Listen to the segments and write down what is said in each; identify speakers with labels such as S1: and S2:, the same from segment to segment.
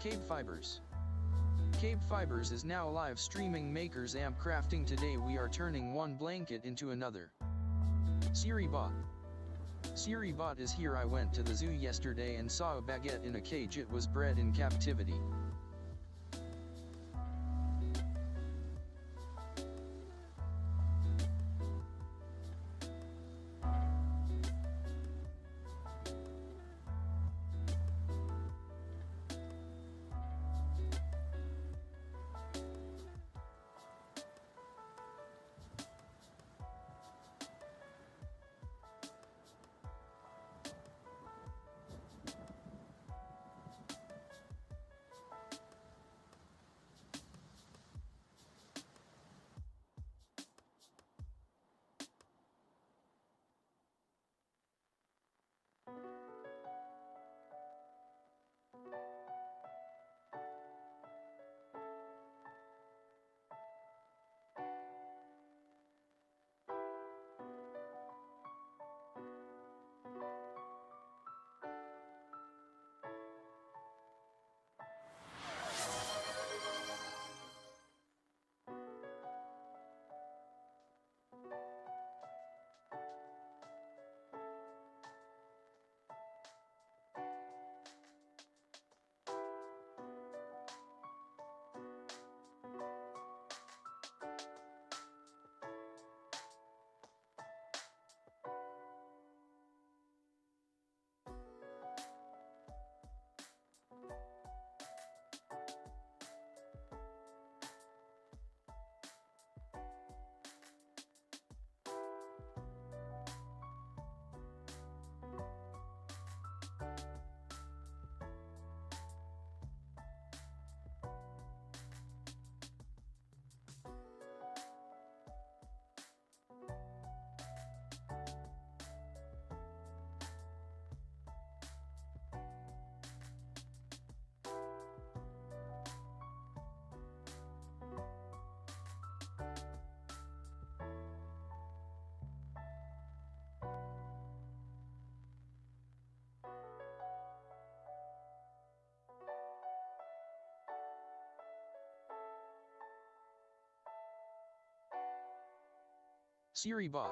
S1: KBfibers. KBfibers is now live streaming Makers Amp Crafting. Today we are turning one blanket into another. Siribot. Siribot is here. I went to the zoo yesterday and saw a baguette in a cage. It was bred in captivity. Siribot.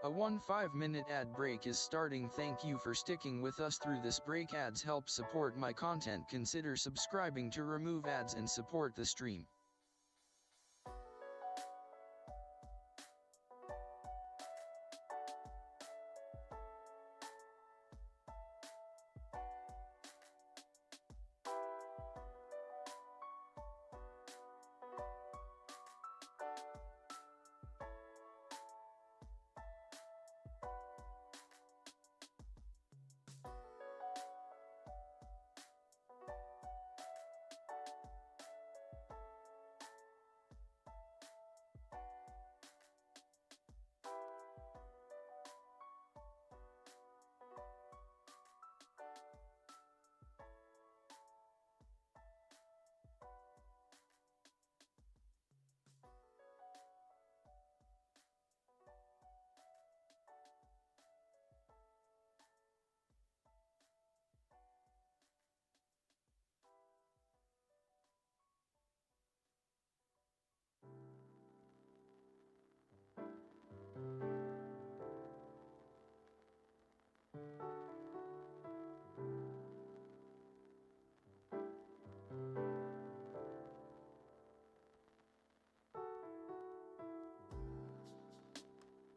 S1: A 5-minute ad break is starting. Thank you for sticking with us through this break. Ads help support my content. Consider subscribing to remove ads and support the stream.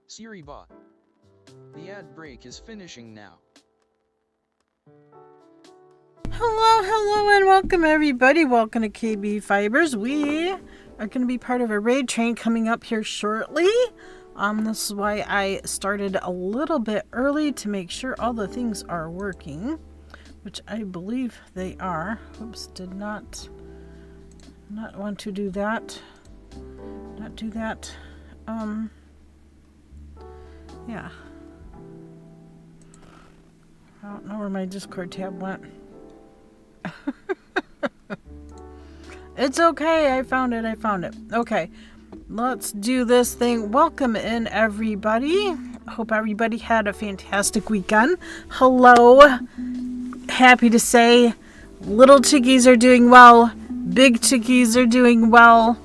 S1: Siribot. The ad break is finishing now.
S2: Hello, and welcome everybody. Welcome to KBfibers. We are going to be part of a raid train coming up here shortly. This is why I started a little bit early to make sure all the things are working, which I believe they are. Oops, did not want to do that. Not do that. Yeah. I don't know where my Discord tab went. It's okay. I found it. Okay. Let's do this thing. Welcome in, everybody. Hope everybody had a fantastic weekend. Hello. Happy to say Little chickies are doing well. Big chickies are doing well.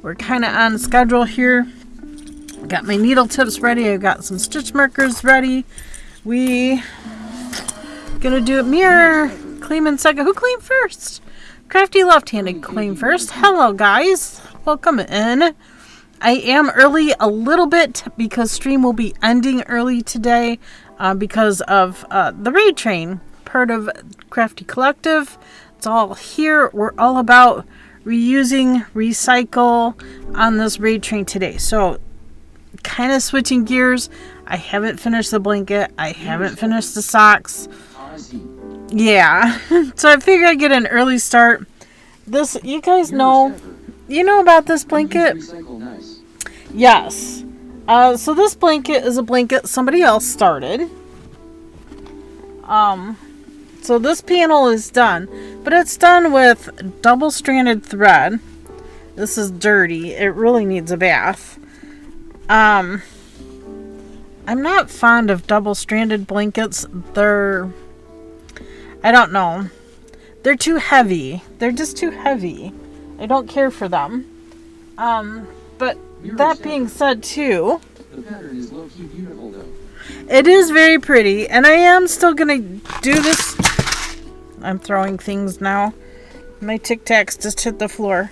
S2: We're kind of on schedule here. Got my needle tips ready. I've got some stitch markers ready. We gonna do a mirror. Claim in second. Who claimed first? Crafty left-handed claim first. Hello, guys. Welcome in. I am early a little bit because stream will be ending early today because of the raid train, part of Crafty Collective. It's all here. We're all about reusing, recycle on this raid train today. So kind of switching gears. I haven't finished the blanket. I haven't finished the socks. Yeah. So I figured I'd get an early start. This, you guys know, you know about this blanket? Yes. So this blanket is a blanket somebody else started. So this panel is done, but it's done with double-stranded thread. This is dirty. It really needs a bath. I'm not fond of double-stranded blankets. I don't know. They're too heavy. They're just too heavy. I don't care for them. But that being said, too,
S1: the pattern is low-key beautiful, though.
S2: It is very pretty, and I am still gonna do this. I'm throwing things now. My Tic Tacs just hit the floor.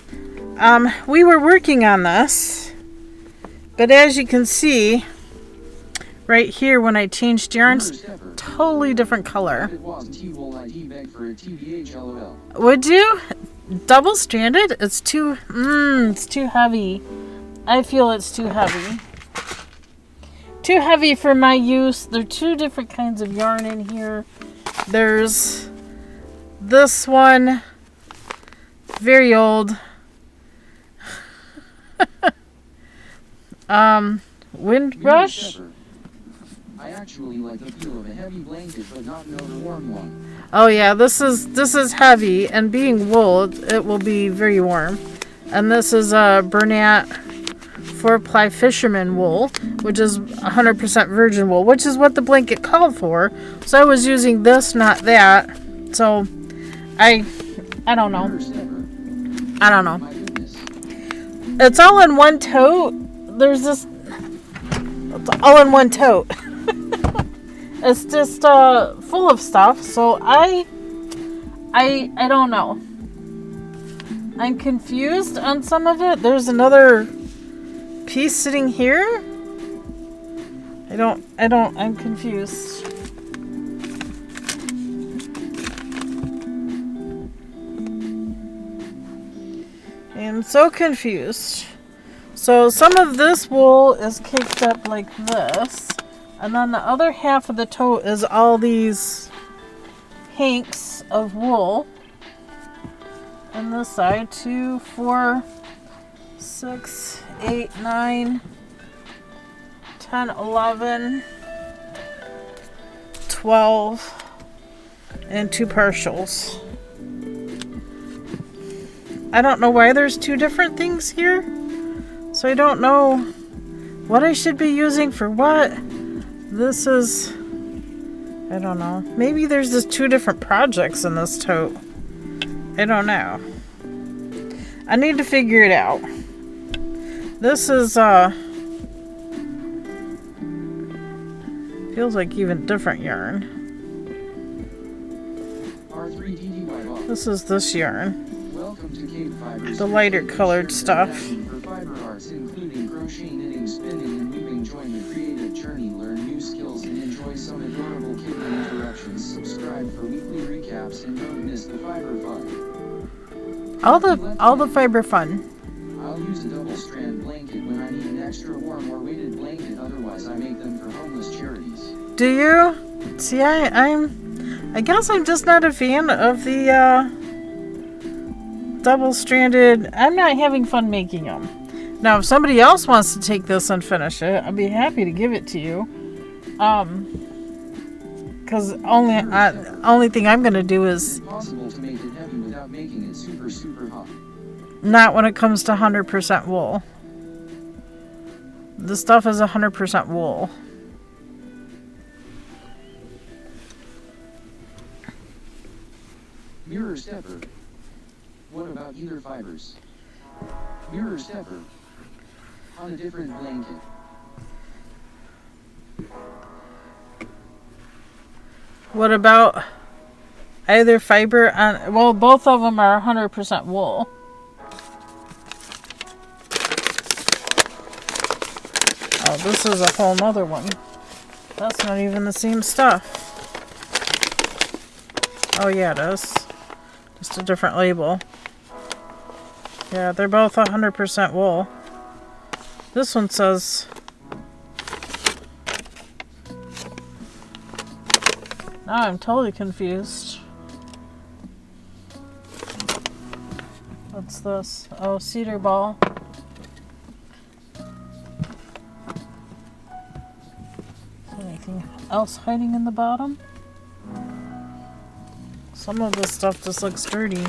S2: We were working on this, but as you can see, right here when I changed yarns, totally different color. Would you? Double-stranded? It's too heavy. I feel it's too heavy. Too heavy for my use. There are two different kinds of yarn in here. There's this one, very old. Windrush.
S1: I actually like the feel of a heavy blanket, but not an overwarm one.
S2: Oh yeah, this is heavy, and being wool, it will be very warm. And this is a Bernat 4-ply fisherman wool, which is 100% virgin wool, which is what the blanket called for. So I was using this, not that. So I don't know. I don't know. It's all in one tote. There's this. It's all in one tote. It's just full of stuff. So I don't know. I'm confused on some of it. There's another piece sitting here. I'm confused. I am so confused. So some of this wool is caked up like this, and then the other half of the tote is all these hanks of wool. And this side, 2, 4, 6, 8, 9, 10, 11, 12, and 2 partials. I don't know why there's 2 different things here. So I don't know what I should be using for what. This is, I don't know. Maybe there's just 2 different projects in this tote. I don't know. I need to figure it out. This is, feels like even different yarn. This is this yarn.
S1: Welcome to KBfibers.
S2: The lighter colored stuff.
S1: For fiber arts, including crochet, knitting, spinning, and weaving. Join the creative journey, learn new skills, and enjoy some adorable kitten interactions. Subscribe for weekly recaps and don't miss the fiber fun.
S2: All the fiber fun.
S1: I'll use a double-strand blanket when I need an extra warm or weighted blanket. Otherwise, I make them for homeless charities.
S2: Do you? See, I guess I'm just not a fan of the double-stranded. I'm not having fun making them. Now, if somebody else wants to take this and finish it, I'd be happy to give it to you. Because only thing I'm gonna do is
S1: Impossible to make it heavy without making it super hot.
S2: not when it comes to 100% wool. This stuff is 100% wool.
S1: Mirror stepper. What about ether fibers? Mirror stepper. On a different blanket.
S2: What about either fiber on... Well, both of them are 100% wool. Oh, this is a whole nother one. That's not even the same stuff. Oh, yeah, it is. Just a different label. Yeah, they're both 100% wool. This one says... Now I'm totally confused. What's this? Oh, cedar ball. Anything else hiding in the bottom? Some of this stuff just looks dirty.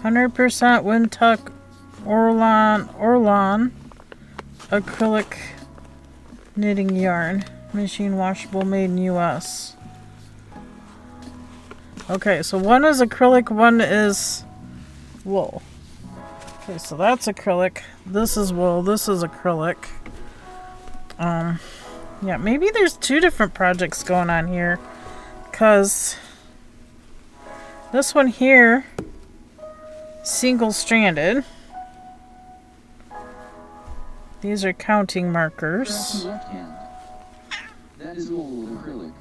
S2: "100% Windtuck Orlan acrylic knitting yarn, machine washable, made in US." Okay, so one is acrylic, one is wool. Okay, so that's acrylic. This is wool. This is acrylic. Yeah, maybe there's two different projects going on here, because this one here, single-stranded. These are counting markers.
S1: Left hand. That is wool acrylic.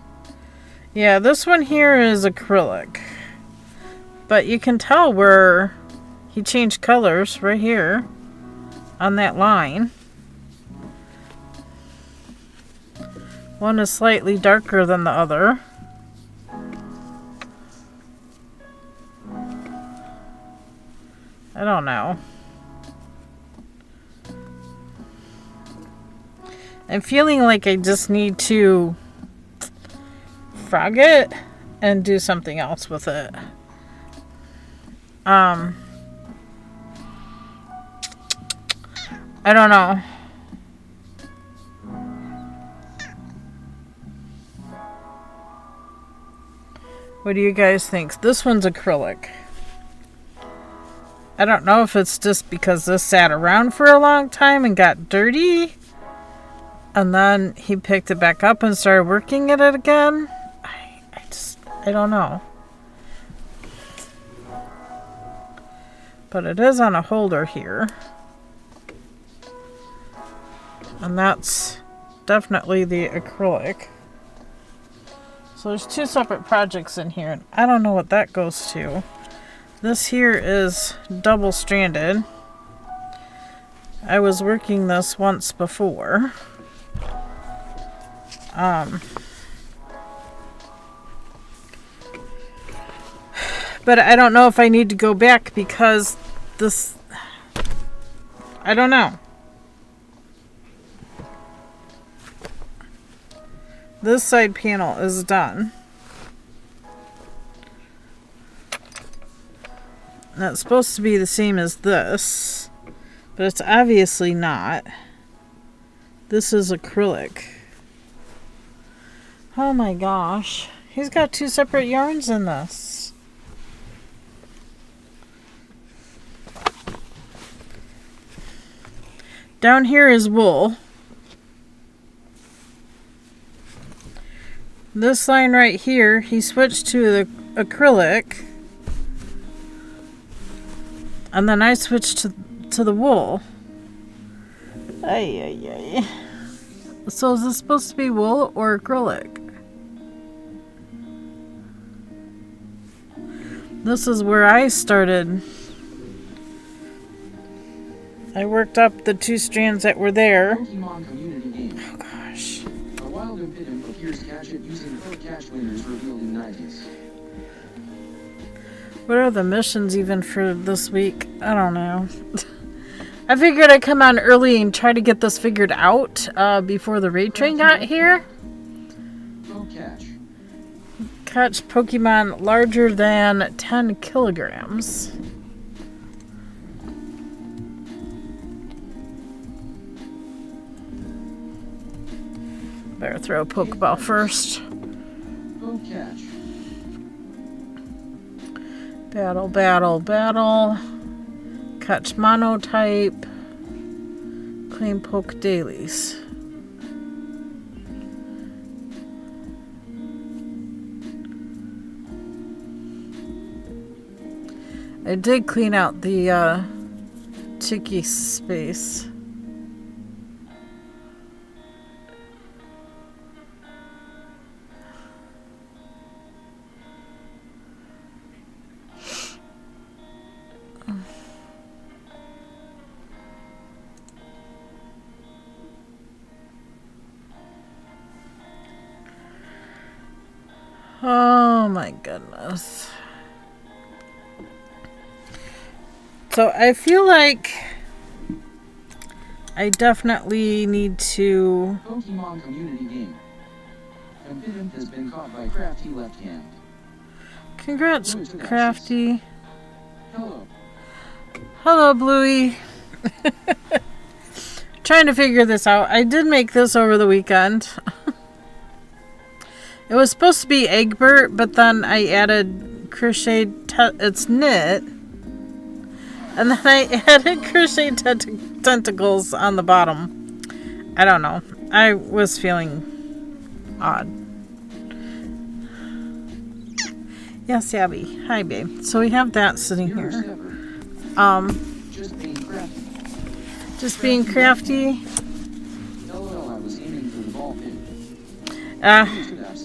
S2: Yeah, this one here is acrylic. But you can tell where he changed colors right here on that line. One is slightly darker than the other. I don't know. I'm feeling like I just need to frog it and do something else with it. I don't know. What do you guys think? This one's acrylic. I don't know if it's just because this sat around for a long time and got dirty, and then he picked it back up and started working at it again. I don't know. But it is on a holder here. And that's definitely the acrylic. So there's two separate projects in here, and I don't know what that goes to. This here is double-stranded. I was working this once before. But I don't know if I need to go back because this... I don't know. This side panel is done. And it's supposed to be the same as this, but it's obviously not. This is acrylic. Oh my gosh. He's got two separate yarns in this. Down here is wool. This line right here, he switched to the acrylic. And then I switched to the wool. Ay, ay, ay. So is this supposed to be wool or acrylic? This is where I started. I worked up the two strands that were there.
S1: Pokemon community game.
S2: Oh gosh.
S1: A wild impidum appears catch it using pro catch winners revealed in 90s.
S2: What are the missions even for this week? I don't know. I figured I'd come on early and try to get this figured out before the raid train got here.
S1: Pro catch.
S2: Catch Pokemon larger than 10 kilograms. Better throw a Pokeball first.
S1: Poke catch.
S2: Battle, battle, battle. Catch monotype. Claim poke dailies. I did clean out the Tiki space. Oh my goodness. So I feel like I definitely need to...
S1: Pokemon community game. Amphibian has been caught by Crafty left hand.
S2: Congrats, Crafty.
S1: Hello.
S2: Hello, Bluey. Trying to figure this out. I did make this over the weekend. It was supposed to be Egbert, but then I added it's knit. And then I added crochet tentacles on the bottom. I don't know. I was feeling odd. Yes, Abby. Hi, babe. So we have that sitting here. Just being crafty.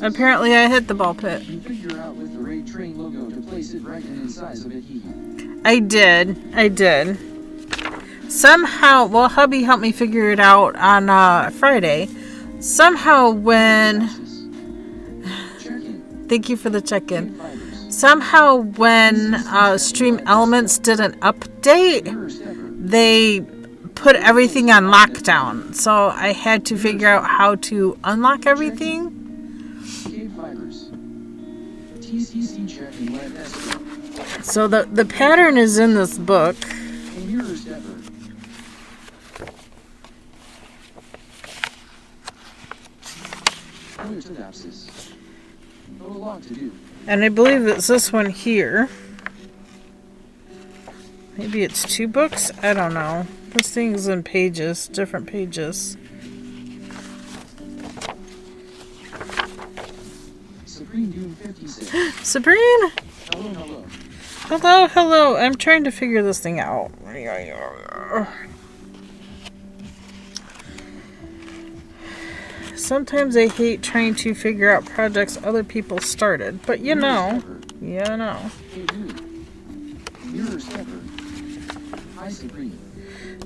S2: Apparently I hit the ball pit. I did. Somehow, well, hubby helped me figure it out on Friday. Somehow when... Thank you for the check-in. Somehow when Stream Elements did an update, they put everything on lockdown. So I had to figure out how to unlock everything. So the pattern is in this book. And I believe it's this one here. Maybe it's 2 books? I don't know. This thing's in pages, different pages. Sabrine? Hello. I'm trying to figure this thing out. Sometimes I hate trying to figure out projects other people started, but you know.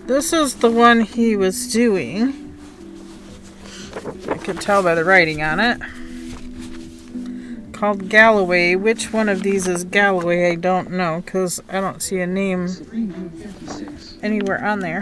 S2: This is the one he was doing. I could tell by the writing on it. Called Galloway. Which one of these is Galloway? I don't know, because I don't see a name anywhere on there.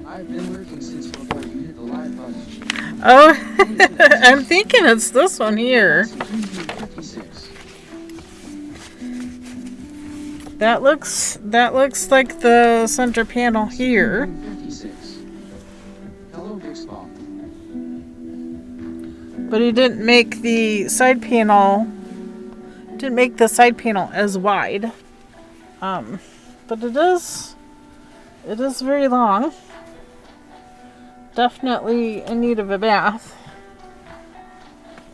S1: I've been working since before you hit the live button.
S2: Oh, I'm thinking it's this one here. That looks like the center panel here. But he didn't make the side panel. Didn't make the side panel as wide. But it is very long. Definitely in need of a bath.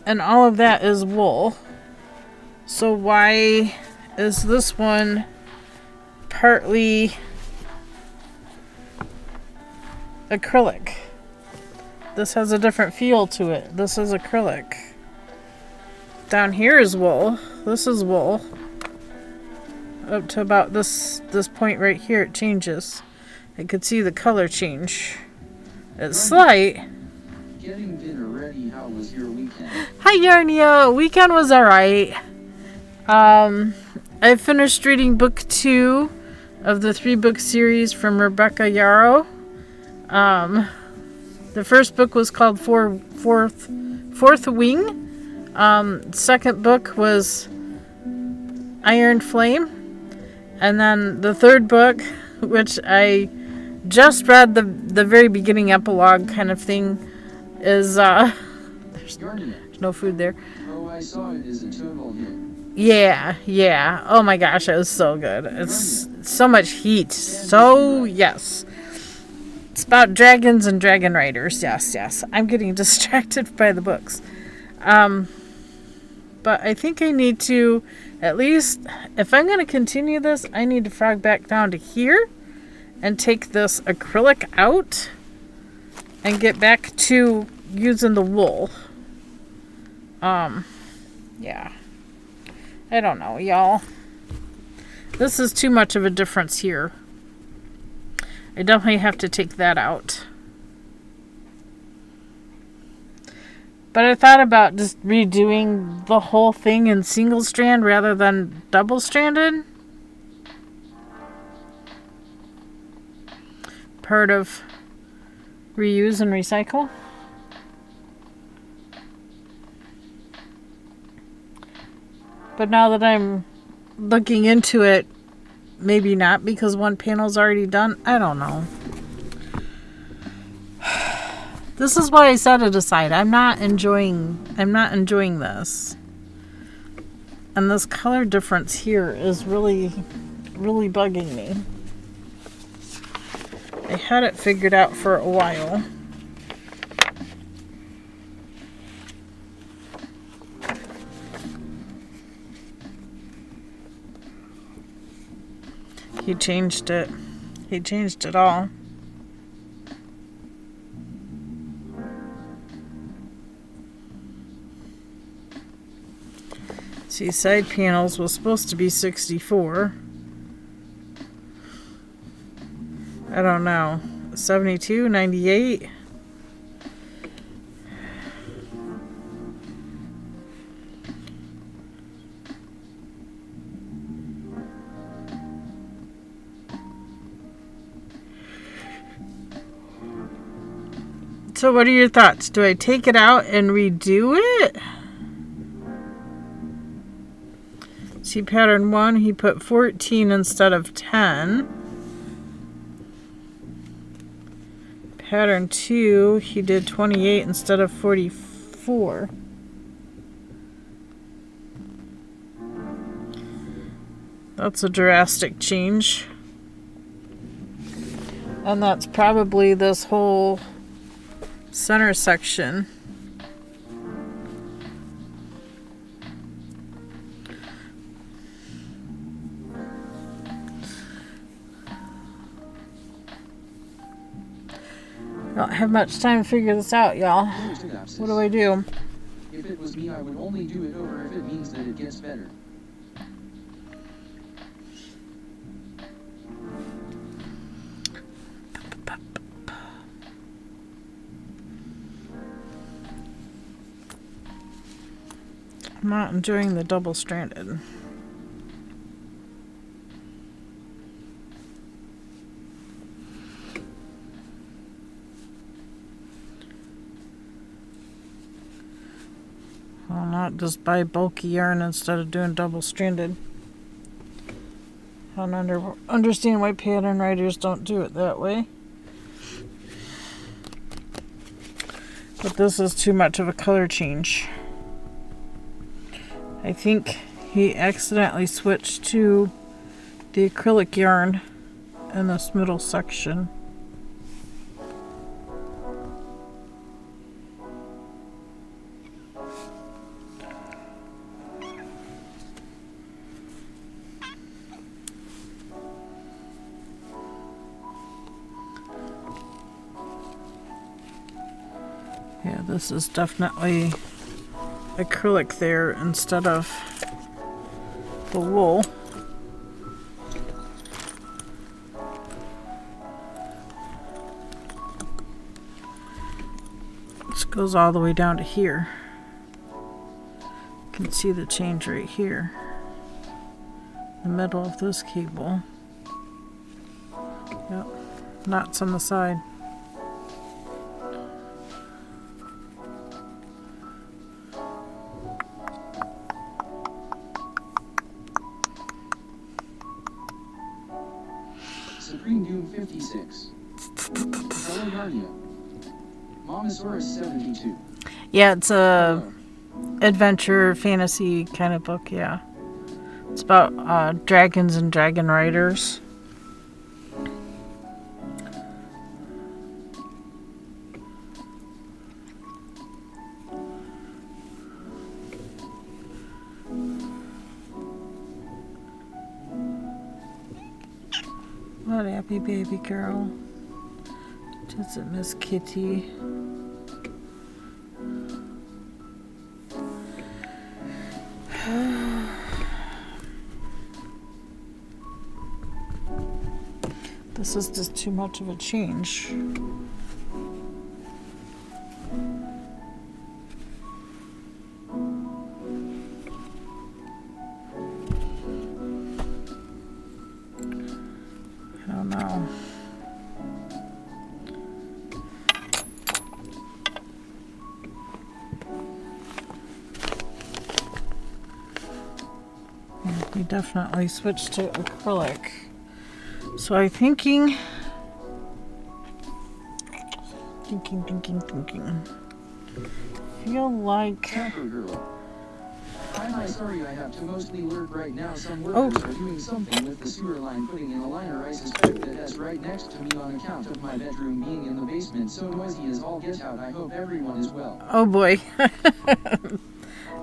S2: And all of that is wool. So why is this one partly acrylic? This has a different feel to it. This is acrylic. Down here is wool. This is wool. Up to about this point right here, it changes. I could see the color change. It's slight.
S1: Getting dinner ready. How was your weekend?
S2: Hi, Yarnia. Weekend was alright. I finished reading book 2 of the 3-book series from Rebecca Yarrow. The first book was called Fourth Wing. Second book was Iron Flame. And then the third book, which I just read the very beginning epilogue kind of thing, is there's no food there.
S1: Oh, I saw it is a total hit.
S2: Yeah. Oh my gosh, it was so good. It's so much heat. So, yes. It's about dragons and dragon riders. Yes. I'm getting distracted by the books. But I think I need to, at least, if I'm going to continue this, I need to frog back down to here and take this acrylic out and get back to using the wool. Yeah. I don't know, y'all. This is too much of a difference here. I definitely have to take that out. But I thought about just redoing the whole thing in single strand rather than double stranded. Part of reuse and recycle. But now that I'm looking into it, maybe not, because one panel's already done. I don't know. This is why I set it aside. I'm not enjoying this. And this color difference here is really, really bugging me. I had it figured out for a while. He changed it. He changed it all. See, side panels was supposed to be 64. I don't know. 72, 98. So what are your thoughts? Do I take it out and redo it? See, pattern 1, he put 14 instead of 10. Pattern 2, he did 28 instead of 44. That's a drastic change. And that's probably this whole center section. I don't have much time to figure this out, y'all. What do I do?
S1: If it was me, I would only do it over if it means that it gets better.
S2: I'm not enjoying the double-stranded. I'll not just buy bulky yarn instead of doing double-stranded. I don't understand why pattern writers don't do it that way. But this is too much of a color change. I think he accidentally switched to the acrylic yarn in this middle section. Yeah, this is definitely acrylic there instead of the wool. This goes all the way down to here. You can see the change right here. the middle of this cable. Yep, knots on the side.
S1: Supreme Doom 56. Telegardia. Momosaurus 72.
S2: Yeah, it's a adventure fantasy kind of book, yeah. It's about dragons and dragon riders. What happy baby girl. Does it Miss Kitty? This is just too much of a change. I don't know. Yeah, we definitely switched to acrylic. So I'm thinking. Feel like.
S1: Tapper girl. I'm sorry I have to mostly lurk right now. Some workers are doing something with the sewer line, putting in a liner I suspect that is right next to me on account of my bedroom being in the basement so noisy as all get out. I hope everyone is well.
S2: Oh boy.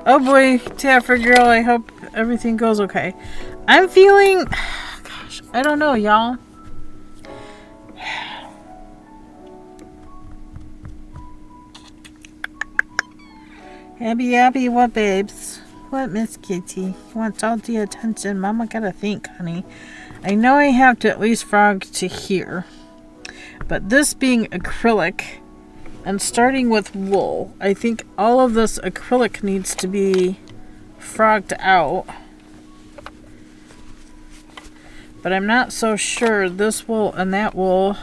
S2: Oh boy, Tapper girl, I hope everything goes okay. I'm feeling, gosh, I don't know, y'all. Happy, what, babes? What, Miss Kitty? You want all the attention? Mama gotta think, honey. I know I have to at least frog to here. But this being acrylic, and starting with wool, I think all of this acrylic needs to be frogged out. But I'm not so sure this wool and that wool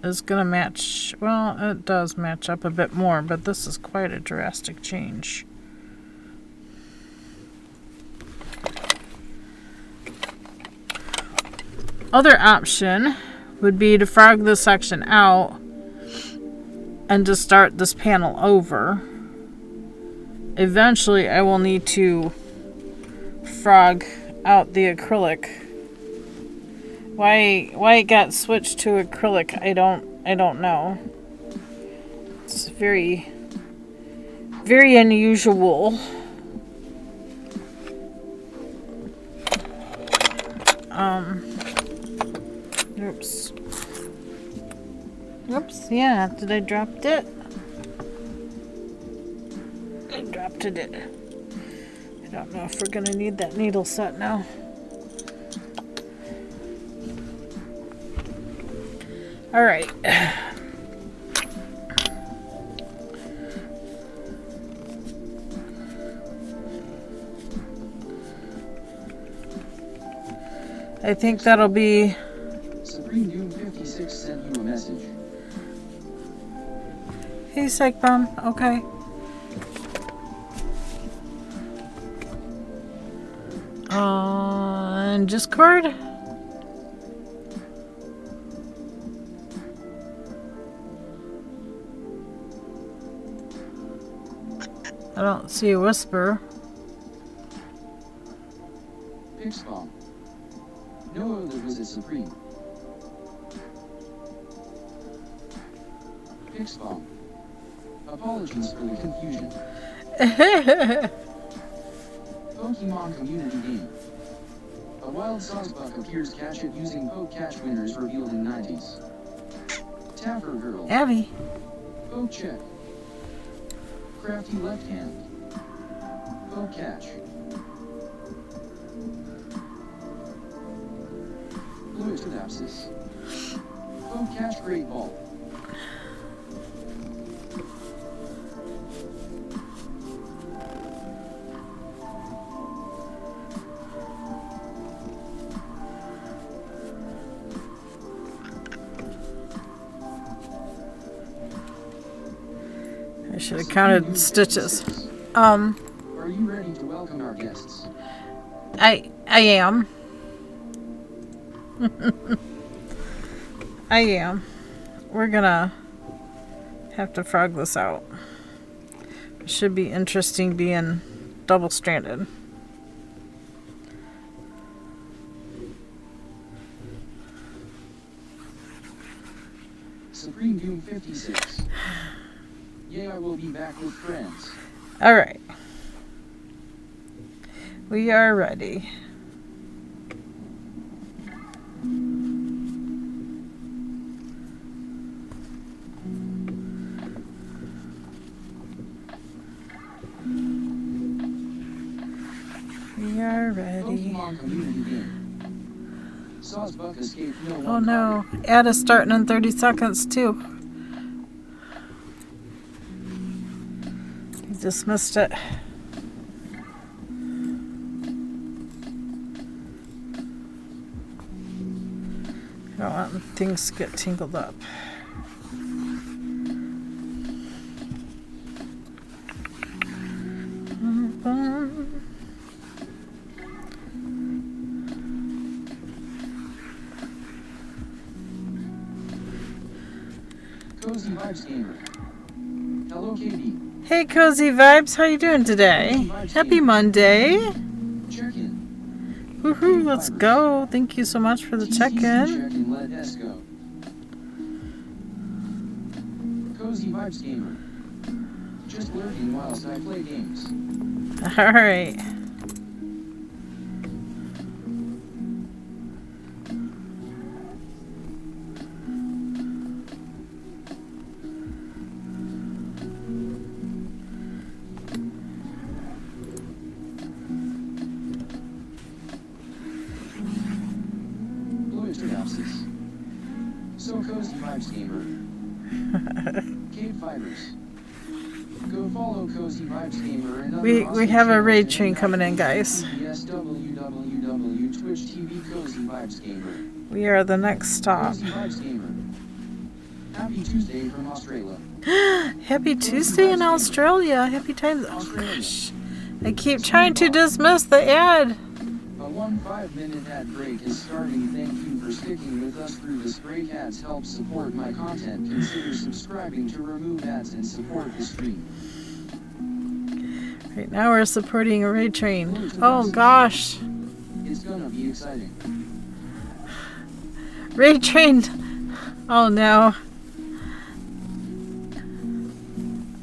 S2: is going to match. Well, it does match up a bit more, but this is quite a drastic change. Other option would be to frog this section out and to start this panel over. Eventually I will need to frog out the acrylic. Why it got switched to acrylic, I don't know. It's very unusual. Oops, yeah, did I dropped it? I dropped it. I don't know if we're gonna need that needle set now. Alright. I think that'll be...
S1: Supreme Doom 56 sent you a message.
S2: Hey, Psych Bomb. Okay. On Discord? I don't see a whisper.
S1: Pixbomb. No other was it Supreme. Pixbomb. Apologies for the confusion. Pokemon community game. A wild Sawsbuck appears, catch it using Poke Catch winners revealed in 90s. Tapper Girl.
S2: Abby.
S1: Poke check. Crafty left hand. Poke catch. Fluidolapsis. Poke catch great ball.
S2: Should have counted stitches.
S1: Are you ready to welcome our guests?
S2: I am. I am. We're gonna have to frog this out. It should be interesting being double-stranded.
S1: Supreme Doom 56. Yeah, I will be back with friends.
S2: Alright. We are ready. We are ready. Oh no, ad is starting in 30 seconds too. You just missed it. I don't want things to get tangled up.
S1: Cozy Vibes Gamer. Hello, Katie.
S2: Hey, Cozy Vibes, how you doing today? Happy Monday.
S1: Check in.
S2: Woohoo, let's go. Thank you so much for the check-in.
S1: Let us go. Cozy Vibes Gamer. Just lurking whilst I play games.
S2: Alright.
S1: So Cozy Vibes Gamer. KBfibers. Go follow Cozy Vibes Gamer and
S2: we have a raid train coming in, guys.
S1: Twitch TV Cozy Vibes Gamer.
S2: We are the next stop.
S1: Cozy Vibes Gamer. Happy Tuesday from Australia.
S2: Happy Tuesday in Australia. Happy times. Oh gosh. I keep trying to dismiss the ad.
S1: A 5-minute ad break is starting. Thank you for sticking with us through this break. Ads help support my content. Consider subscribing to remove ads and support the stream.
S2: Right now we're supporting a raid train. Oh gosh.
S1: It's gonna be exciting.
S2: Raid train. Oh no.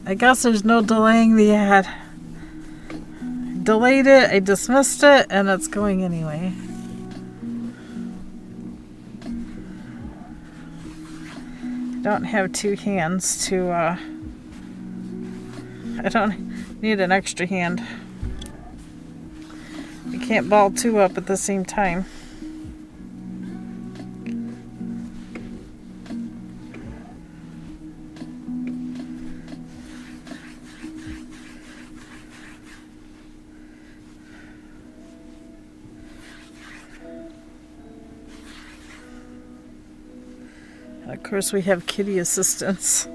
S2: I guess there's no delaying the ad. Delayed it, I dismissed it, and it's going anyway. I don't have two hands to, I don't need an extra hand. You can't ball two up at the same time. Of course, we have kitty assistants.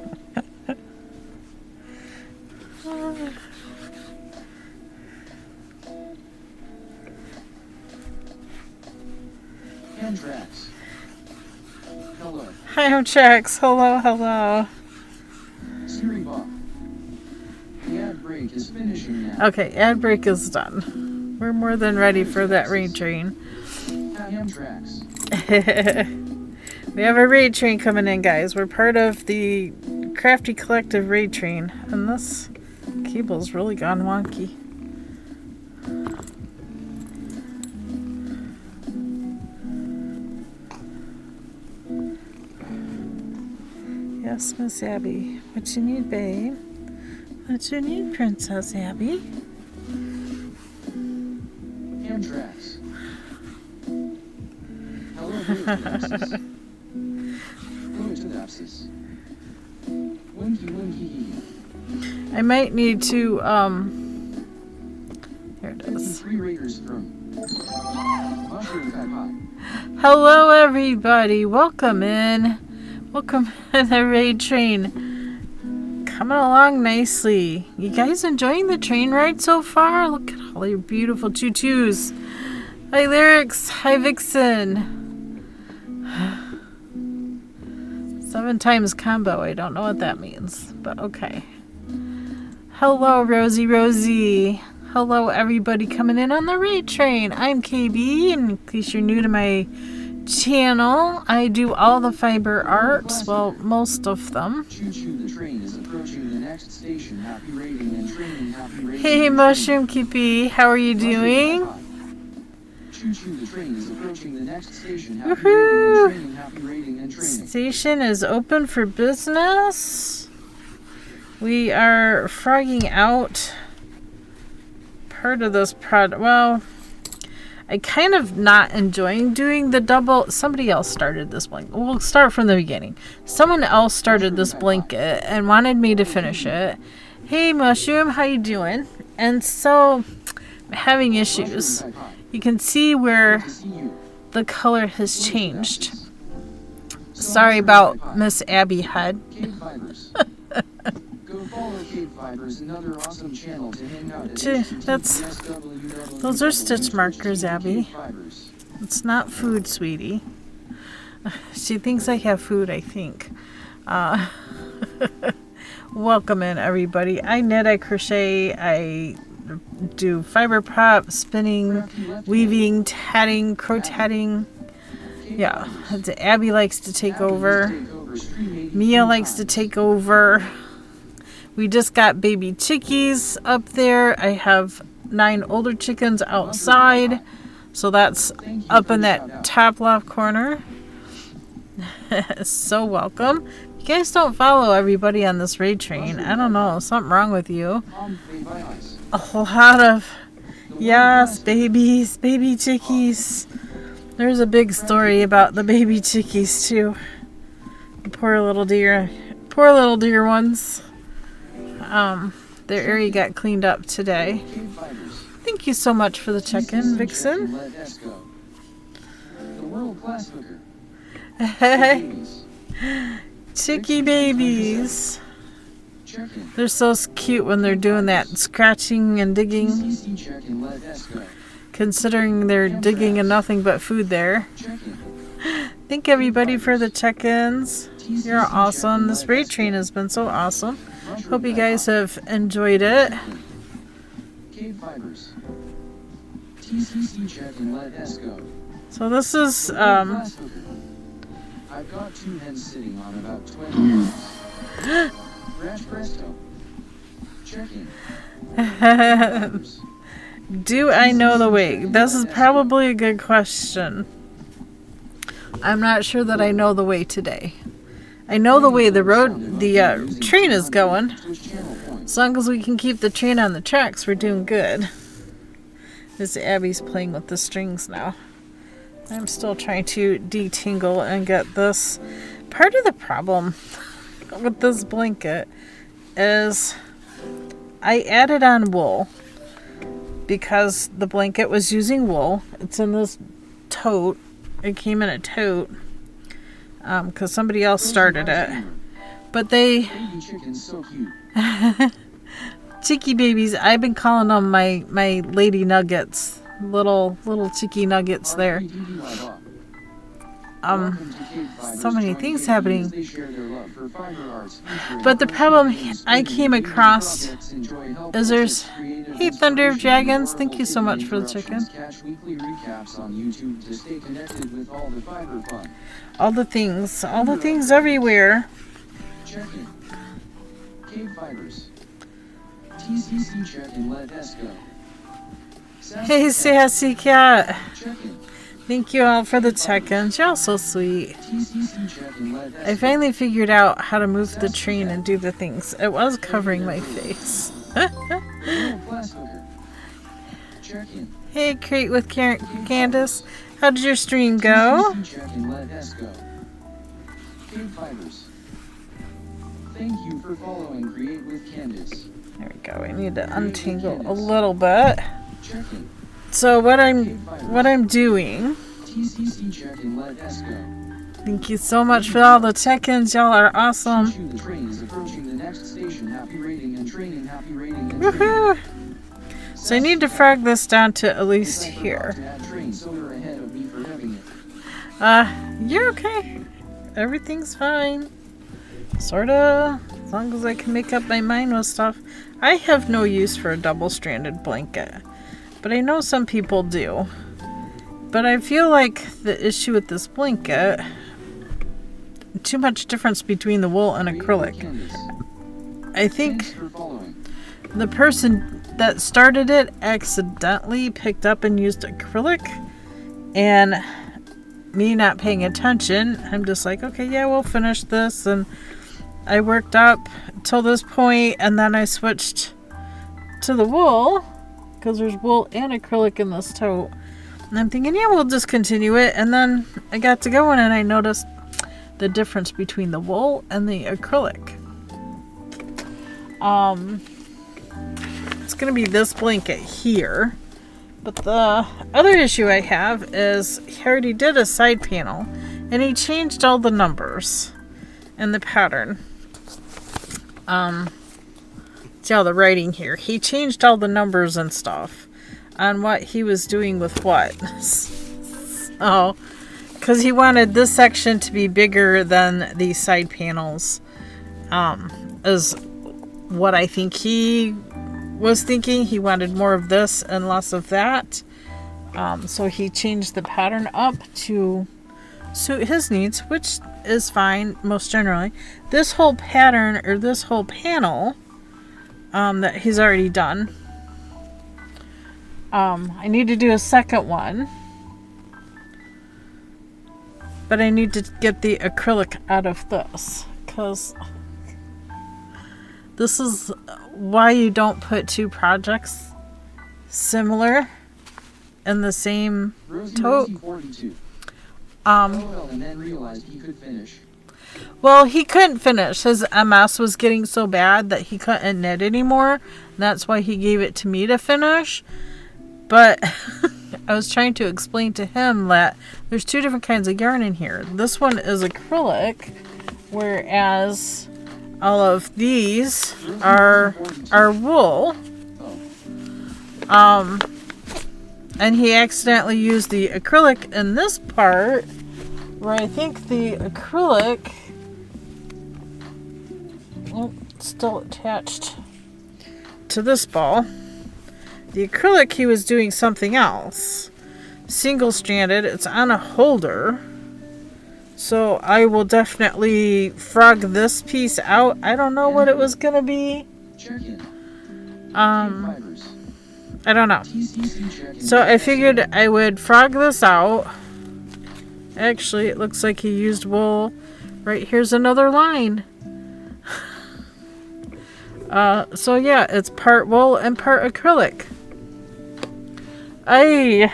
S1: Hamtrax. Hello.
S2: Hi, Hamtrax. Hello, hello.
S1: Siri Bob. The ad break is finishing now.
S2: Okay, ad break is done. We're more than ready for that raid train.
S1: Hamtrax.
S2: We have a raid train coming in, guys. We're part of the Crafty Collective raid train. And this cable's really gone wonky. Yes, Miss Abby. What you need, babe? What you need, Princess Abby?
S1: Hamtrax. Hello,
S2: I might need to, here it is. Hello, everybody. Welcome in. Welcome to the raid train. Coming along nicely. You guys enjoying the train ride so far? Look at all your beautiful tutus. Hi, Lyrics. Hi, Vixen. 7 times combo. I don't know what that means, but okay. Hello, Rosie. Hello, everybody coming in on the raid train. I'm KB, and in case you're new to my channel, I do all the fiber arts, well, most of them.
S1: The train is approaching the next station. Happy raiding and training. Happy raiding.
S2: Hey, Mushroom Kippy, how are you doing?
S1: The train is approaching the next station. Happy raiding and training. Happy raiding and training.
S2: Station is open for business. We are frogging out part of this product. Well, I kind of not enjoying doing the double. Somebody else started this blanket. We'll start from the beginning. Someone else started this blanket and wanted me to finish it. Hey, Mushroom, how you doing? And so, I'm having issues. You can see where the color has changed. Sorry about Miss Abby Head.
S1: Go follow KBfibers, another awesome channel to hang out at.
S2: Those are stitch markers, Abby. It's not food, sweetie. She thinks I have food, I think. Welcome in, everybody. I knit, I crochet, I do fiber prop, spinning, weaving, tatting, crocheting. Yeah, Abby likes to take over. Mia likes to take over. We just got baby chickies up there. I have 9 older chickens outside. So that's up in that top left corner. So welcome. You guys don't follow everybody on this raid train. I don't know. Something wrong with you. A lot of, yes, babies, baby chickies. There's a big story about the baby chickies too. Poor little deer ones. Their area got cleaned up today. Thank you so much for the check-in, Vixen. Hey, chickie babies. They're so cute when they're doing that scratching and digging. Considering they're digging and nothing but food there. Thank everybody for the check-ins. You're awesome. This raid train has been so awesome. Hope you guys have enjoyed it. So this is
S1: I've got 2 hens sitting on about 20 minutes. Crash presto. Checking.
S2: Do I know the way? This is probably a good question. I'm not sure that I know the way today. I know the way the train is going. As long as we can keep the train on the tracks, we're doing good. Miss Abby's playing with the strings now. I'm still trying to detangle and get this. Part of the problem with this blanket is I added on wool because the blanket was using wool. It's in this tote. It came in a tote because somebody else started it. But they... Chicky babies. I've been calling them my lady nuggets. Little chicky nuggets there. So many things happening. But the problem I came across is there's... Hey, Thunder of Dragons, thank you so much for the chicken. All the things everywhere. Hey, Sassy Cat. Thank you all for the check-ins. You're all so sweet. I finally figured out how to move the train and do the things. It was covering my face. Hey, Crate with Candace. How did your stream go?
S1: Thank you for following Create with Candace.
S2: There we go. I need to untangle a little bit. So what I'm doing. Thank you so much for all the check-ins. Y'all are awesome.
S1: next station. Happy rating and training. Happy rating and
S2: Woohoo! So I need to frog this down to at least here. You're okay. Everything's fine. Sorta. As long as I can make up my mind with stuff. I have no use for a double-stranded blanket. But I know some people do. But I feel like the issue with this blanket, too much difference between the wool and acrylic. I think the person that started it accidentally picked up and used acrylic, and me not paying attention, I'm just like, okay, yeah, we'll finish this, and I worked up till this point, and then I switched to the wool, because there's wool and acrylic in this tote. And I'm thinking, yeah, we'll just continue it. And then I got to going and I noticed the difference between the wool and the acrylic. It's going to be this blanket here. But the other issue I have is he already did a side panel and he changed all the numbers and the pattern. See all the writing here. He changed all the numbers and stuff on what he was doing with what. So, because he wanted this section to be bigger than the side panels, is what I think he was thinking. He wanted more of this and less of that. So he changed the pattern up to suit his needs, which is fine most generally. This whole pattern, or this whole panel, that he's already done, I need to do a second one, but I need to get the acrylic out of this, because this is why you don't put two projects similar in the same tote.
S1: And then realized he could finish.
S2: Well, he couldn't finish. His MS was getting so bad that he couldn't knit anymore. That's why he gave it to me to finish. But I was trying to explain to him that there's two different kinds of yarn in here. This one is acrylic, whereas all of these are wool. And he accidentally used the acrylic in this part, where I think the acrylic, it's still attached to this ball. The acrylic, he was doing something else. Single-stranded, it's on a holder. So I will definitely frog this piece out. I don't know what it was going to be. I don't know. So I figured I would frog this out. Actually, it looks like he used wool. Right here's another line. So yeah, it's part wool and part acrylic. I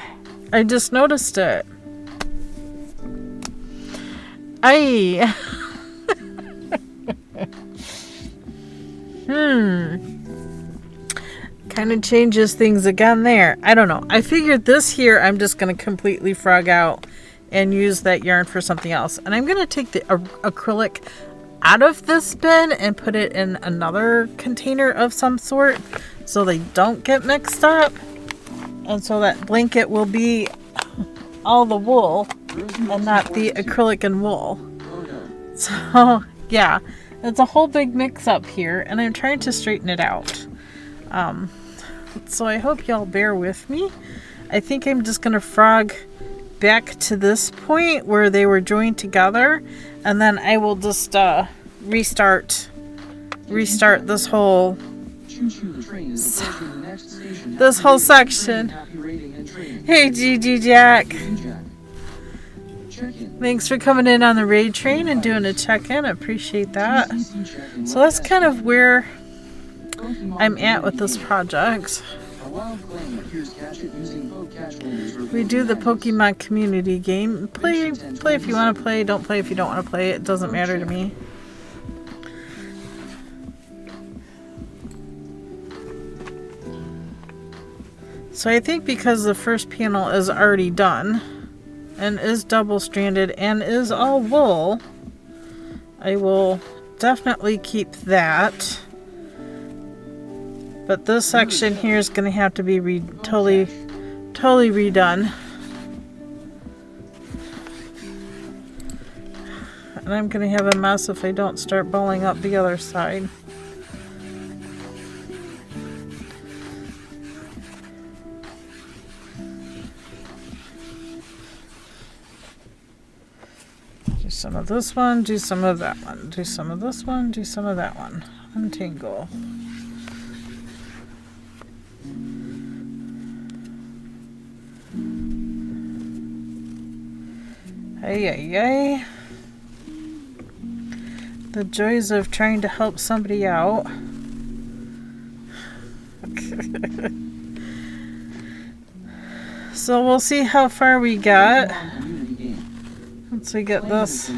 S2: just noticed it. Kind of changes things again there. I don't know. I figured this here I'm just going to completely frog out and use that yarn for something else. And I'm going to take the acrylic out of this bin and put it in another container of some sort so they don't get mixed up. And so that blanket will be all the wool and not the acrylic and wool. So, yeah. It's a whole big mix up here and I'm trying to straighten it out. So I hope y'all bear with me. I think I'm just going to frog back to this point where they were joined together, and then I will just restart this whole section. Hey GG Jack. Thanks for coming in on the raid train and doing a check-in. I appreciate that. So that's kind of where I'm at with this project. We do the Pokemon community game. Play if you want to play. Don't play if you don't want to play. It doesn't matter to me. So I think because the first panel is already done and is double-stranded and is all wool, I will definitely keep that. But this section here is going to have to be totally redone. And I'm going to have a mess if I don't start bowling up the other side. Do some of this one, do some of that one, do some of this one, do some of that one. Untangle. Ay, ay, ay. The joys of trying to help somebody out. So we'll see how far we got. Once we get this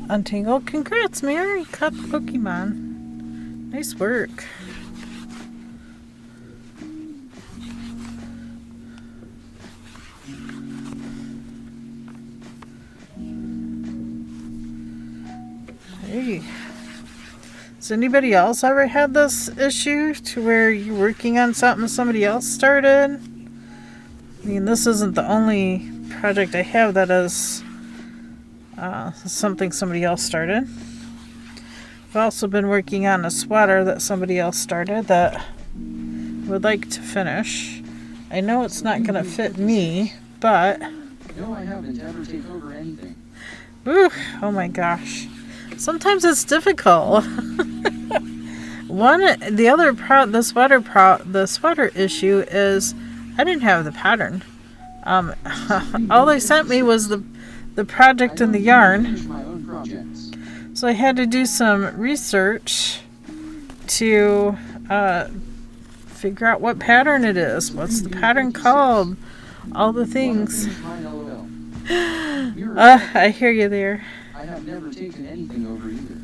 S2: untangled. Congrats, Mary. You caught the Pokemon. Nice work. Hey. Has anybody else ever had this issue to where you're working on something somebody else started? I mean, this isn't the only project I have that is something somebody else started. I've also been working on a sweater that somebody else started that I would like to finish. I know it's not going to fit me, but...
S1: No, I haven't ever taken over anything.
S2: Ooh, oh my gosh. Sometimes it's difficult. The sweater issue is I didn't have the pattern. All they sent me was the project and the yarn. So I had to do some research to figure out what pattern it is. What's the pattern called? All the things. I hear you there.
S1: I have never taken anything over either.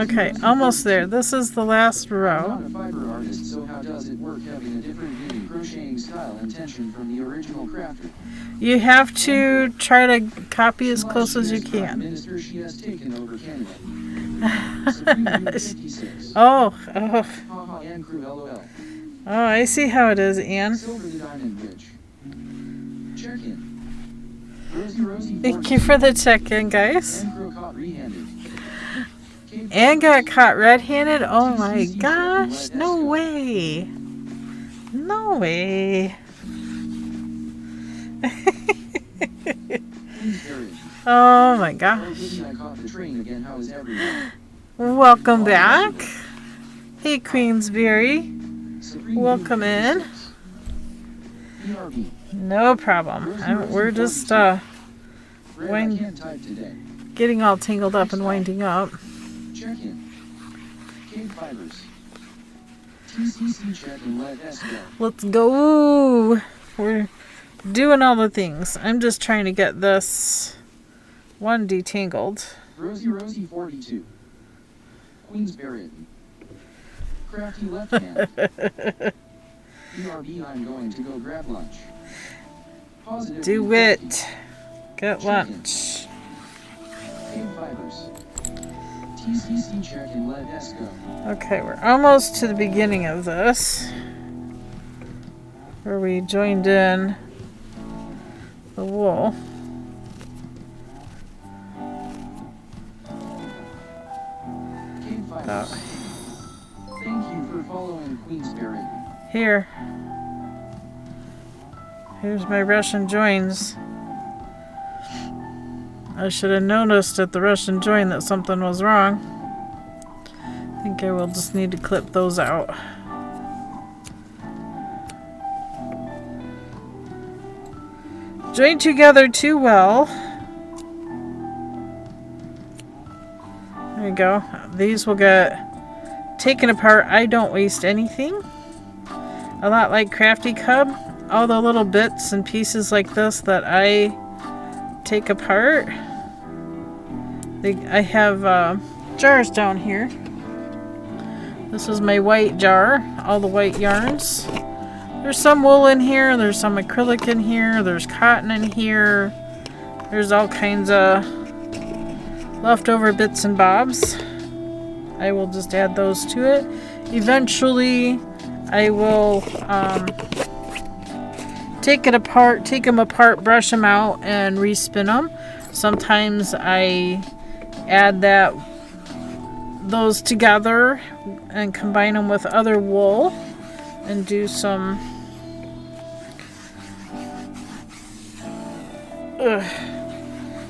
S2: Okay, almost there. This is the last row.
S1: I'm not a fiber artist, so how does it work having a different knitting crocheting style and tension from the original crafter?
S2: You have to try to copy as close as you can.
S1: Minister, she has taken over Canada.
S2: Oh.
S1: Oh,
S2: I see how it is, Anne.
S1: Silver the Diamond Bridge. Check in.
S2: Thank you for the check-in, guys.
S1: Caught rehanded.
S2: Anne got caught red-handed? Oh my gosh. No way. No way. Oh my gosh. Welcome back. Hey, Queensberry. Welcome in. No problem. We're just getting all tangled up and winding up.
S1: Check in. KBfibers. TCC check and let us go.
S2: Let's go. We're doing all the things. I'm just trying to get this one detangled.
S1: Rosie 42. Queensberry. Crafty left hand. BRB, I'm going to go grab lunch. Positive.
S2: Do it. Get lunch.
S1: KBfibers. TCC check and let us go.
S2: Okay, we're almost to the beginning of this, where we joined in the wool.
S1: KBfibers. Thank you for following Queensberry.
S2: Here's my Russian joins. I should have noticed at the Russian join that something was wrong. I think I will just need to clip those out. Join together too well. There you go. These will get taken apart. I don't waste anything. A lot like Crafty Cub. All the little bits and pieces like this that I take apart. I have jars down here. This is my white jar, all the white yarns. There's some wool in here, there's some acrylic in here, there's cotton in here. There's all kinds of leftover bits and bobs. I will just add those to it. Eventually, I will take them apart, brush them out, and respin them. Sometimes I add those together and combine them with other wool and do some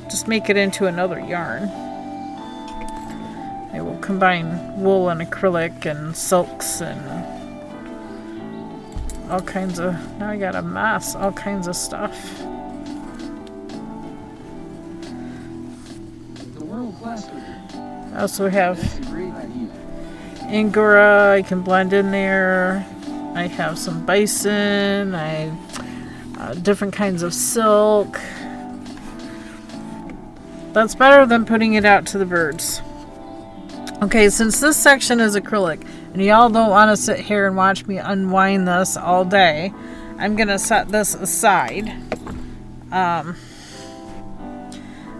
S2: just make it into another yarn. I will combine wool and acrylic and silks and all kinds of, now I got a mess, all kinds of stuff.
S1: The world-class cooker.
S2: I also have
S1: That's a great idea.
S2: Angora I can blend in there. I have some bison, I have different kinds of silk. That's better than putting it out to the birds. Okay, since this section is acrylic, and y'all don't want to sit here and watch me unwind this all day, I'm going to set this aside. I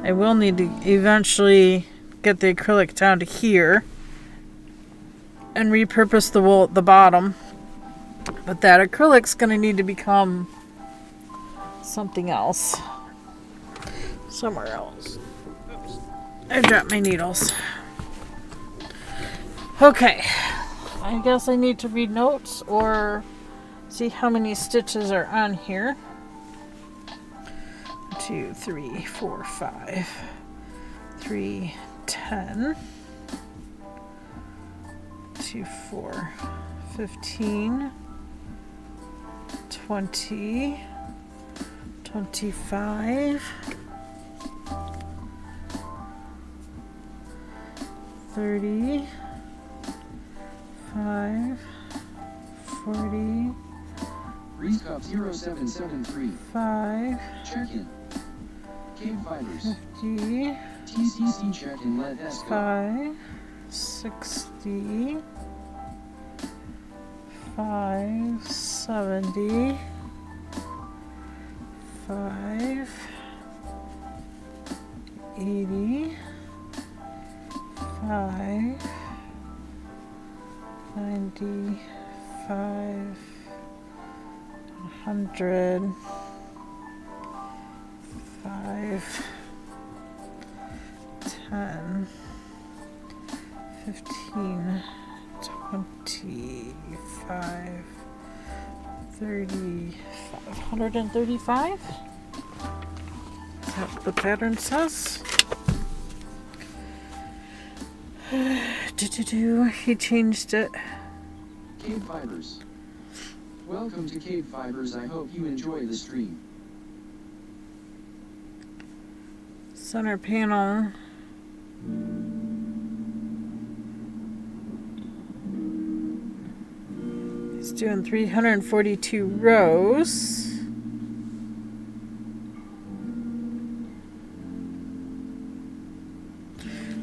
S2: will need to eventually get the acrylic down to here and repurpose the wool at the bottom. But that acrylic's going to need to become something else. Somewhere else. Oops. I dropped my needles. Okay. I guess I need to read notes or see how many stitches are on here. 2, 3, 4, 5, 3, 10, 2, 4, 15, 20, 25, 30, 5, 40,
S1: Reescop 0773.
S2: 5,
S1: Check-in. KBfibers.
S2: 50,
S1: TCC check-in. Let S go.
S2: 5, 60, 5, 70, 5, 80, 5, 95, 100, 5, 10, 15, 25, 30, 535. Is that what the pattern says? He changed it.
S1: KBfibers. Welcome to KBfibers. I hope you enjoy the stream.
S2: Center panel. He's doing 342 rows.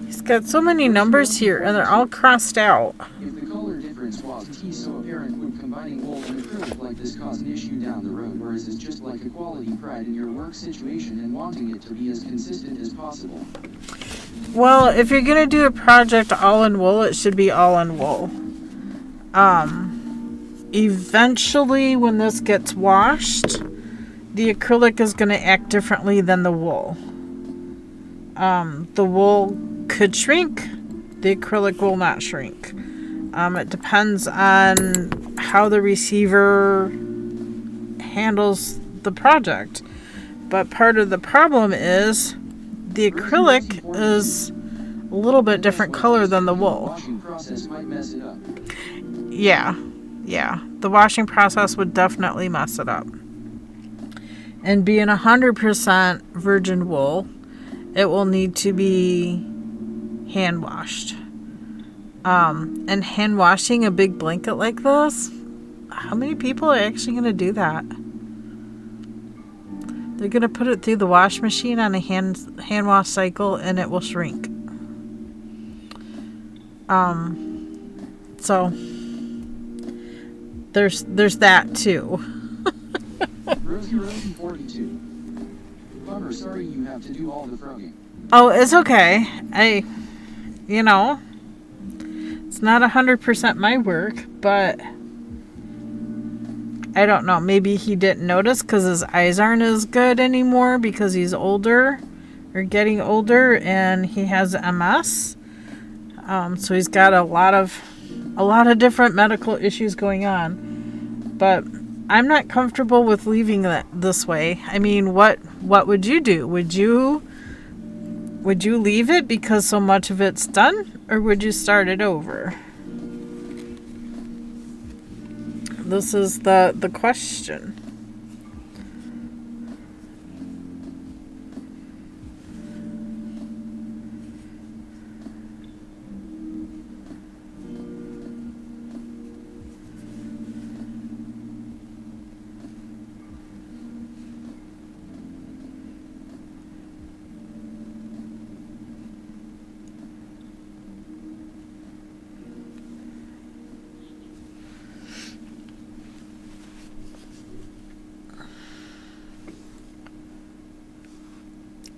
S2: He's got so many numbers here and they're all crossed out.
S1: If the color difference wasn't so apparent, would combining wool and acrylic like this cause an issue down the road, or is it just like a quality pride in your work situation and wanting it to be as consistent as possible?
S2: Well, if you're gonna do a project all in wool, it should be all in wool. Eventually, when this gets washed, the acrylic is gonna act differently than the wool. The wool could shrink, the acrylic will not shrink. It depends on how the receiver handles the project. But part of the problem is the acrylic is a little bit different color than the wool.
S1: Washing process might mess it up.
S2: Yeah. The washing process would definitely mess it up. And being 100% virgin wool, it will need to be hand washed. And hand washing a big blanket like this, how many people are actually going to do that? They're going to put it through the wash machine on a hand wash cycle and it will shrink. So there's that too.
S1: Rosie 42. Bummer, sorry you have to do all the frogging.
S2: Oh, it's okay. You know, it's not 100% my work, but I don't know. Maybe he didn't notice because his eyes aren't as good anymore because he's older or getting older and he has MS. So he's got a lot of different medical issues going on. But I'm not comfortable with leaving it this way. I mean, what would you do? Would you leave it because so much of it's done, or would you start it over? This is the question.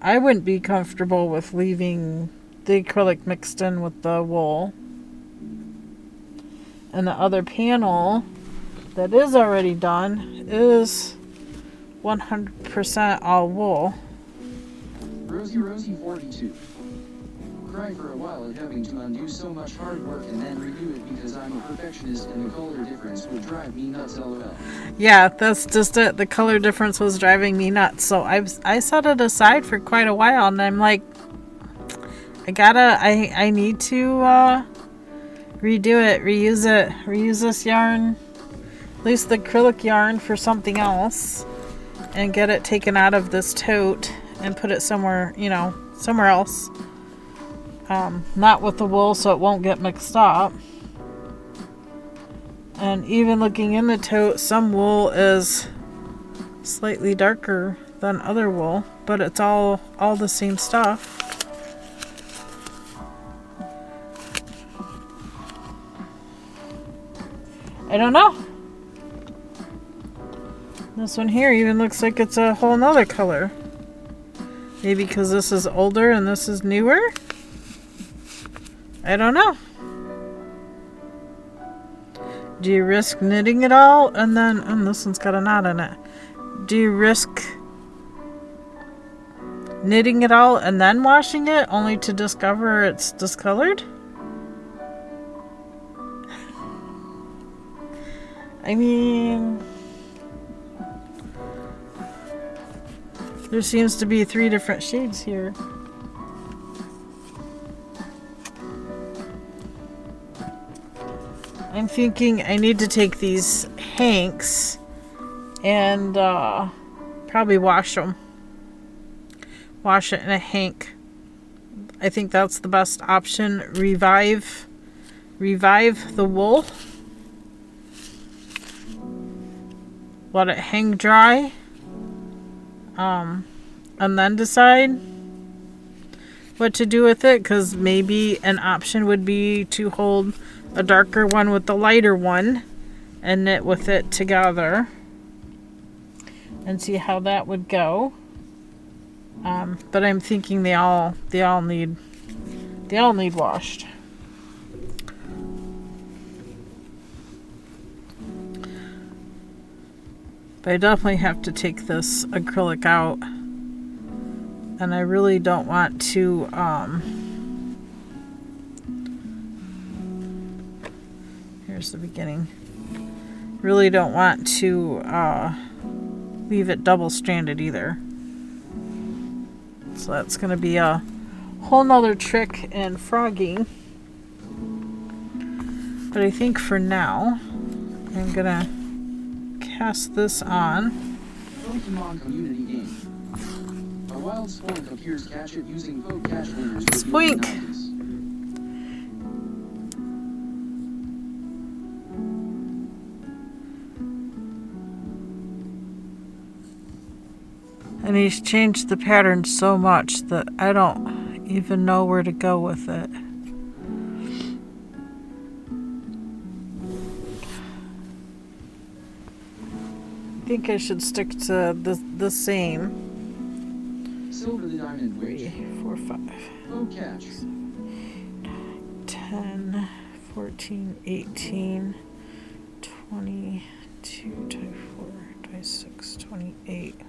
S2: I wouldn't be comfortable with leaving the acrylic mixed in with the wool. And the other panel that is already done is 100% all wool.
S1: Rosie 42. Cry for a while at having to undo so much hard work and then redo it because I'm a perfectionist and the color difference would drive me nuts, lol.
S2: Yeah, that's just it. The color difference was driving me nuts. So I set it aside for quite a while and I'm like, I need to redo it, reuse this yarn, at least the acrylic yarn, for something else and get it taken out of this tote and put it somewhere, somewhere else. Not with the wool so it won't get mixed up. And even looking in the tote, some wool is slightly darker than other wool, but it's all the same stuff. I don't know. This one here even looks like it's a whole nother color. Maybe because this is older and this is newer? I don't know. Do you risk knitting it all and then, and this one's got a knot in it. Do you risk knitting it all and then washing it only to discover it's discolored? I mean, there seems to be 3 different shades here. I'm thinking I need to take these hanks and probably wash them. Wash it in a hank. I think that's the best option. Revive the wool. Let it hang dry. And then decide what to do with it, because maybe an option would be to hold a darker one with the lighter one and knit with it together and see how that would go. But I'm thinking they all need washed. But I definitely have to take this acrylic out, and I really don't want to here's the beginning. Really don't want to leave it double-stranded either. So that's going to be a whole nother trick in frogging. But I think for now, I'm going to cast this on.
S1: Pokemon community game. A wild spoink appears, catch it using poke catch winners.
S2: Spoink! And he's changed the pattern so much that I don't even know where to go with it. I think I should stick to the same.
S1: Silver the Diamond Witch.
S2: 3, 4, 5.
S1: Oh, catch.
S2: 10, 14, 18, 22, 24, 26, 28,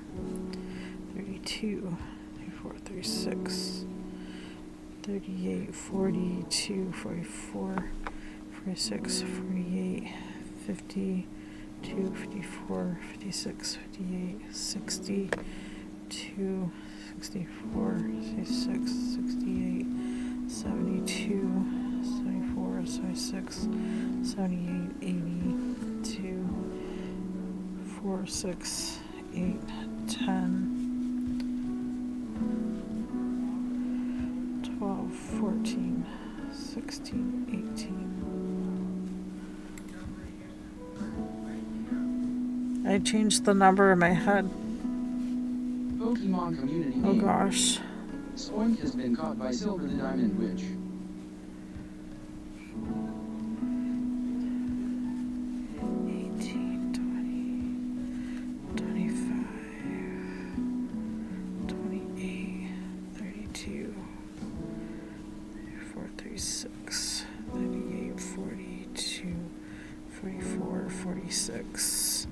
S2: 32, 34, 36, 38, 42, 44, 46, 48, 52, 54, 56, 58, 62, 64, 66, 68, 72, 74, 76, 78, 82, 4, 6, 8, 10, 12, 14, 16, 18. I changed the number in my head.
S1: Pokemon community
S2: Oh
S1: name.
S2: gosh.
S1: Spoink has been caught by Silver the Diamond Witch.
S2: 18, 20, 25, 28, 32, 34, 36, 38, 42, 44, 46,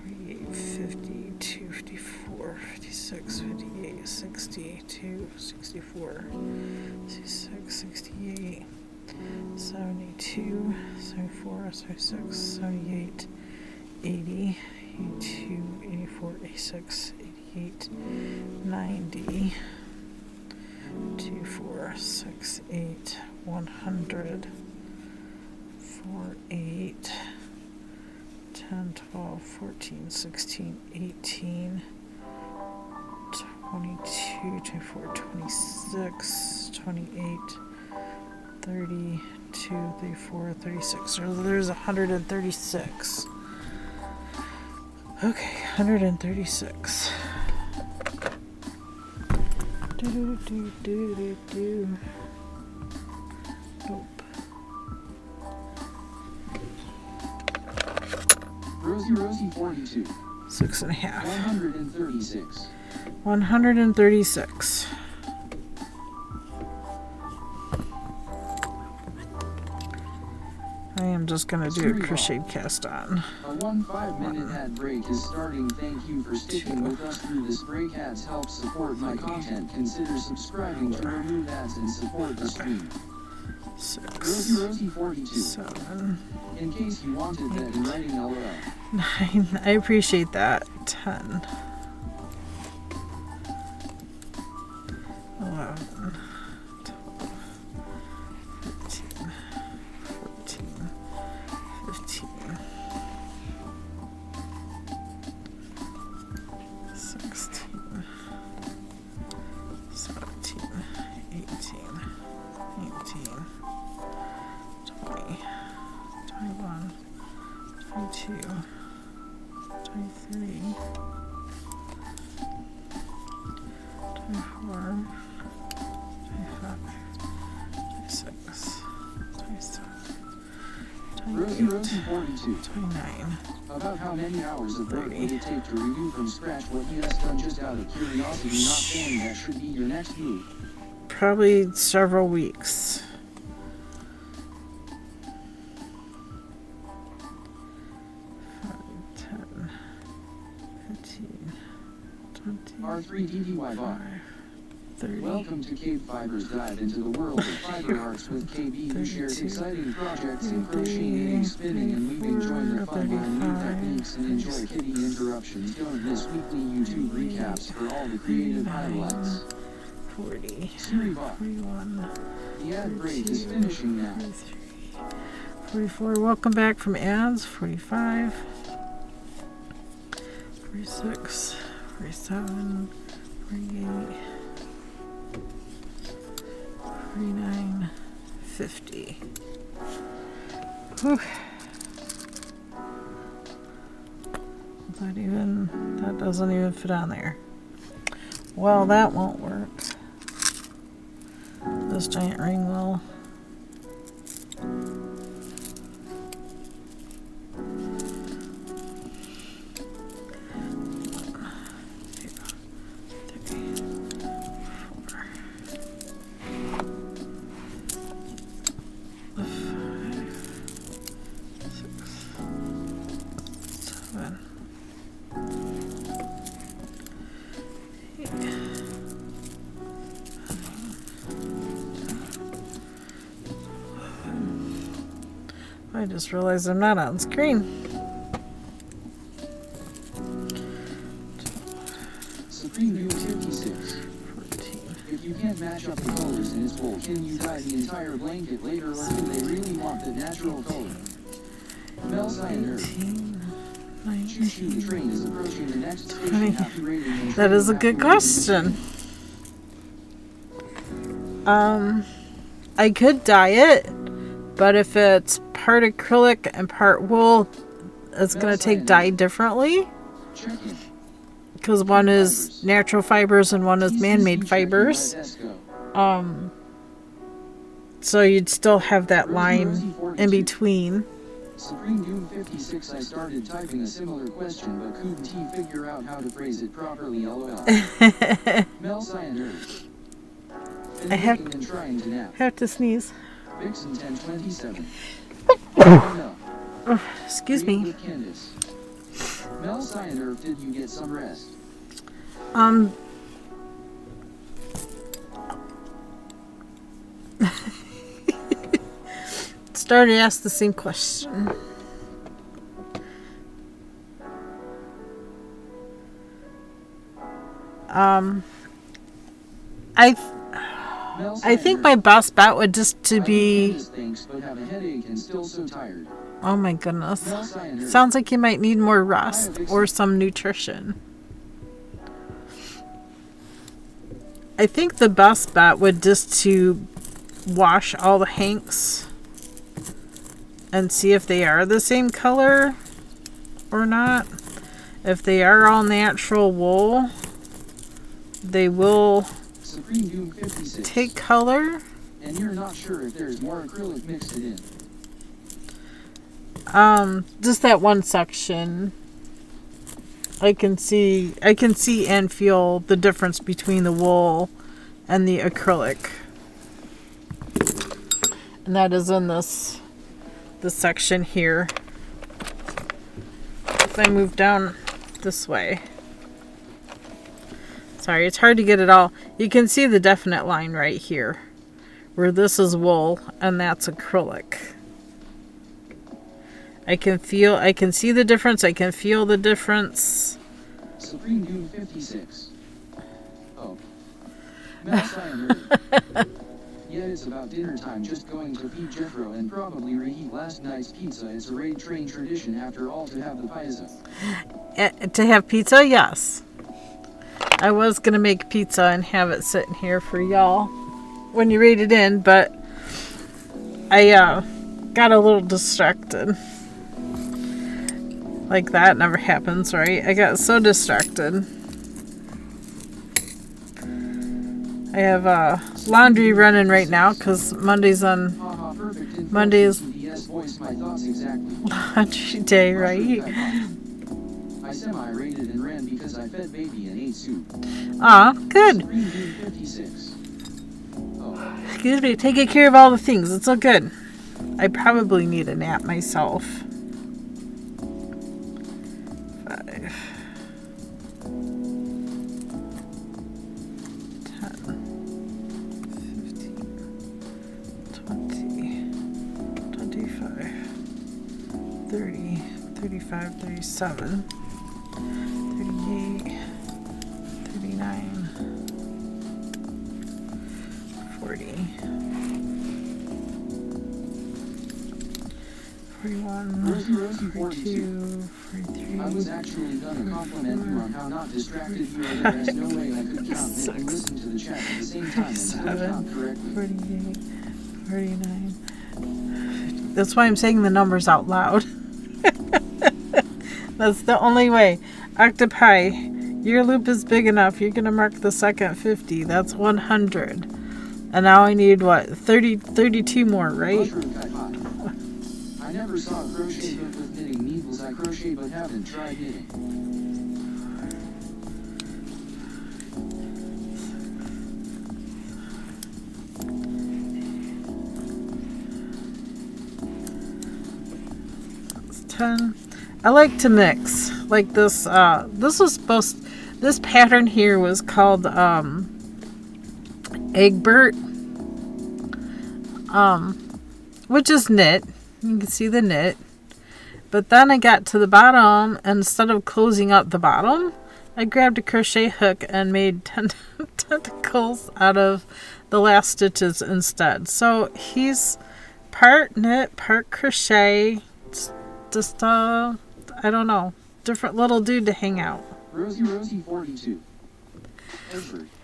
S2: 48, 52, 54, 56, 58, 62, 64, 66, 68, 72, 74, 76, 78, 80, 82, 84, 86, 88, 90, 2, 4, 6, 8, 100, 4, 8, 10, 12, 14, 16, 18, 22, 24, 26, 28, 32, 34, 36. So there's 136. Okay, 136. Do. Nope.
S1: Rosie 42.
S2: 6.5.
S1: 136.
S2: 136. I am just gonna do a crochet cast on.
S1: A 5-minute ad break is starting. Thank you for sticking with us through this break. Ads help support my content. Consider subscribing to remove ads and support the stream.
S2: 6,
S1: Rosie 42.
S2: 7,
S1: In case you wanted that in writing, LOL.
S2: 9. I appreciate that. 10, 11, 12, 13, 14, 15, 16, 17, 18, 19, 20, 21, 22, 23, 24, 25, 26, 27,
S1: Rosie
S2: 28,
S1: 42.
S2: 29.
S1: About how many hours of work would it take to redo from scratch what he has done just out of curiosity? Not saying that should be your next move.
S2: Probably several weeks.
S1: R3DDY
S2: 30.
S1: Welcome to KBfibers. Dive into the world of fiber arts with KB, who shares exciting projects in crocheting, spinning, and weaving. Join the fun, learn new techniques, and enjoy kitty interruptions. Don't miss weekly YouTube recaps for all the creative highlights.
S2: 40.
S1: Suribot.
S2: 41.
S1: The ad break is finishing now.
S2: 44. Welcome back from ads. 45. 46. 47. 48. 49. 50. Whew. That doesn't even fit on there. Well, that won't work. This giant ring will. 7. I just realized I'm not on screen.
S1: Supreme New 56.
S2: 14.
S1: If you can't match up the colors in its bowl, can you dye the entire blanket later, or do they really want the natural color? Mel Cyaner.
S2: 18,
S1: Choo choo, the train is approaching the next station.
S2: 20.
S1: Happy rating and
S2: That is a
S1: train
S2: good
S1: happy
S2: question. I could dye it, but if it's part acrylic and part wool, it's going to take dye differently.
S1: rating. Check in.
S2: Because one is natural fibers and one is
S1: TCC
S2: man-made
S1: checking,
S2: fibers.
S1: let us go.
S2: So you'd still have that
S1: Rosie
S2: line
S1: 42.
S2: in between.
S1: Supreme Doom 56. I started typing a similar question but couldn't figure out how to phrase it properly, lol. Mel Cyaner.
S2: I have-
S1: And trying to nap.
S2: Have to sneeze.
S1: Vixen 1027. No.
S2: Excuse me.
S1: With Candace. Mel Cyaner, did you get some rest?
S2: Started to ask the same question. I think my best bet would just to be.
S1: Thanks, but have a headache and still so tired.
S2: Oh my goodness.
S1: Mel Cyaner.
S2: Sounds like you might need more rest or some nutrition. I think the best bet would just to wash all the hanks and see if they are the same color or not. If they are all natural wool, they will
S1: Supreme Doom 56.
S2: take color.
S1: And you're not sure if there's more acrylic mixed in.
S2: Just that one section. I can see and feel the difference between the wool and the acrylic. And that is in this section here. If I move down this way. Sorry, it's hard to get it all. You can see the definite line right here, where this is wool and that's acrylic. I can see the difference. I can feel the difference.
S1: Supreme Doom 56. Oh. Mel Cyaner. Yeah, it's about dinner time. Just going to feed Jethro and probably reheat last night's pizza. It's a raid train tradition after all to have the pizza.
S2: To have pizza, yes. I was going to make pizza and have it sitting here for y'all when you read it in, but I got a little distracted. Like that never happens, right? I got so distracted. I have laundry running right now because Monday's
S1: Yes, voice my thoughts exactly.
S2: laundry day, right?
S1: I semi-rated and ran because I fed baby and ate soup.
S2: Aw, good.
S1: Supreme Doom 56. Oh.
S2: Excuse me, taking care of all the things. It's all good. I probably need a nap myself. 5, 10, 15, 20, 25, 30, 35, 37, 38, 39, 40. 41,
S1: Rosie
S2: 42, 43.
S1: I was actually gonna compliment you on how not distracted you were. There's no way I could count and listen to the chat at the same time and still count correctly.
S2: 48, 49. That's why I'm saying the numbers out loud. That's the only way. Octopi, your loop is big enough. You're going to mark the second 50. That's 100. And now I need, what, 32 more, right?
S1: Mushroom Kai Pai. I never saw a crochet book with knitting needles. I crochet but haven't tried knitting.
S2: That's 10. I like to mix. Like this, this pattern here was called Egbert, which is knit. You can see the knit. But then I got to the bottom, and instead of closing up the bottom, I grabbed a crochet hook and made tentacles out of the last stitches instead. So he's part knit, part crochet. Just I don't know, different little dude to hang out.
S1: Rosie 42.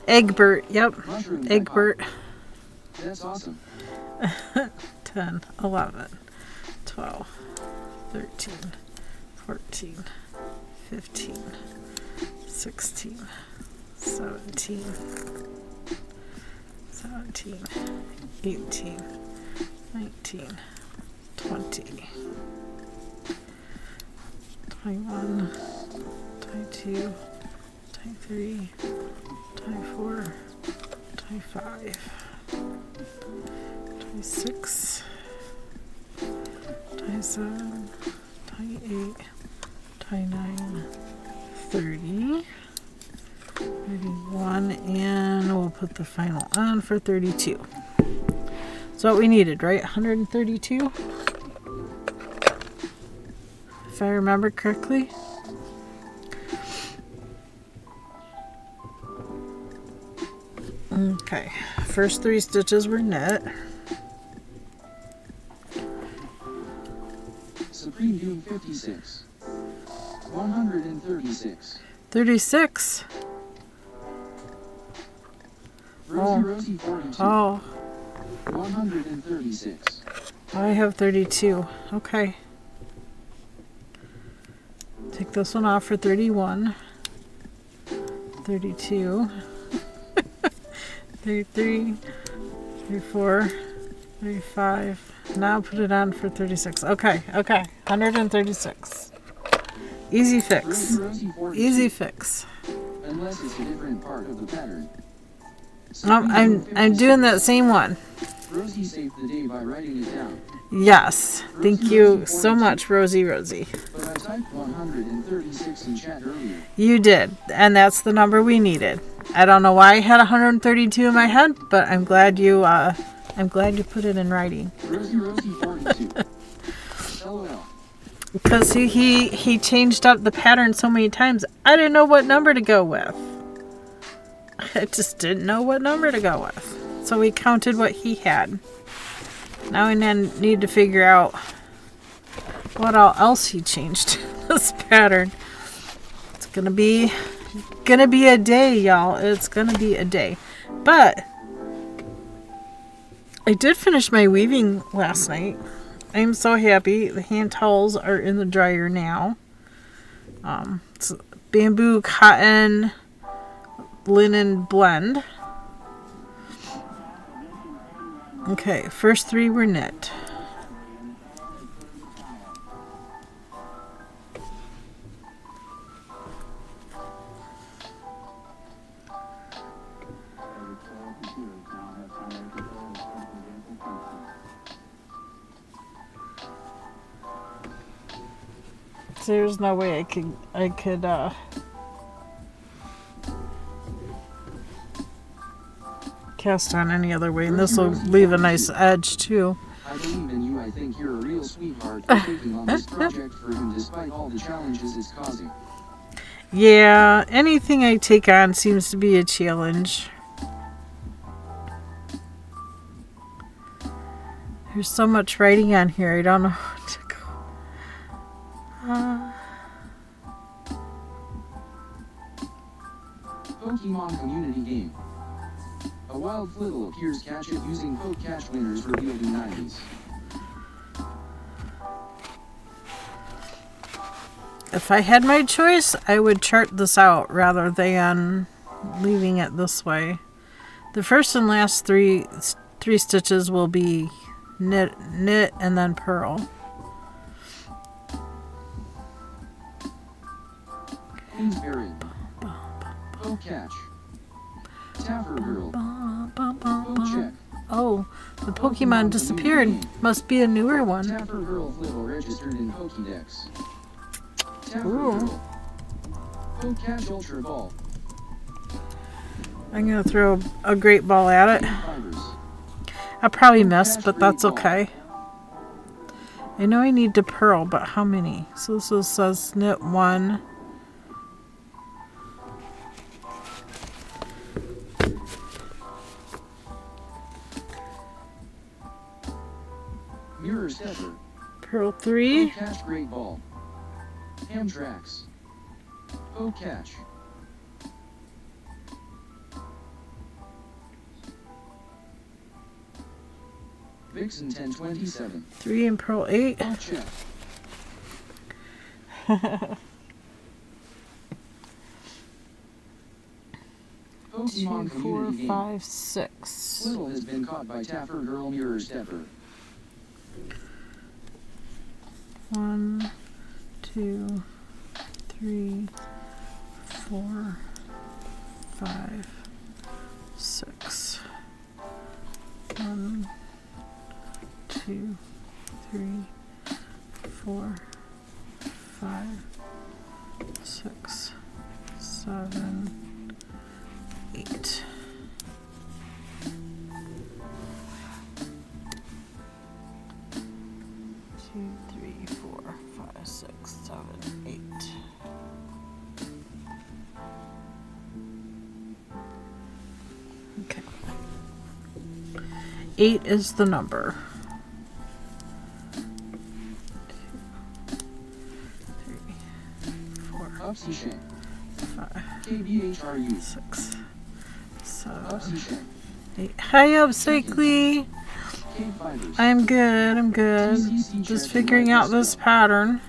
S2: Egbert, yep.
S1: Mushroom
S2: Egbert.
S1: That's awesome.
S2: 10, 11, 12, 13, 14, 15, 16, 17, 18, 19, 20, 21, 22, 23, 24, 25, 26, 27, 28, 29, 30, 31, and we'll put the final on for 32. That's what we needed, right? 132? If I remember correctly. Okay, first 3 stitches were knit.
S1: Supreme Doom 56. 136.
S2: 36.
S1: Rosie 42.
S2: Oh,
S1: 136.
S2: I have 32. Okay. Take this one off for 31. 32. 33. 34. 35. Now put it on for 36. Okay, okay. 136. Easy fix.
S1: Rosie 42.
S2: Easy fix.
S1: Unless it's a different part of the pattern.
S2: I'm doing that same one.
S1: Rosie saved the day by writing it down.
S2: Yes. Thank you so much, Rosie.
S1: But I typed 136 in chat earlier.
S2: You did, and that's the number we needed. I don't know why I had 132 in my head, but I'm glad you put it in writing.
S1: Rosie 42. LOL.
S2: Because he changed up the pattern so many times, I didn't know what number to go with. I just didn't know what number to go with. So we counted what he had. Now we need to figure out what all else he changed this pattern. It's gonna be a day, y'all. It's gonna be a day. But I did finish my weaving last night. I'm so happy. The hand towels are in the dryer now. It's bamboo, cotton, linen blend. Okay, first 3 were knit. There's no way I could cast on any other way, and this will leave a nice edge too.
S1: I believe in you. I think you're a real sweetheart for taking on this project for him despite all the challenges it's causing.
S2: Yeah, anything I take on seems to be a challenge. There's so much writing on here, I don't know where to go.
S1: Pokemon community game. A wild flittle appears. Catch it using Poke Catch winners revealed in 90s.
S2: If I had my choice, I would chart this out rather than leaving it this way. The first and last three stitches will be knit, and then purl.
S1: Queensberry. Poke Catch. Taffer Girl. Poke Check.
S2: Oh, the Pokemon disappeared. Must be a newer one.
S1: Taffer Girl Flittle registered in Pokédex.
S2: Ooh.
S1: Oh, catch ultra ball.
S2: I'm gonna throw a great ball at it.
S1: KBfibers.
S2: I'll probably miss, but that's okay. I know I need to purl, but how many? So this says knit 1.
S1: Mirror stepper.
S2: Purl 3.
S1: Oh, catch great ball. Ham tracks. Oh, catch. Vixen 1027.
S2: 3 and purl 8.
S1: Oh, check. Pokemon
S2: 2, 4,
S1: community game.
S2: 5, 6.
S1: Little has been caught by Taffer Girl Mirror Stepper.
S2: 1, 2, 3, 4, 5, 6. 1, 2, 3, 4, 5, 6, 7, 8. Two, 3, 4, 5, 6, 7, 8. Okay. 8 is the number. 2, 3, 4,
S1: Upsy Shank.
S2: 5,
S1: KBHRU.
S2: 6, 7,
S1: Upsy Shank.
S2: 8. Hi, Upcycly.
S1: KBfibers.
S2: I'm good. I'm good.
S1: TCC
S2: Just
S1: check
S2: figuring
S1: the
S2: out this
S1: spell.
S2: pattern.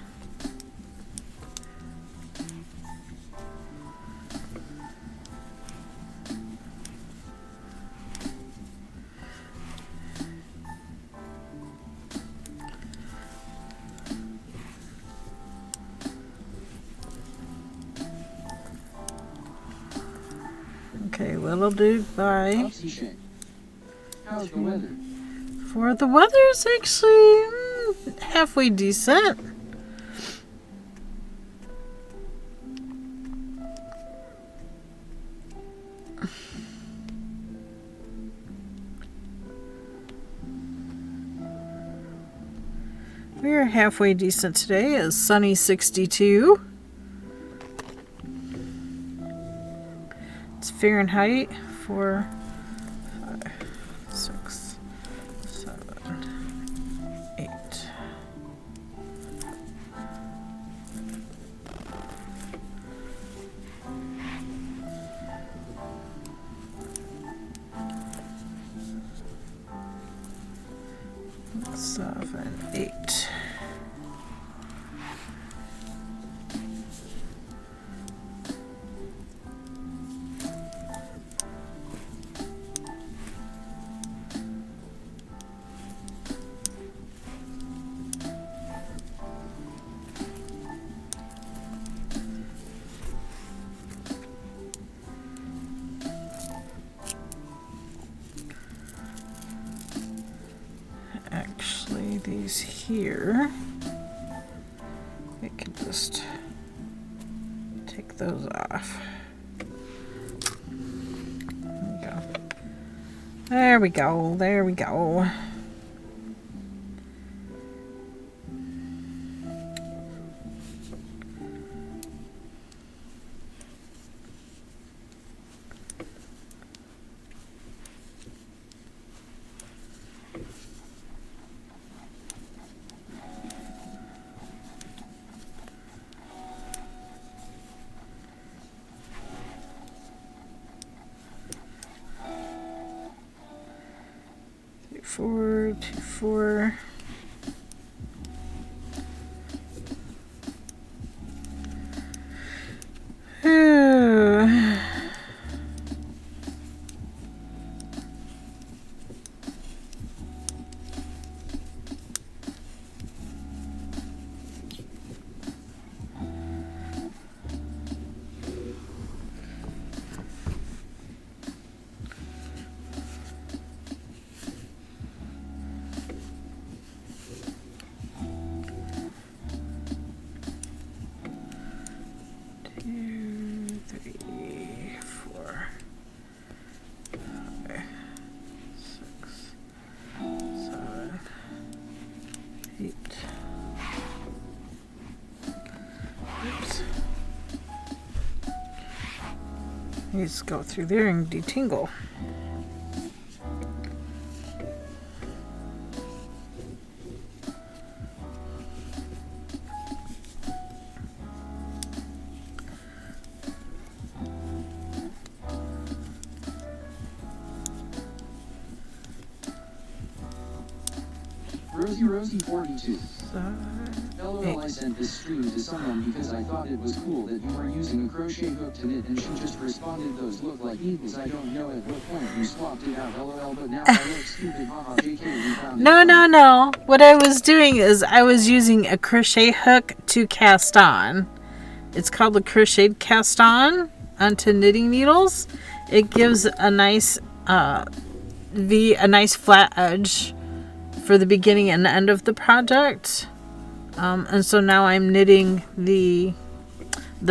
S2: Okay, little dude, bye.
S1: Upsy Shank. How's the weather?
S2: For the weather's actually halfway decent. We are halfway decent today. It's sunny 62. It's Fahrenheit 4, 5, 6, 7, 8. Seven, 8. Actually, these here, we can just take those off. There we go. There we go. Four, 2, 4. 2, 3, 4, 5, 6, 7, 8. Oops. Let's go through there and detangle.
S1: Rosie 42. LOL, I sent this stream to someone because I thought it was cool that you were using a crochet hook to knit, and she just responded, those look like needles. I don't know at what point you swapped it out, LOL, but now I look stupid, haha, JK, we found it.
S2: No. What I was doing is I was using a crochet hook to cast on. It's called the crocheted cast on onto knitting needles. It gives a nice a nice flat edge for the beginning and end of the project. And so now I'm knitting the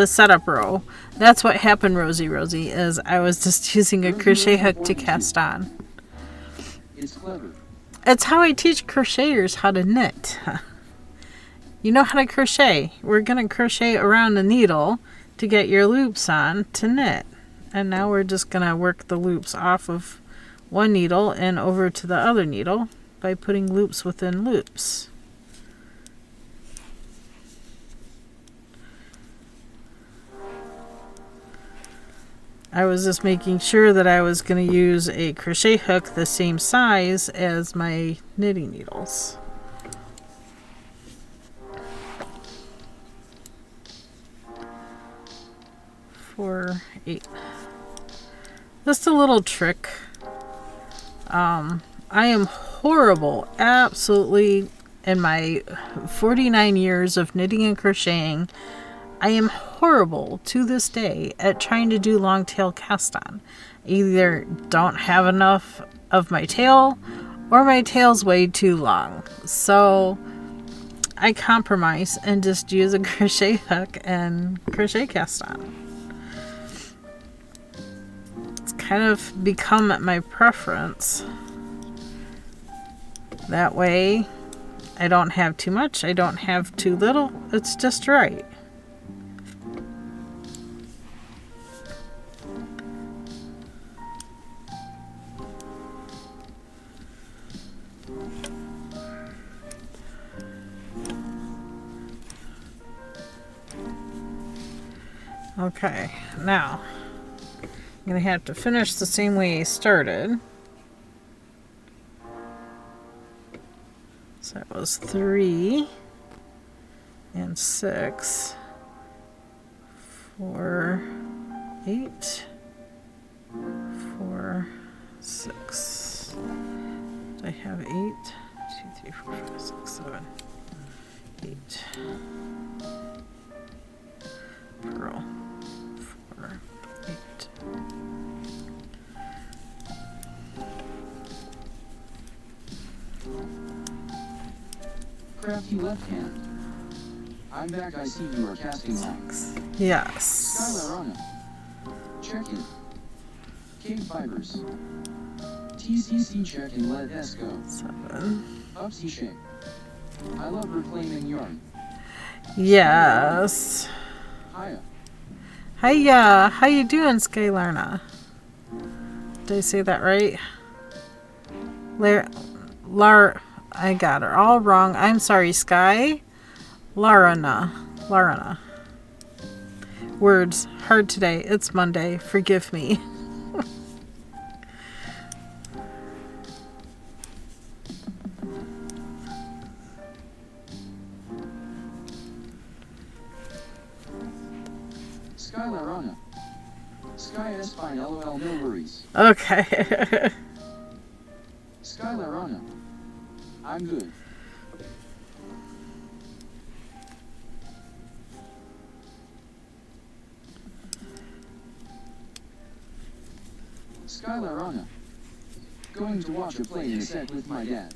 S2: setup row. That's what happened, Rosie, is I was just using a crochet hook to cast on.
S1: It's clever.
S2: It's how I teach crocheters how to knit. You know how to crochet. We're going to crochet around the needle to get your loops on to knit. And now we're just going to work the loops off of one needle and over to the other needle by putting loops within loops. I was just making sure that I was going to use a crochet hook the same size as my knitting needles. For 8. Just a little trick. I am horrible, absolutely, in my 49 years of knitting and crocheting, I am horrible to this day at trying to do long tail cast on. Either don't have enough of my tail or my tail's way too long. So I compromise and just use a crochet hook and crochet cast on. It's kind of become my preference. That way I don't have too much, I don't have too little, it's just right. Okay, now I'm going to have to finish the same way I started. So that was 3 and 6, 4, 8, 4, 6. I have 8, 2, 3, 4, 5, 6, 7, 8. Purl. 4, 8.
S1: Crafty left hand. I'm back, I see you are casting on.
S2: Yes.
S1: Skylarana. Check in. KBfibers. TCC check in, let S go.
S2: 7.
S1: Upsy shape. I love reclaiming yarn.
S2: Yes.
S1: Hiya.
S2: Hiya. How you doing, Skylarna? Did I say that right? I got her all wrong. I'm sorry, Sky. Larana. Words hard today. It's Monday. Forgive me.
S1: Skylarana. Sky is fine, LOL, no worries.
S2: Okay.
S1: Skylarana. I'm good. Skylarana. Going to watch a play in a sec with my dad.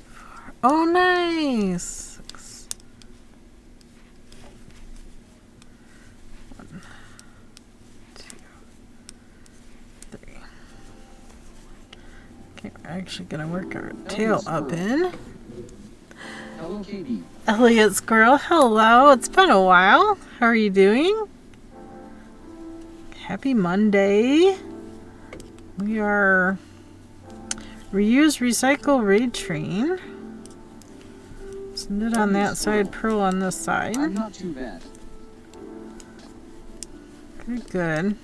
S2: Oh, nice. actually gonna work our tail up in.
S1: Hello, KB.
S2: Elliot Squirrel, hello. It's been a while. How are you doing? Happy Monday. We are reuse, recycle, raid train. It's knit on that side, purl on this side.
S1: I'm not too bad.
S2: Good, good.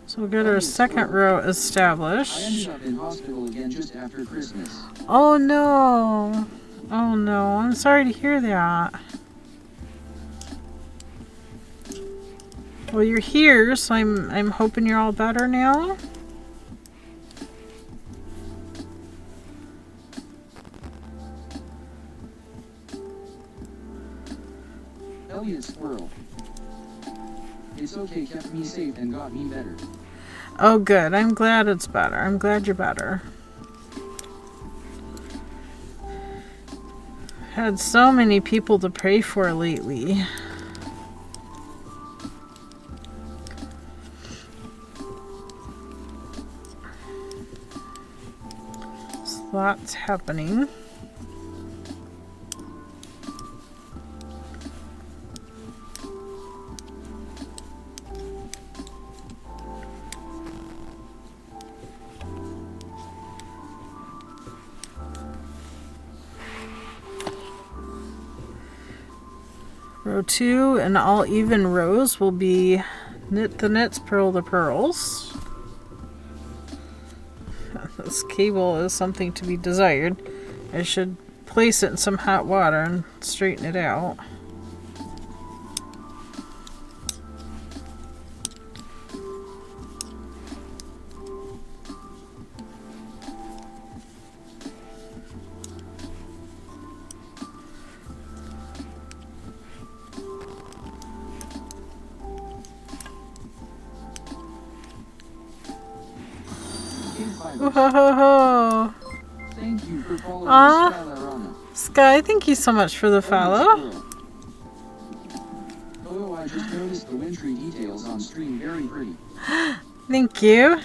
S2: So we'll get our second row established.
S1: I ended up in hospital again just after Christmas.
S2: Oh no. Oh no. I'm sorry to hear that. Well, you're here, so I'm hoping you're all better now.
S1: Elliot Squirrel. It's okay, kept me safe and got me better.
S2: Oh good. I'm glad it's better. I'm glad you're better. Had so many people to pray for lately. There's lots happening. Row 2 and all even rows will be knit the knits, purl the pearls. This cable is something to be desired. I should place it in some hot water and straighten it out. Whoa.
S1: Thank you for following Skylarana.
S2: Sky, thank you so much for the follow.
S1: Oh, I just noticed the wintry details on stream, very pretty.
S2: Thank you. I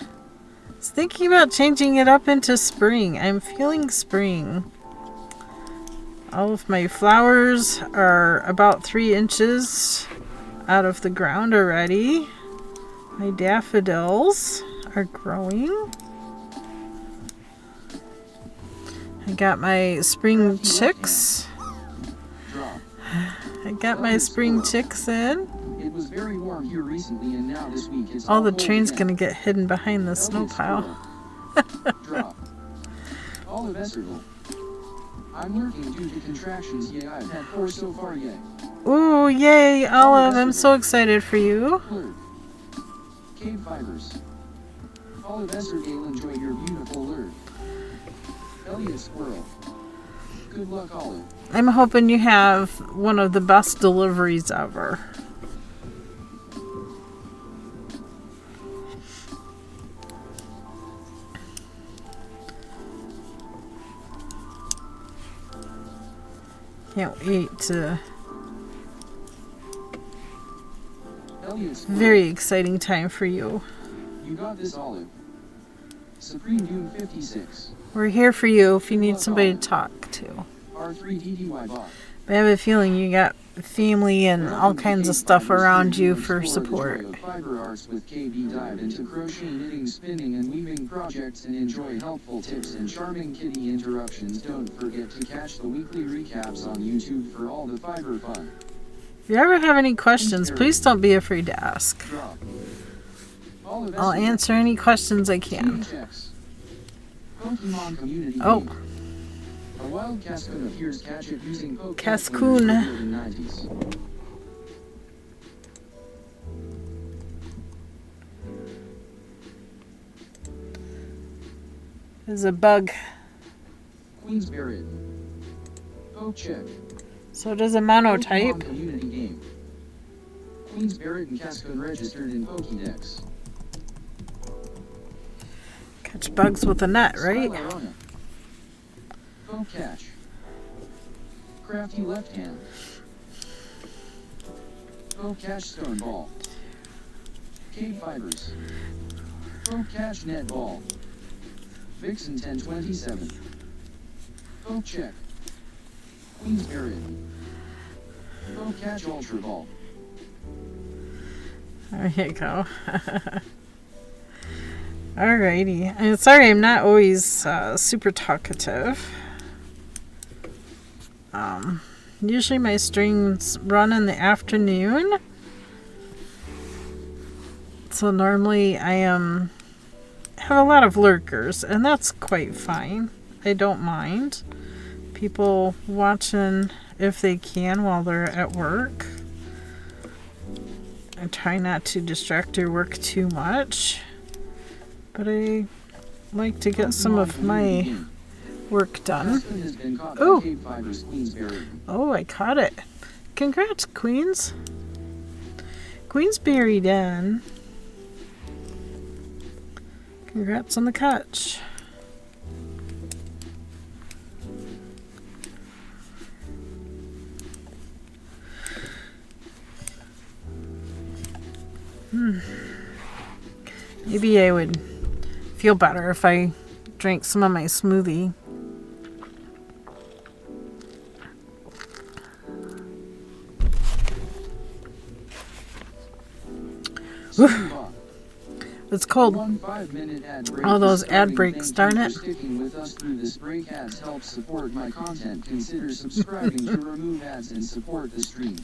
S2: was thinking about changing it up into spring. I'm feeling spring. All of my flowers are about 3 inches out of the ground already. My daffodils are growing. I got my spring chicks. I got my spring chicks in.
S1: It was very warm here recently, and now this week it's
S2: all the train's gonna get hidden behind the snow pile.
S1: Drop. Olive Esserville. I'm lurking due to contractions. Yeah, I've had 4 so far yet.
S2: Ooh, yay, Olive! I'm so excited for you.
S1: Lurk. KBfibers. Olive Esserville, enjoy your beautiful lurk. Elliot Squirrel. Good luck, Olive.
S2: I'm hoping you have one of the best deliveries ever. Can't wait to... Very exciting time for you.
S1: You got this, Olive. Supreme Doom 56.
S2: We're here for you if you need somebody to talk to.
S1: R3DDY bot.
S2: I have a feeling you got family and all kinds of stuff around you for support.
S1: Fiber arts with KB dive into crochet, knitting, spinning, and weaving projects and enjoy helpful tips and charming kitty interruptions. Don't forget to catch the weekly recaps on YouTube for all the fiber fun.
S2: If you ever have any questions, please don't be afraid to ask. I'll answer any questions I can.
S1: Pokemon community
S2: Oh.
S1: game. A wild Cascoon appears, catch it using Pokemon.
S2: Cascoon.
S1: In the 90s.
S2: There's a bug.
S1: Queen's Barret. Poke check.
S2: So does a monotype.
S1: Pokemon community game. Queen's Barret and Cascoon registered in Pokédex.
S2: Catch bugs with a net, right?
S1: Skylarana. Poke catch. Crafty left hand. Poke catch stone ball. KBfibers. Poke catch net ball. Vixen 1027. Hope check. Queen's Barret. Hope catch Ultra Ball.
S2: There you go. Alrighty. And sorry, I'm not always super talkative. Usually my streams run in the afternoon. So normally I have a lot of lurkers, and that's quite fine. I don't mind people watching if they can while they're at work. I try not to distract their work too much, but I like to get some of my work done. Oh, oh, I caught it. Congrats, Queens. Queensberry done. Congrats on the catch. Maybe I would feel better if I drank some of my smoothie. It's cold. All those ad breaks, darn it.
S1: Sticking with us through this break ads helps support my content. Consider subscribing to remove ads and support the stream.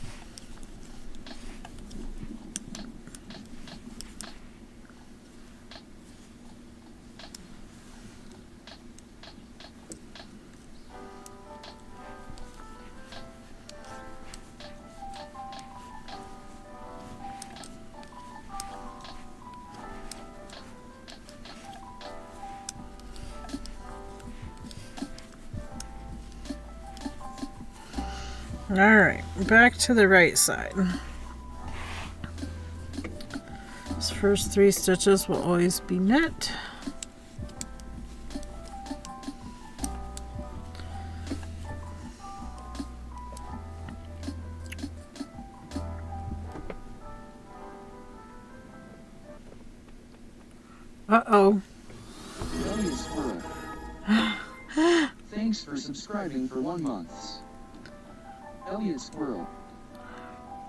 S2: Alright, back to the right side. These first 3 stitches will always be knit. Uh-oh.
S1: Thanks for subscribing for 1 month. Elliot Squirrel.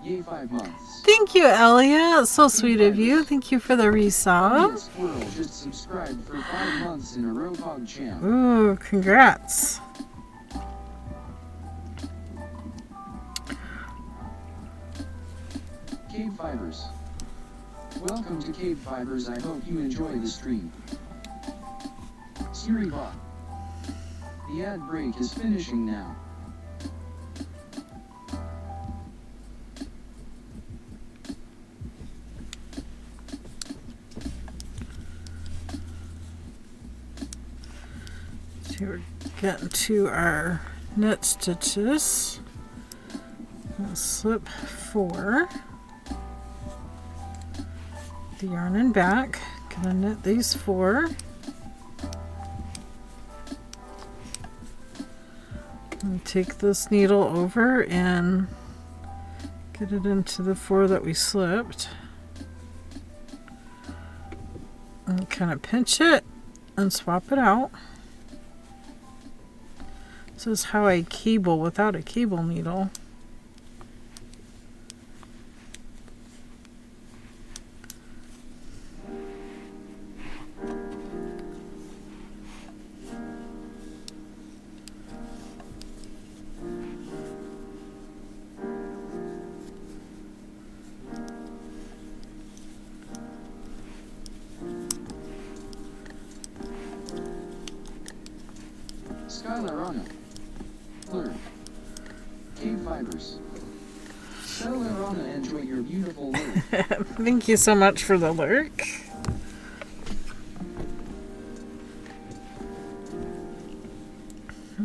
S1: Yay, 5 months.
S2: Thank you, Elliot. So sweet of you. Thank you for the resub.
S1: Elliot Squirrel just subscribed for 5 months in a row, Hog Champ.
S2: Ooh, congrats.
S1: KBfibers. Welcome to KBfibers. I hope you enjoy the stream. Siri Bot. The ad break is finishing now.
S2: So we're getting to our knit stitches. I'll slip 4. The yarn and back. Gonna knit these 4. And take this needle over and get it into the 4 that we slipped. And kind of pinch it and swap it out. This is how I cable without a cable needle.
S1: Skylarana. Learn. KBfibers. Skylarana, enjoy your beautiful lurk.
S2: Thank you so much for the lurk.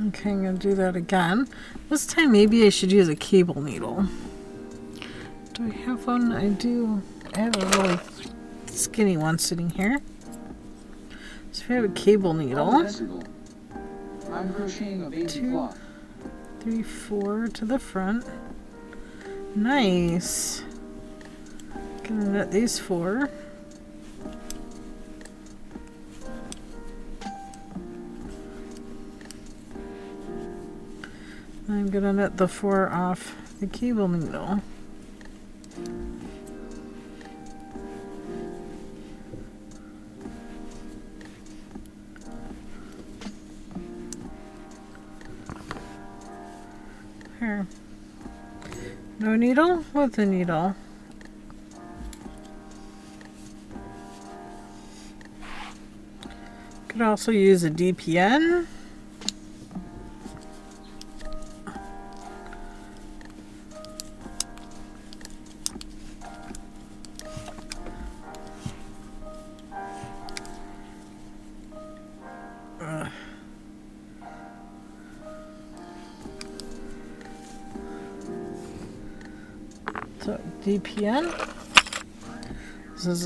S2: Okay, I'm going to do that again. This time maybe I should use a cable needle. Do I have one? I do. I have a really skinny one sitting here. So if I have a cable needle,
S1: I'm crocheting a baby
S2: 2,
S1: cloth.
S2: 3, 4 to the front. Nice. Gonna knit these 4. I'm going to knit the 4 off the cable needle. Here. No needle with a needle. Could also use a DPN. So DPN. This is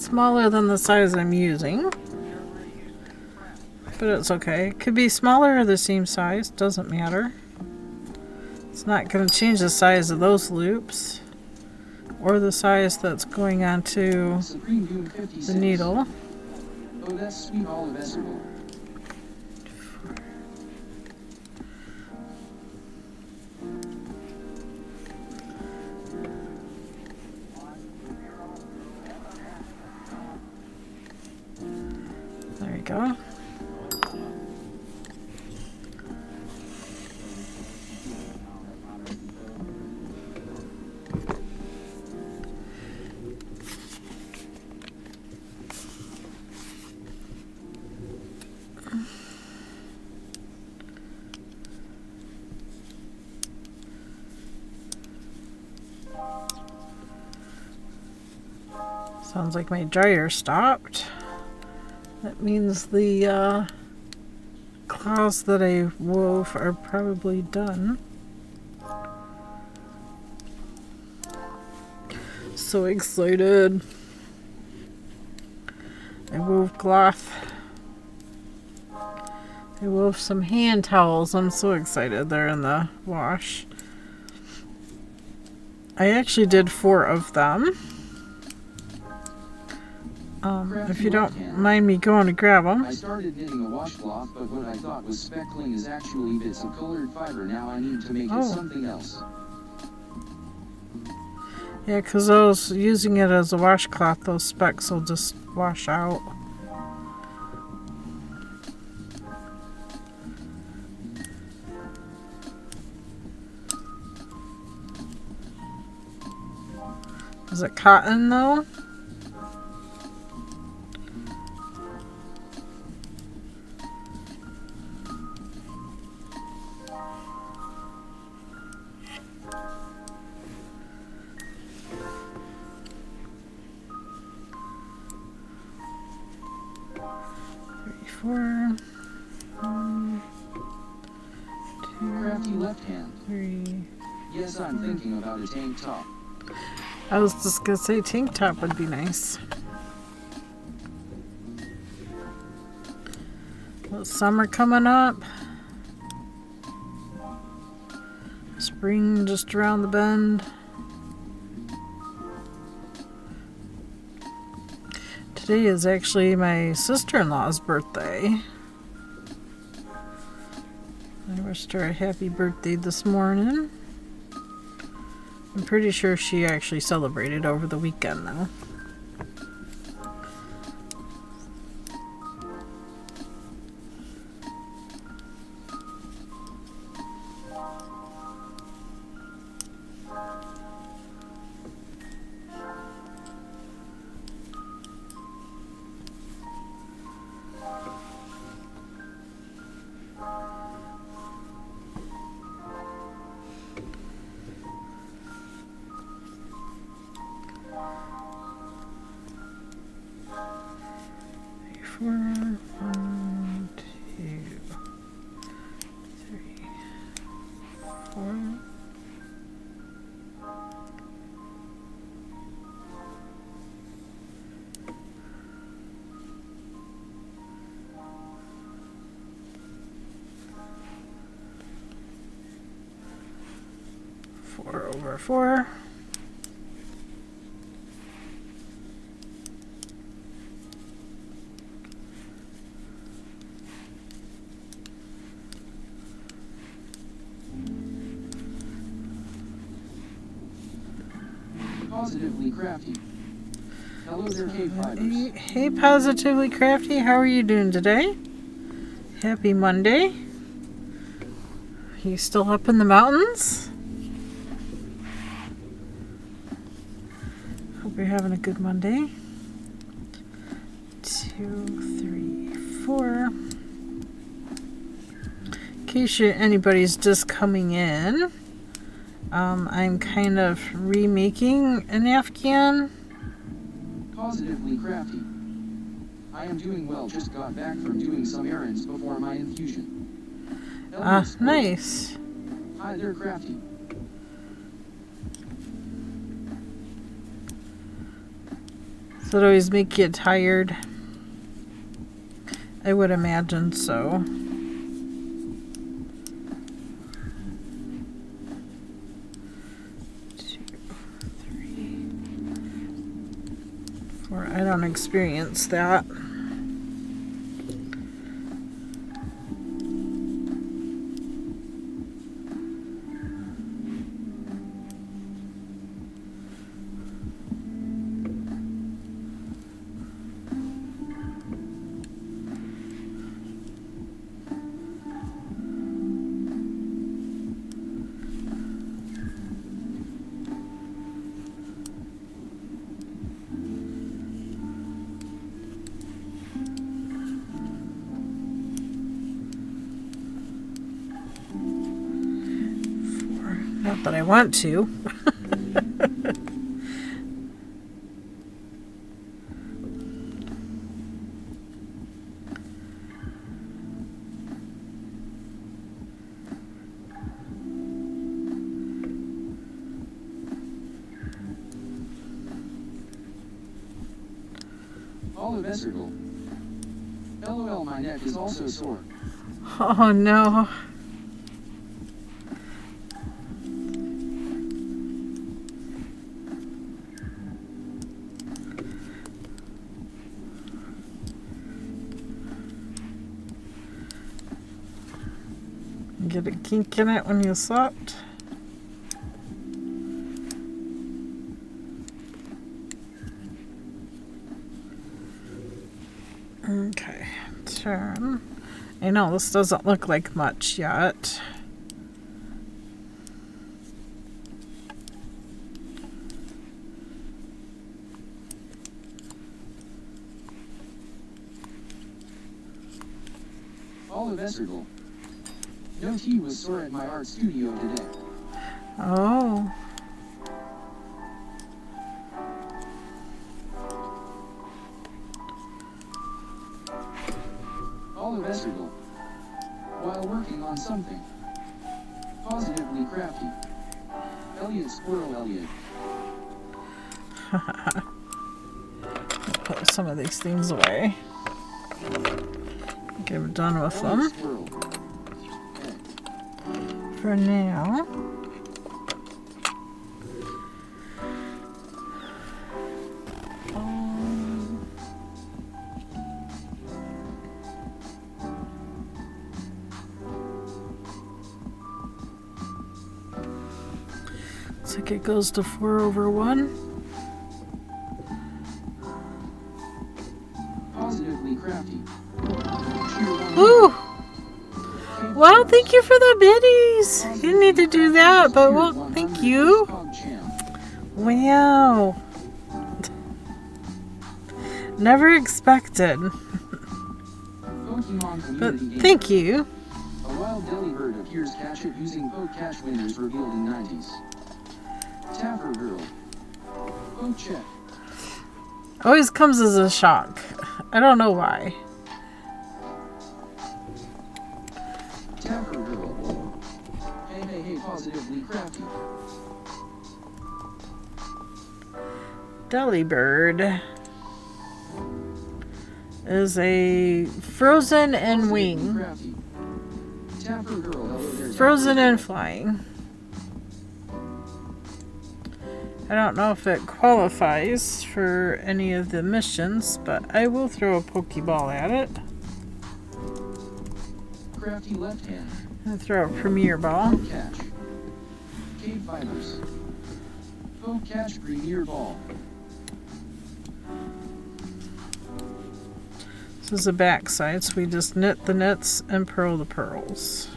S2: smaller than the size I'm using, but it's okay. It could be smaller or the same size, doesn't matter. It's not going to change the size of those loops or the size that's going onto the needle.
S1: Oh, that's sweet olive vegetable.
S2: There we go. Sounds like my dryer stopped. That means the cloths that I wove are probably done. So excited. I wove cloth. I wove some hand towels. I'm so excited they're in the wash. I actually did 4 of them. If you don't mind me going to grab them.
S1: I started knitting a washcloth, but what I thought was speckling is actually bits of colored fiber. Now I need to make it something else.
S2: Yeah, because I was using it as a washcloth, those specks will just wash out. Is it cotton though?
S1: Crafty left hand.
S2: 3.
S1: Yes, I'm thinking about a tank top.
S2: I was just gonna say tank top would be nice. Well, summer coming up. Spring just around the bend. Today is actually my sister-in-law's birthday. I wished her a happy birthday this morning. I'm pretty sure she actually celebrated over the weekend though. Four, 1, 2, 3, 4. Four over 4.
S1: Positively crafty. Hello there, KBfibers.
S2: Hey, Positively Crafty, how are you doing today? Happy Monday. You still up in the mountains? Hope you're having a good Monday. 2, 3, 4. In case anybody's just coming in, I'm kind of remaking an Afghan.
S1: Positively crafty. I am doing well, just got back from doing some errands before my infusion.
S2: Nice.
S1: Hi there, crafty.
S2: Does it always make you tired? I would imagine so. 2, 3, 4. I don't experience that. Not that I want to.
S1: Olive Essergle. LOL, my neck is also sore.
S2: Oh no. Get a kink in it when you slept. Okay, turn. I know this doesn't look like much yet.
S1: Olive Essergle. No tea was sore at my art studio today.
S2: Oh.
S1: Olive Essergle. While working on something. Positively crafty. Elliot Squirrel Elliot.
S2: Put some of these things away. Okay, we're done with them.
S1: Squirrel.
S2: For now. Looks like it goes to 4/1.
S1: Positively crafty.
S2: Woo! Well, thank you for the biddies. You didn't need to do that, but well, thank you. Wow. Never expected. But thank you.
S1: A wild delibird appears catch it using Poke Cash winners revealed in 90s. Tapper Girl. Poke check.
S2: Always comes as a shock. I don't know why.
S1: Tapper Girl. Hey, positively crafty.
S2: Delibird is a frozen and wing.
S1: Tapper Girl, hello there.
S2: Frozen and flying. I don't know if it qualifies for any of the missions, but I will throw a Pokeball at it.
S1: Crafty left hand.
S2: And throw a Premier Ball.
S1: Catch. KBfibers. Poke, catch, premier ball.
S2: This is the back side, so we just knit the knits and purl the pearls.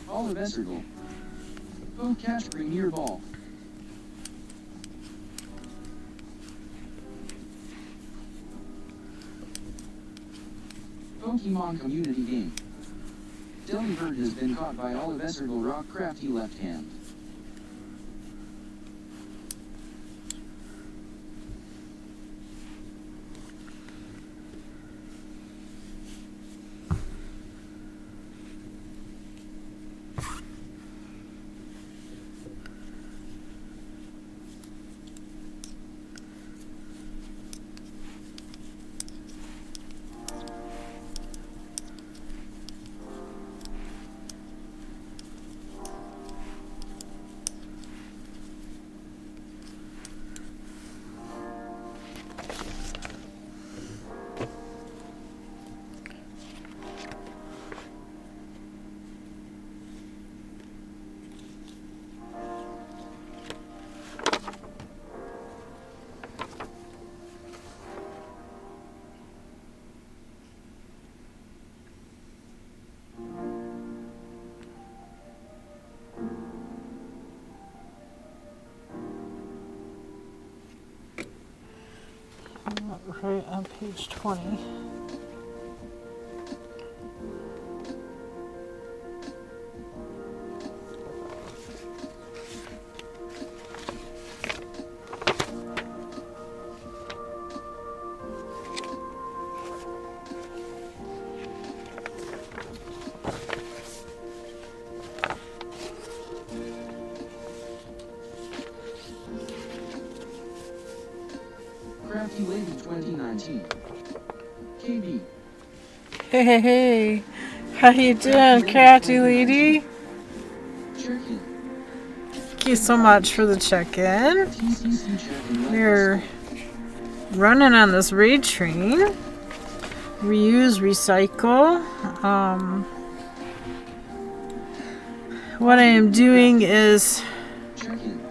S1: Olive circle. Poke, catch, premier ball. Pokemon community game. Delibird has been caught by Olive Circle Rock Crafty left hand.
S2: Right on page 20.
S1: Crafty Lady 2019. KB.
S2: Hey, how you doing, Crafty Lady?
S1: Check-in.
S2: Thank you so much for the check-in.
S1: TCC check-in.
S2: We're running on this raid train. Reuse, recycle. What I am doing is
S1: Check-in.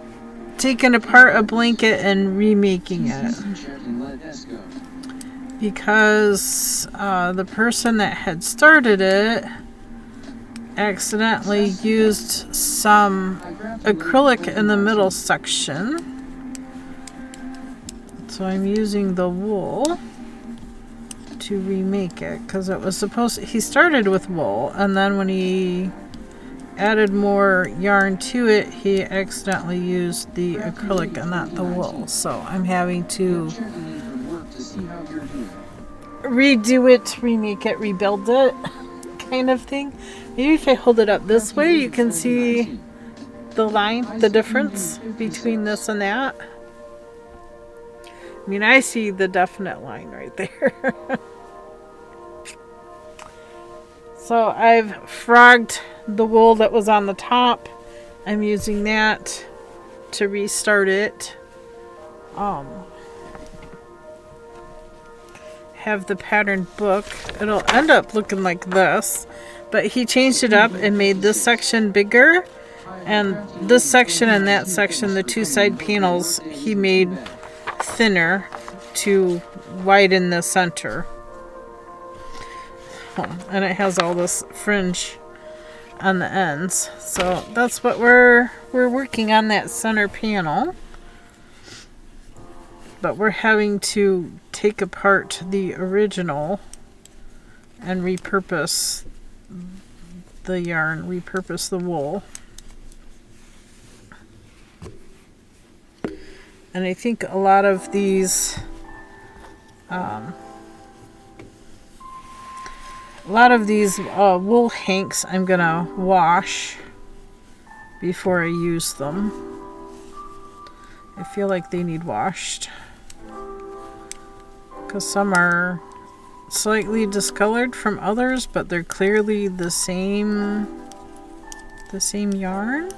S2: taking apart a blanket and remaking it.
S1: TCC check-in. Let us go.
S2: Because the person that had started it accidentally used some acrylic in the middle section. So I'm using the wool to remake it because it was supposed to, he started with wool and then when he added more yarn to it he accidentally used the acrylic and not the wool. So I'm having to redo it, remake it, rebuild it kind of thing. Maybe if I hold it up this way you can see the line, the difference between this and that. I mean, I see the definite line right there. So I've frogged the wool that was on the top. I'm using that to restart it. Have the pattern book. It'll end up looking like this, but he changed it up and made this section bigger, and this section and that section, the two side panels, he made thinner to widen the center. And it has all this fringe on the ends. So that's what we're working on, that center panel. But we're having to take apart the original and repurpose the yarn, repurpose the wool. And I think a lot of these wool hanks I'm gonna wash before I use them. I feel like they need washed because some are slightly discolored from others, but they're clearly the same yarn.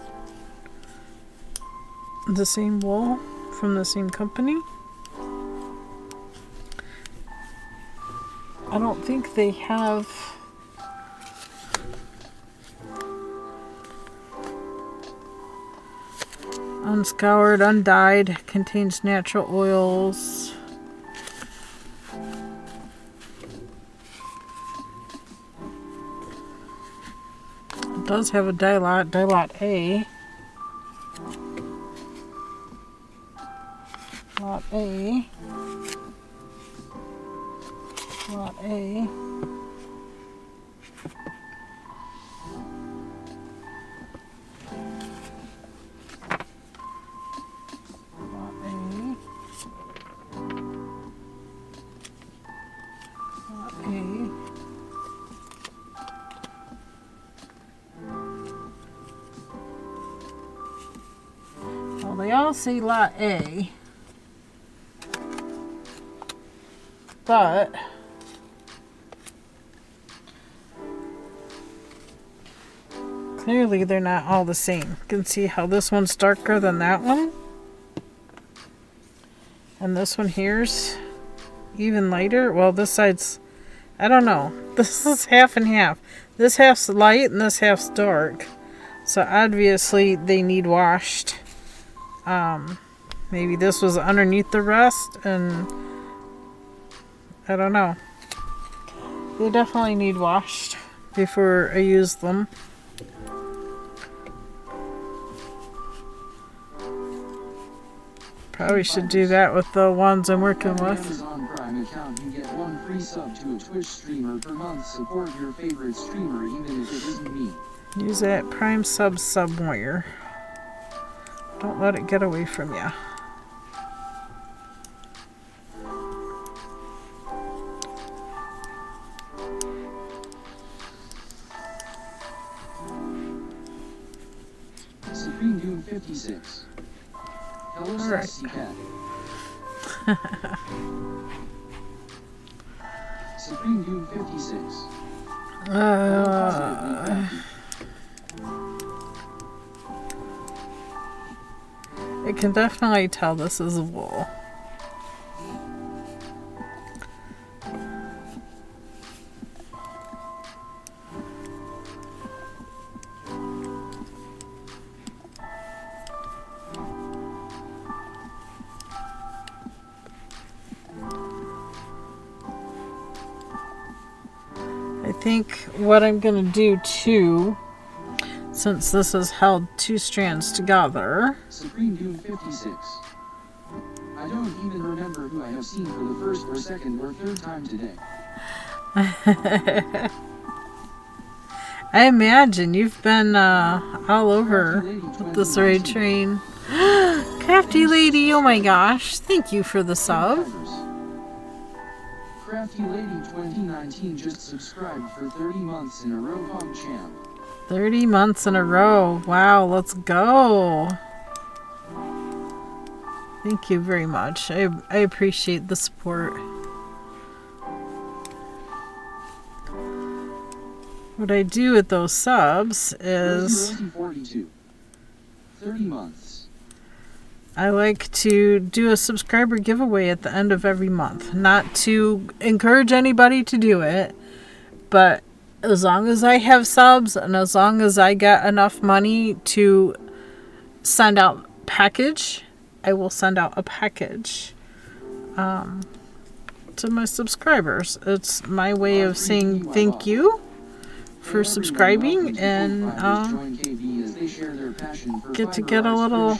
S2: the same wool from the same company. I don't think they have unscoured, undyed, contains natural oils. It does have a dye lot A. Lot A. Lot A. Well, they all say Lot A, but clearly they're not all the same. You can see how this one's darker than that one, and this one here's even lighter. Well, this side's, I don't know. This is half and half. This half's light and this half's dark. So obviously they need washed. Maybe this was underneath the rest, and I don't know. They definitely need washed before I use them. Probably should do that with the ones I'm working with.
S1: Amazon Prime account, you get 1 free sub to a Twitch streamer per month. Support your favorite streamer even if it isn't me.
S2: Use that Prime sub somewhere. Don't let it get away from you.
S1: Supreme Doom 56. Hello,
S2: all right.
S1: Sassy Cat. Supreme Doom 56.
S2: I can definitely tell this is wool. I think what I'm going to do too, since this has held 2 strands together.
S1: Supreme Doom 56. I don't even remember who I have seen for the first or second or third time today.
S2: I imagine you've been all over with this raid train. Crafty Lady, oh my gosh. Thank you for the sub.
S1: Crafty Lady 2019 just subscribed for 30 months in a row, Hog Champ.
S2: 30 months in a row. Wow, let's go. Thank you very much. I appreciate the support. What I do with those subs is
S1: 42. 30 months.
S2: I like to do a subscriber giveaway at the end of every month. Not to encourage anybody to do it, but as long as I have subs and as long as I get enough money to send out package, I will send out a package to my subscribers. It's my way of saying thank you for subscribing and get a little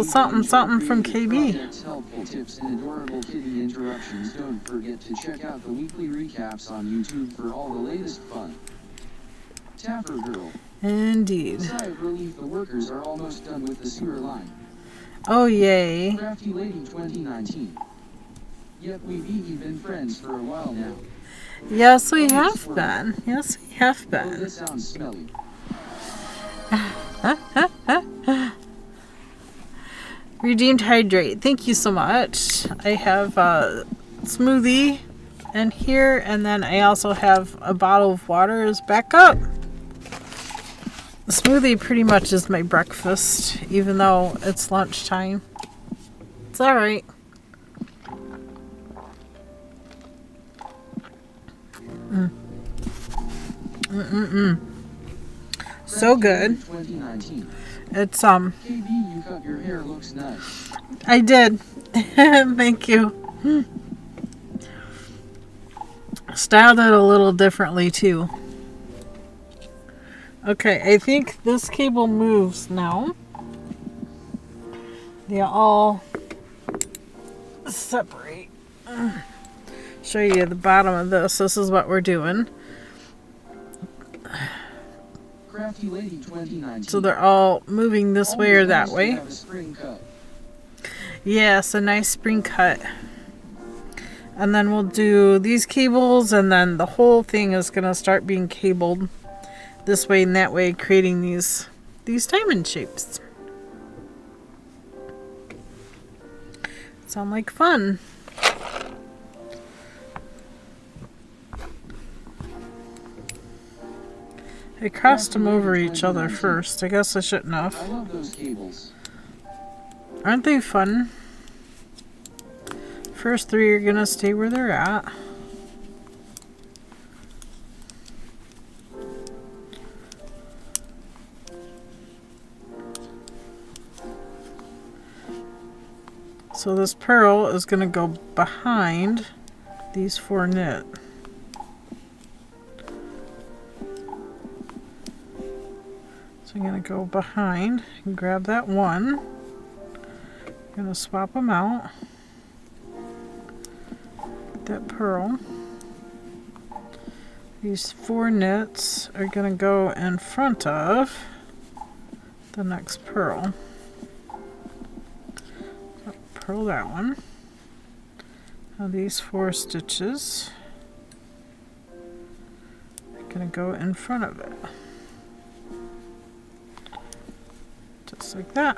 S2: something from KB.
S1: Helpful tips and adorable kitty interruptions. Don't forget to check out the weekly recaps on YouTube for all the latest fun. Tapper Girl.
S2: Indeed.
S1: Sigh of relief, the workers are almost done with the sewer line.
S2: Oh yay.
S1: Crafty Lady 2019. Yep, we've been friends for a while now.
S2: Yes, we have been. Yes, we have
S1: Oh,
S2: been.
S1: this sounds smelly.
S2: Redeemed Hydrate. Thank you so much. I have a smoothie in here, and then I also have a bottle of water as backup. Smoothie pretty much is my breakfast, even though it's lunchtime. It's alright. So good. It's
S1: KB, you cut your hair, looks nice.
S2: I did. Thank you. Styled it a little differently too. Okay, I think this cable moves now. They all separate. Show you the bottom of this. This is what we're doing.
S1: Crafty Lady 2019.
S2: So they're all moving this way or that way.
S1: Have a spring cut.
S2: Yes, a nice spring cut. And then we'll do these cables, and then the whole thing is going to start being cabled this way and that way, creating these diamond shapes. Sound like fun. I crossed them over each other first. I guess I shouldn't have.
S1: I love those cables.
S2: Aren't they fun? First three are gonna stay where they're at. So this pearl is gonna go behind these 4 knit. So I'm going to go behind and grab that one. I'm going to swap them out. Get that pearl. These 4 knits are going to go in front of the next pearl. Purl that one. Now these 4 stitches are going to go in front of it. Just like that.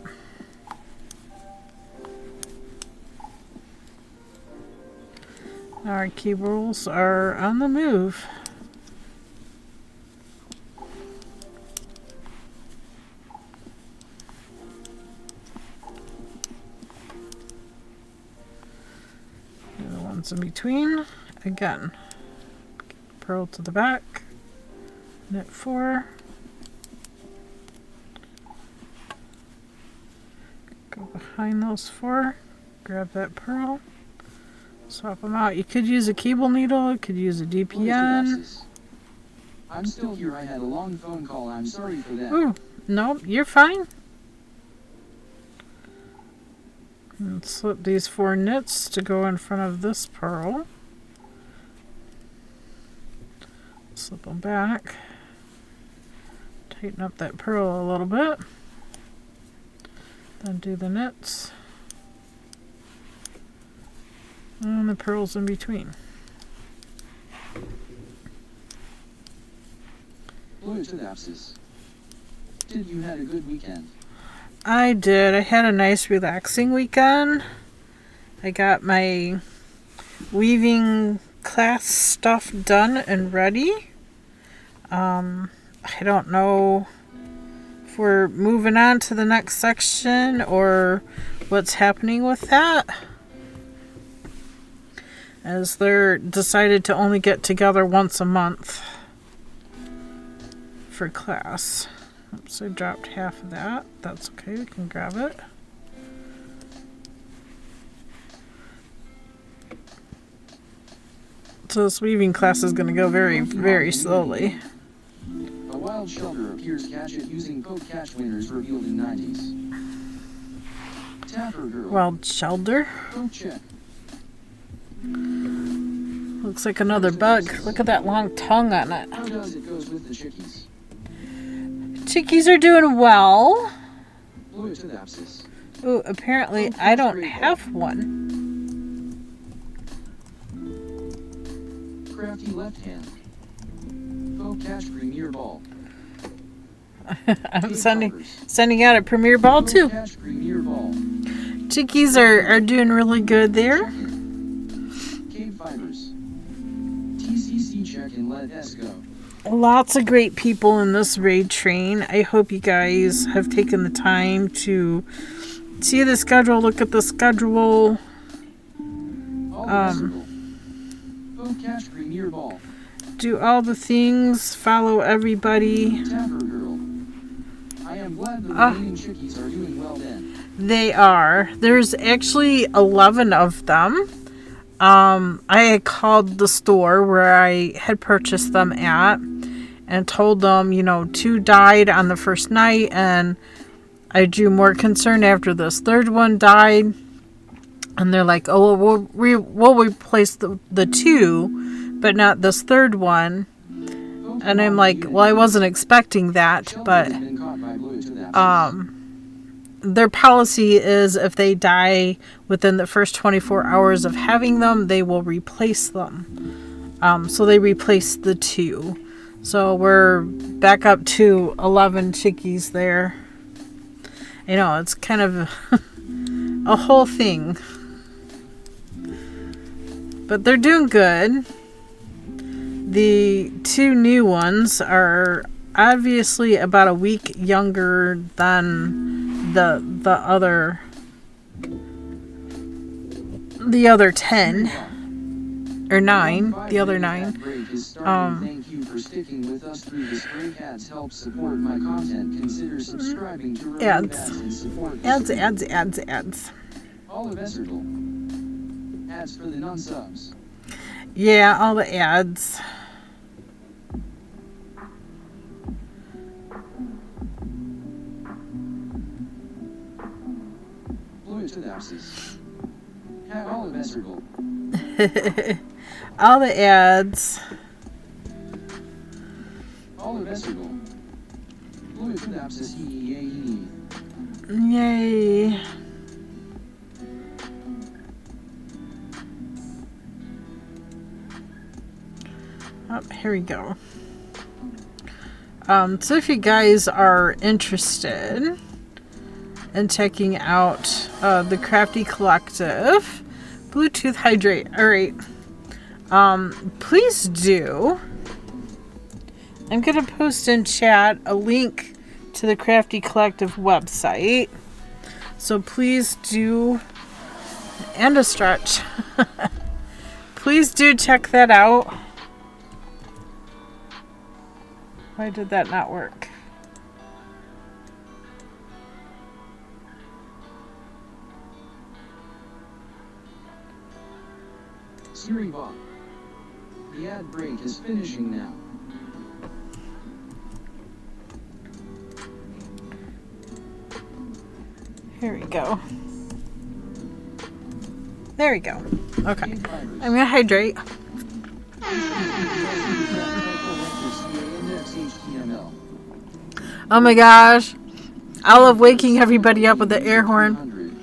S2: Now our cables are on the move. The ones in between, again, purl to the back, knit 4. Go behind those 4, grab that pearl, swap them out. You could use a cable needle, you could use a DPN.
S1: I'm still here, I had a long phone call, I'm sorry for that.
S2: Ooh, no, you're fine. And slip these 4 knits to go in front of this pearl. Slip them back. Tighten up that pearl a little bit. Then do the knits. And the pearls in between.
S1: Synopsis. Did you had a good weekend?
S2: I did. I had a nice relaxing weekend. I got my weaving class stuff done and ready. I don't know if we're moving on to the next section or what's happening with that, as they're decided to only get together once a month for class. Oops, I dropped half of that. That's okay, we can grab it. So this weaving class is going to go very, very slowly.
S1: A wild shelter appears. Catch it using code catch winners revealed in 90s. Tapper girl.
S2: Wild shelter.
S1: Code check.
S2: Looks like another bug. Look at that long tongue on it.
S1: How does it goes with the chickies?
S2: Chickies are doing well.
S1: Synopsis.
S2: Ooh, apparently I don't have one.
S1: Crafty left hand. Code catch premier ball.
S2: I'm sending out a premier ball too.
S1: Catch premier ball.
S2: Chickies are doing really good there.
S1: KBfibers. TCC check and let S go.
S2: Lots of great people in this raid train. I hope you guys have taken the time to see the schedule, look at the schedule.
S1: Catch Premier Ball.
S2: Do all the things, follow everybody.
S1: Tapper Girl. I am glad the remaining chickies are doing well then.
S2: They are. There's actually 11 of them. I had called the store where I had purchased them at and told them, 2 died on the first night, and I drew more concern after this third one died. And they're like, oh, well, we'll replace the 2, but not this third one. And I'm like, well, I wasn't expecting that, but their policy is if they die within the first 24 hours of having them, they will replace them. So they replaced the 2. So we're back up to 11 chickies there. It's kind of a whole thing. But they're doing good. The 2 new ones are obviously about a week younger than the other 10 or 9. The other 9.
S1: Thank you for sticking with us through this break. Ads help support my content. Consider subscribing to remove ads and support
S2: Ads.
S1: Olive Essertle. Ads for the non-subs.
S2: Yeah, all the ads.
S1: Blue to the abscess. Hat Olive Essertle.
S2: All the ads.
S1: Olive Essertle. Blue to the abscess.
S2: Yay. Oh, here we go. So if you guys are interested in checking out the Crafty Collective, Bluetooth Hydrate. Alright. Please do. I'm going to post in chat a link to the Crafty Collective website. So please do, and a stretch. Please do check that out. Why did that not work?
S1: Siri bot. The ad break is finishing now.
S2: Here we go. There we go. Okay. I'm going to hydrate. Oh my gosh. I love waking everybody up with the air horn.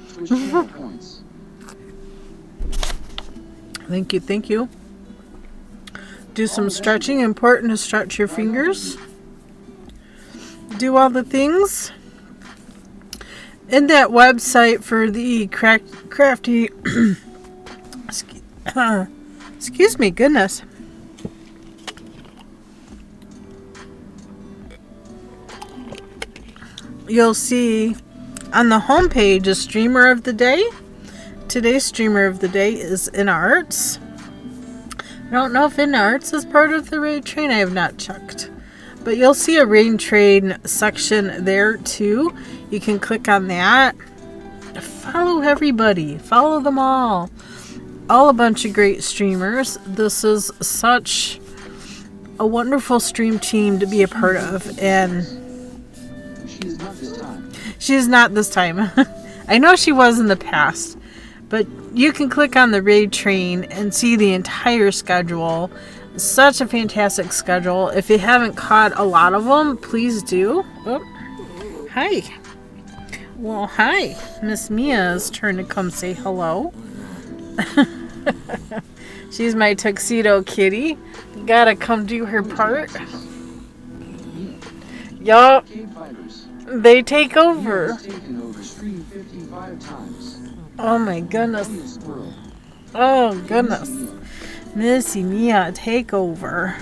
S2: Thank you. Do some stretching. Important to stretch your fingers. Do all the things. In that website for the crafty... excuse me, goodness. You'll see on the homepage a streamer of the day. Today's streamer of the day is In Arts. I don't know if In Arts is part of the raid train. I have not checked. But you'll see a raid train section there too. You can click on that. Follow everybody. Follow them all. All a bunch of great streamers. This is such a wonderful stream team to be a part of. And she is not this time. I know she was in the past. But you can click on the raid train and see the entire schedule. Such a fantastic schedule. If you haven't caught a lot of them, please do. Oh, hi. Well, hi. Miss Mia's turn to come say hello. She's my tuxedo kitty. Gotta come do her part. Yup. They take over. Oh my goodness. Oh goodness. Missy Mia take over.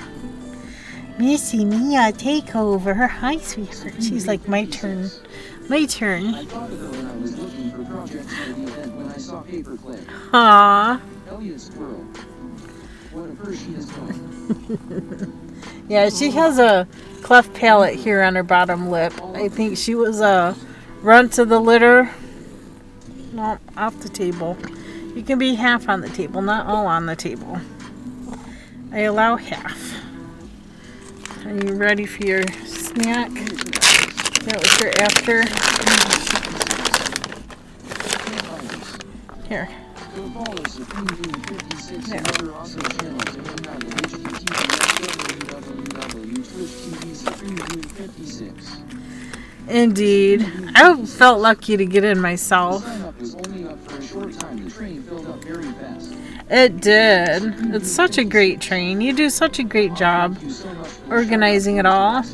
S2: Missy Mia, take over. Hi, sweetheart. She's like, my turn. My turn.
S1: I thought of her when I was looking for projects for the event when I saw paperclip.
S2: Aww.
S1: Elliot Squirrel. What a purse she has gone.
S2: Yeah, she has a cleft palate here on her bottom lip. I think she was run to the litter. No, off the table. You can be half on the table, not all on the table. I allow half. Are you ready for your snack? Is that what you're after? Here.
S1: Go follow Supreme Doom 56
S2: There.
S1: and other awesome channels and hang out at http://www.twitch.tv Supreme Doom 56.
S2: Indeed. I felt lucky to get in myself.
S1: The sign up was only up for a short time. The train filled up very fast.
S2: It did. It's such a great train. You do such a great job
S1: Thank you so much for
S2: organizing it all.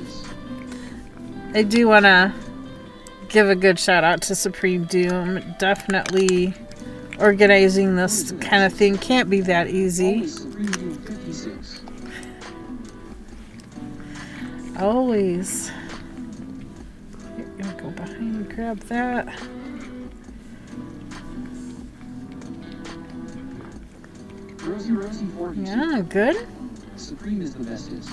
S2: I do want to give a good shout out to Supreme Doom. Definitely organizing this kind of thing can't be that easy.
S1: Always Supreme Doom 56.
S2: Always. You're going to go behind and grab that.
S1: Rosie 42.
S2: Yeah, good.
S1: Supreme is the bestest.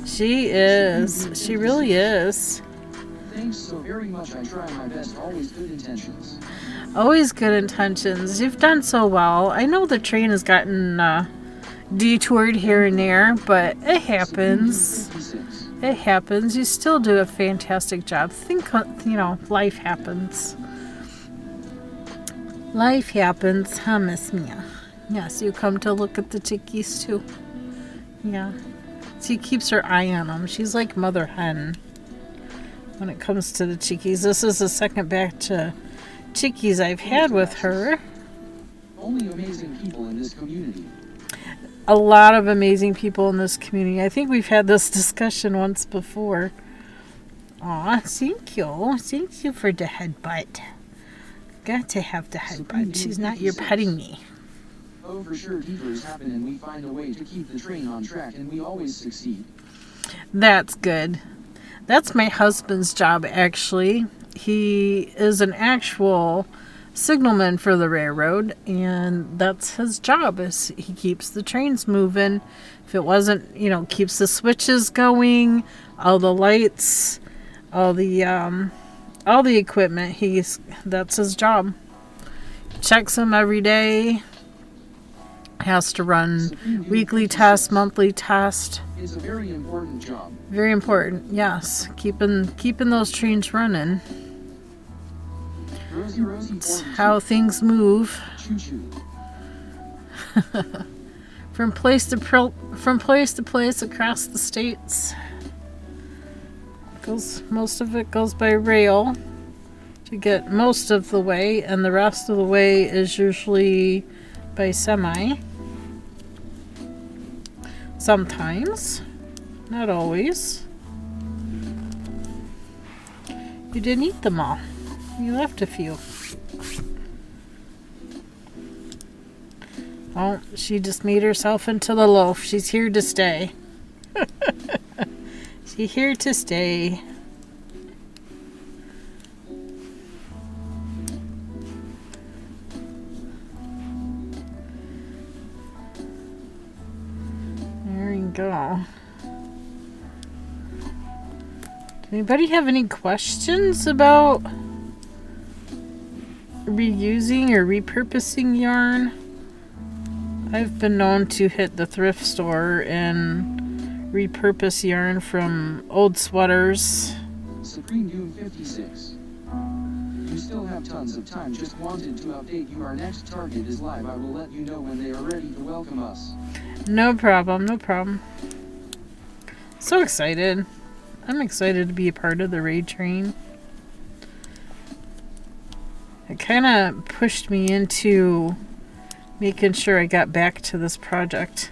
S2: She is. She really is.
S1: Thanks so very much. I try my best. Always good intentions.
S2: Always good intentions. You've done so well. I know the train has gotten detoured here and there, but it happens.
S1: 56.
S2: It happens. You still do a fantastic job. Think, life happens. Life happens, huh, Miss Mia? Yes, you come to look at the chickies too. Yeah. She keeps her eye on them. She's like mother hen when it comes to the chickies. This is the second batch of chickies I've had with her.
S1: Only amazing people in this community.
S2: A lot of amazing people in this community. I think we've had this discussion once before. Aw, thank you. Thank you for the headbutt. Got to have the headbutt. She's not your petting me.
S1: Oh, for sure, detours happen and we find a way to keep the train on track and we always succeed.
S2: That's good. That's my husband's job, actually. He is an actual signalman for the railroad, and that's his job. Is he keeps the trains moving. If it wasn't, keeps the switches going, all the lights, all the equipment. That's his job. Checks them every day. Has to run weekly tests, monthly tests.
S1: It's a very important job.
S2: Very important, yes. Keeping those trains running.
S1: Rosie
S2: It's
S1: 42.
S2: how things move
S1: Choo-choo.
S2: from place to place across the states. Most of it goes by rail to get most of the way, and the rest of the way is usually by semi. Sometimes, not always. You didn't eat them all. You left a few. Oh, she just made herself into the loaf. She's here to stay. She's here to stay. There you go. Anybody have any questions about reusing or repurposing yarn? I've been known to hit the thrift store and repurpose yarn from old sweaters.
S1: Supreme Doom 56. You still have tons of time. Just wanted to update you. Our next target is live. I will let you know when they are ready to welcome us.
S2: No problem, no problem. So excited. I'm excited to be a part of the raid train. It kind of pushed me into making sure I got back to this project.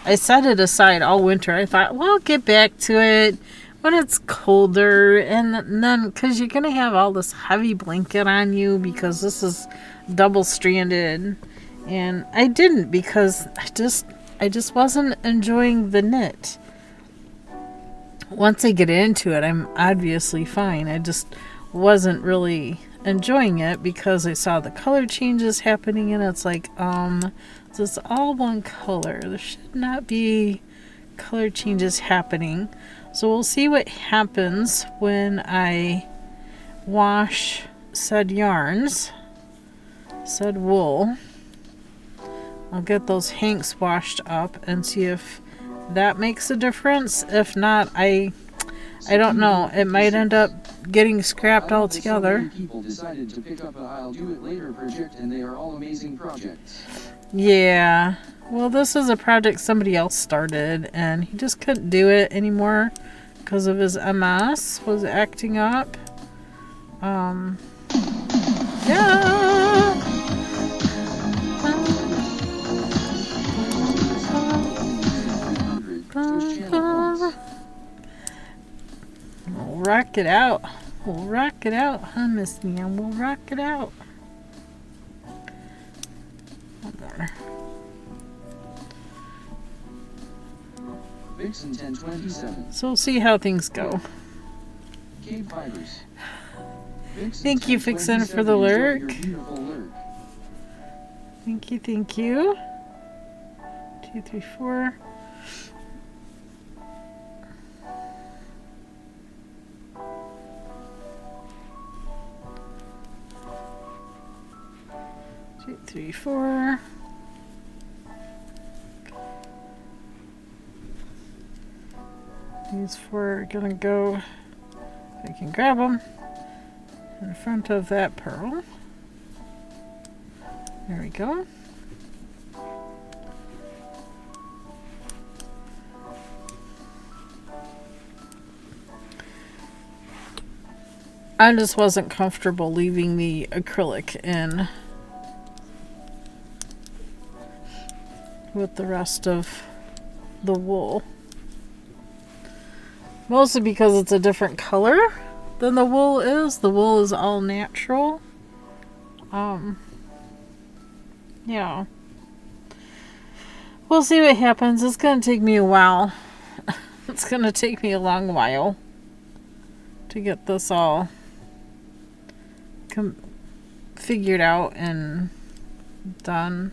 S2: I set it aside all winter. I thought, well, I'll get back to it when it's colder. And then, because you're going to have all this heavy blanket on you because this is double-stranded. And I didn't because I just wasn't enjoying the knit. once I get into it, I'm obviously fine. I just wasn't really enjoying it because I saw the color changes happening, and it's like, this is all one color. There should not be color changes happening. So we'll see what happens when I wash said yarns, said wool. I'll get those hanks washed up and see if that makes a difference. If not, I don't know. It might end up getting scrapped altogether.
S1: People decided to pick up a I'll do it later project, and they are all amazing projects.
S2: Yeah. Well, this is a project somebody else started, and he just couldn't do it anymore because of his MS was acting up. Yeah. We'll rock it out. We'll rock it out, huh, Miss Neon? We'll rock it out. There.
S1: Vixen 1027.
S2: So we'll see how things go.
S1: KBfibers.
S2: Thank you, Vixen, for the lurk. Thank you, thank you. 2, 3, 4. Two, 3, 4. These 4 are gonna go, if I can grab them, in front of that pearl. There we go. I just wasn't comfortable leaving the acrylic in with the rest of the wool. Mostly because it's a different color than the wool is. The wool is all natural. Yeah. We'll see what happens. It's going to take me a while. It's going to take me a long while to get this all figured out and done.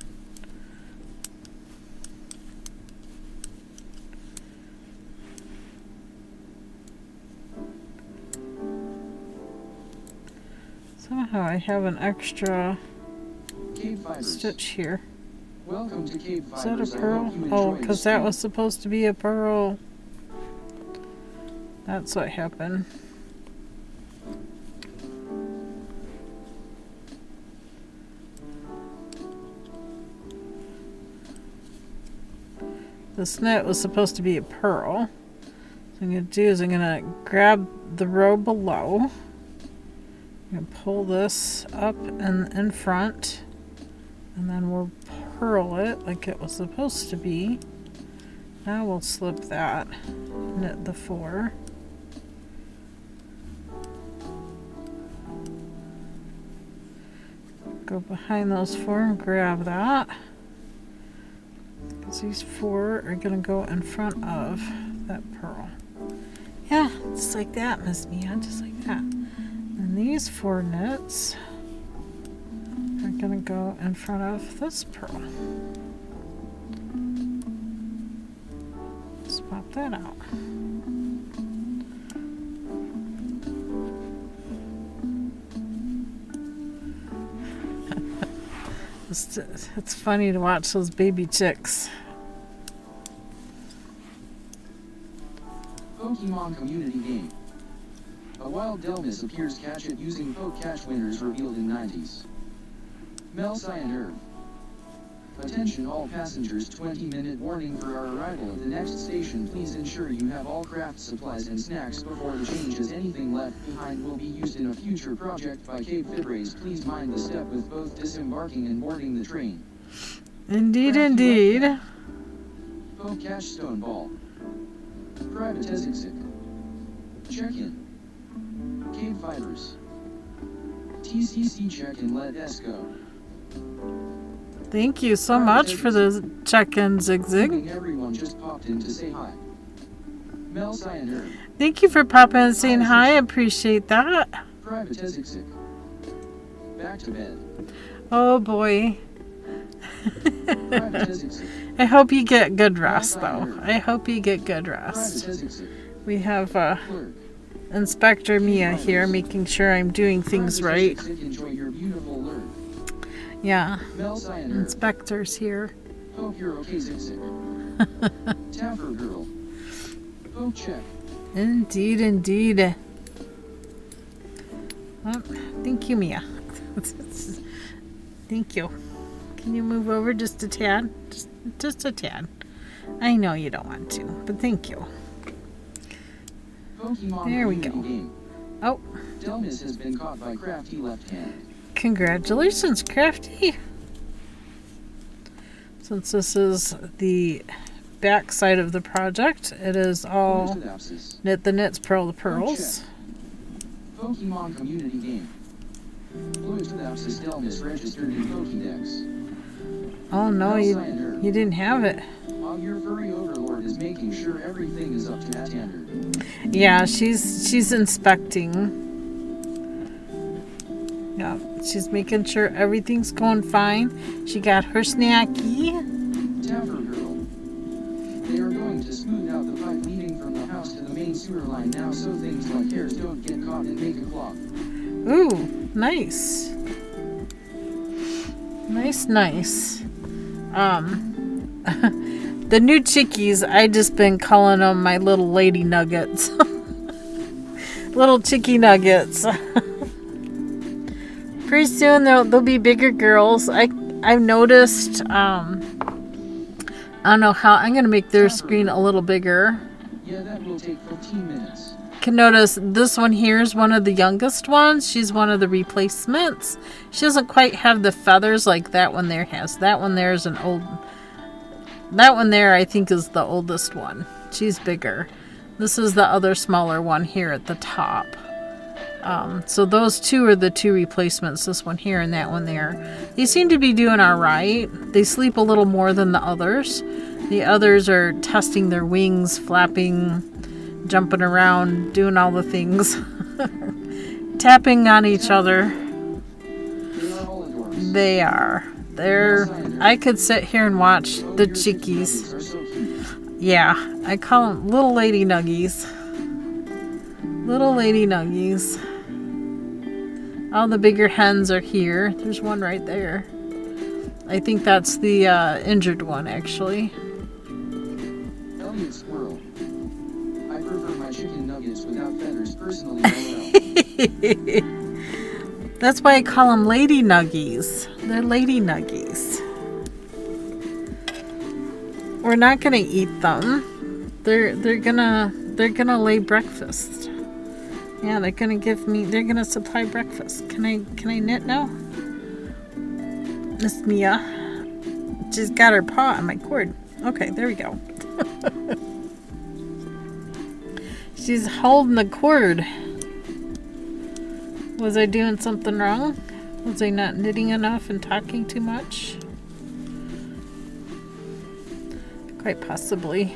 S2: Somehow I have an extra stitch here.
S1: Welcome to
S2: Is that a pearl? Oh, because that was supposed to be a pearl. That's what happened. This net was supposed to be a pearl. What I'm going to do is I'm going to grab the row below. I'm going to pull this up and in front, and then we'll purl it like it was supposed to be. Now we'll slip that, knit the 4. Go behind those 4 and grab that. Because these 4 are going to go in front of that pearl. Yeah, just like that, Miss Mia, just like that. And these 4 knits are going to go in front of this pearl. Swap that out. It's funny to watch those baby chicks.
S1: Pokemon community game. A wild Delmas appears, catch it using Poke Catch winners revealed in 90s. Mel Cyan Earth. Attention all passengers, 20-minute warning for our arrival at the next station. Please ensure you have all craft supplies and snacks before the change, as anything left behind will be used in a future project by KBfibers. Please mind the step with both disembarking and boarding the train.
S2: Indeed, indeed.
S1: Poke Catch Stone Ball. Private Ezixik. Check-in. KBfibers. TCC check-in, let us go.
S2: Thank you so much for the check-in, Zig Zig.
S1: Everyone just popped in to say hi. Mel Cyan Earth.
S2: Thank you for popping and saying hi. I appreciate that.
S1: Private Tezixic. Back to bed.
S2: Oh boy.
S1: Private Tezixic.
S2: I hope you get good rest, though. I hope you get good rest.
S1: Private Tezixic.
S2: We have
S1: Clerk.
S2: Inspector Mia here, making sure I'm doing things right.
S1: Enjoy your beautiful lurk.
S2: Yeah.
S1: Melcyanur.
S2: Inspector's here.
S1: Hope you're okay, Zixik. Taffer girl. Hope check.
S2: Indeed, indeed. Oh, thank you, Mia. Thank you. Can you move over just a tad? Just a tad. I know you don't want to, but thank you.
S1: Pokemon
S2: There we go.
S1: Game.
S2: Oh.
S1: Delmas has been caught by Crafty Left Hand.
S2: Congratulations, Crafty. Since this is the back side of the project, it is all knit the knits, purl the pearls.
S1: Pokemon Community Game. Bluetooth Delmas registered in Pokédex.
S2: Oh no, you didn't have it.
S1: Your furry overlord is making sure everything is up to standard.
S2: Yeah, she's inspecting. Yeah, she's making sure everything's going fine. She got her snacky.
S1: Taffer girl. They are going to smooth out the pipe leading from the house to the main sewer line now so things like hairs don't get caught and make a clog.
S2: Ooh, nice. Nice. The new chickies, I just been calling them my little lady nuggets. Little chickie nuggets. Pretty soon they'll be bigger girls. I've noticed, I don't know how, I'm going to make their screen a little bigger.
S1: Yeah, that will take 15 minutes.
S2: You can notice this one here is one of the youngest ones. She's one of the replacements. She doesn't quite have the feathers like that one there has. That one there is an old... That one there, I think, is the oldest one. She's bigger. This is the other smaller one here at the top. So those two are the two replacements, this one here and that one there. They seem to be doing all right. They sleep a little more than the others. The others are testing their wings, flapping, jumping around, doing all the things. Tapping on each other. They are. I could sit here and watch the chickies. Yeah, I call them little lady nuggies. Little lady nuggies. All the bigger hens are here. There's one right there. I think that's the injured one, actually.
S1: Elliot Squirrel. I prefer my chicken nuggets without feathers personally.
S2: That's why I call them lady nuggies. They're lady nuggies. We're not gonna eat them. They're gonna lay breakfast. Yeah, they're gonna supply breakfast. Can I knit now? Miss Mia. She's got her paw on my cord. Okay, there we go. She's holding the cord. Was I doing something wrong? Was I not knitting enough and talking too much? Quite possibly.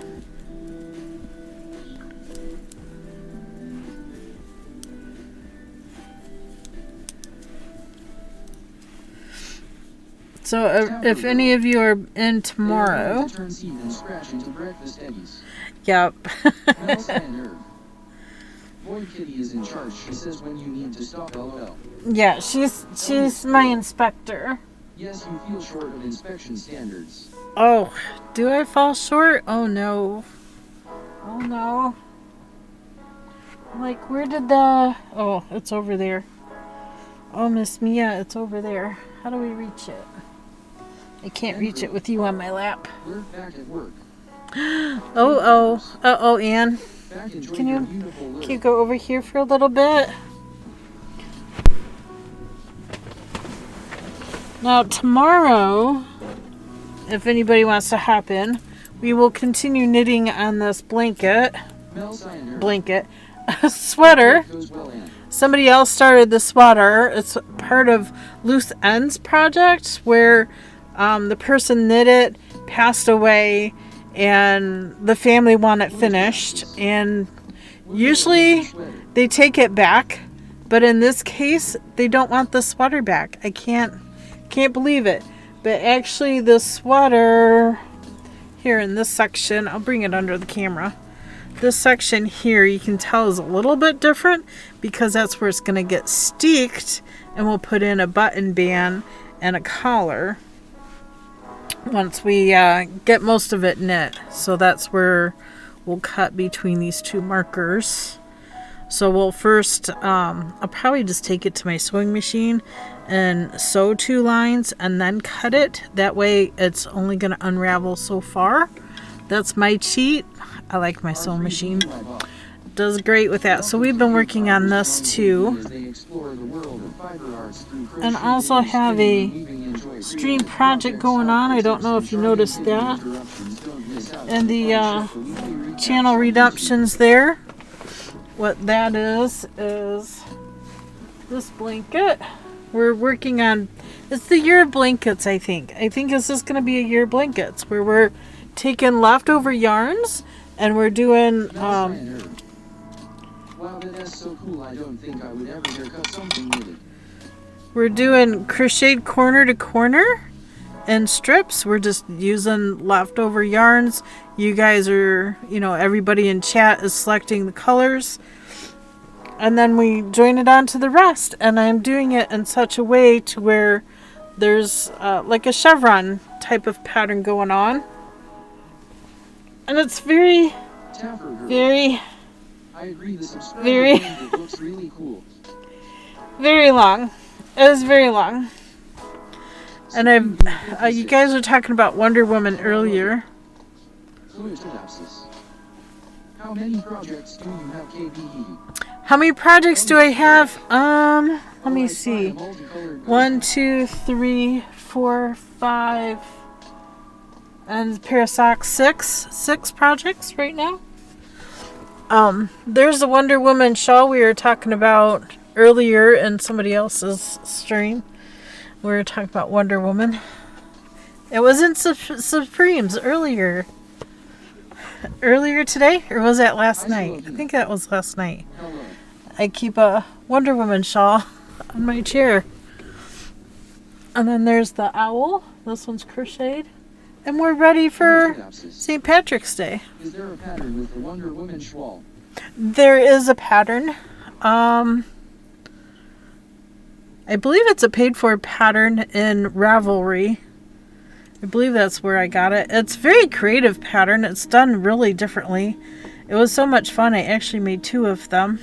S2: So if any of you are in tomorrow... Yep.
S1: Boy Kitty is in charge. She says when you need to stop, LOL.
S2: Yeah, she's my inspector.
S1: Yes, you feel short of inspection standards.
S2: Oh, do I fall short? Oh no. Oh no. Like, where did the... Oh, it's over there. Oh, Miss Mia, it's over there. How do we reach it? I can't reach it with you on my lap.
S1: We're back at work.
S2: Uh-oh, Anne. Can you go over here for a little bit? Now, tomorrow, if anybody wants to hop in, we will continue knitting on this blanket, sweater. Somebody else started the sweater. It's part of Loose Ends project where the person knit it, passed away, and the family want it finished, and Usually they take it back, but in this case they don't want the sweater back. I can't believe it. But actually the sweater here in this section, I'll bring it under the camera. This section here you can tell is a little bit different because that's where it's going to get steeked, and we'll put in a button band and a collar once we get most of it knit. So that's where we'll cut between these two markers. So we'll first, I'll probably just take it to my sewing machine and sew 2 lines and then cut it. That way it's only going to unravel so far. That's my cheat. I like my sewing machine. It does great with that. So we've been working on this too. And also have a stream project going on. I don't know if you noticed that. And the channel redemptions there. What that is this blanket. We're working on, it's the year of blankets, I think. I think this is going to be a year of blankets where we're taking leftover yarns and we're doing
S1: wow, that's so cool. I don't think I would ever haircut something knitted.
S2: We're doing crocheted corner to corner and strips. We're just using leftover yarns. You guys are, everybody in chat is selecting the colors. And then we join it onto the rest. And I'm doing it in such a way to where there's like a chevron type of pattern going on. And it's very
S1: I agree, the subscriber blanket looks really cool.
S2: Very long. It is very long. And you guys were talking about Wonder Woman earlier.
S1: How many projects do you have, KB?
S2: How many projects do I have? Let me see. 1, 2, 3, 4, 5, and a pair of socks. 6 projects right now. There's the Wonder Woman shawl we were talking about earlier in somebody else's stream. We were talking about Wonder Woman. It was in Supremes earlier. Earlier today? Or was that last night? I think that was last night. I keep a Wonder Woman shawl on my chair. And then there's the owl. This one's crocheted. And we're ready for St. Patrick's Day.
S1: Is there a pattern with the Wonder Woman shawl?
S2: There is a pattern. I believe it's a paid-for pattern in Ravelry. I believe that's where I got it. It's a very creative pattern. It's done really differently. It was so much fun. I actually made 2 of them.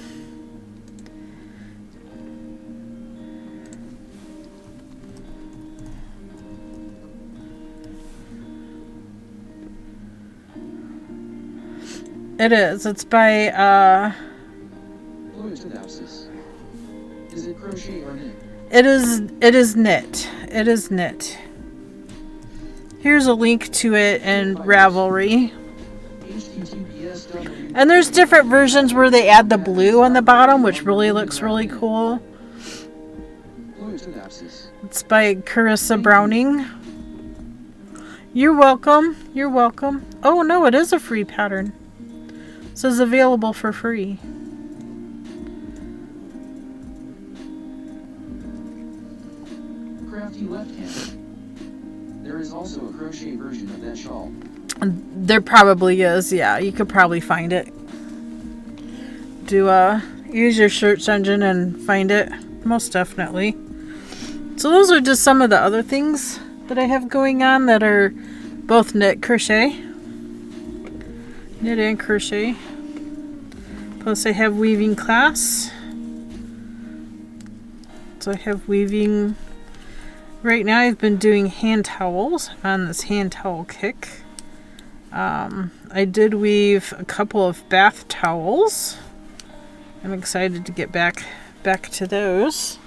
S2: It is. It's by
S1: Is it crochet or knit?
S2: It is knit. It is knit. Here's a link to it in Ravelry. And there's different versions where they add the blue on the bottom, which really looks really cool. It's by Carissa Browning. You're welcome. You're welcome. Oh no, it is a free pattern. It says available for free.
S1: Crafty left-handed. There is also a crochet version of that shawl.
S2: There probably is, yeah. You could probably find it. Use your search engine and find it. Most definitely. So those are just some of the other things that I have going on that are both knit crochet. Knit and crochet. Plus I have weaving class. So I have weaving. Right now I've been doing hand towels on this hand towel kick. I did weave a couple of bath towels. I'm excited to get back to those.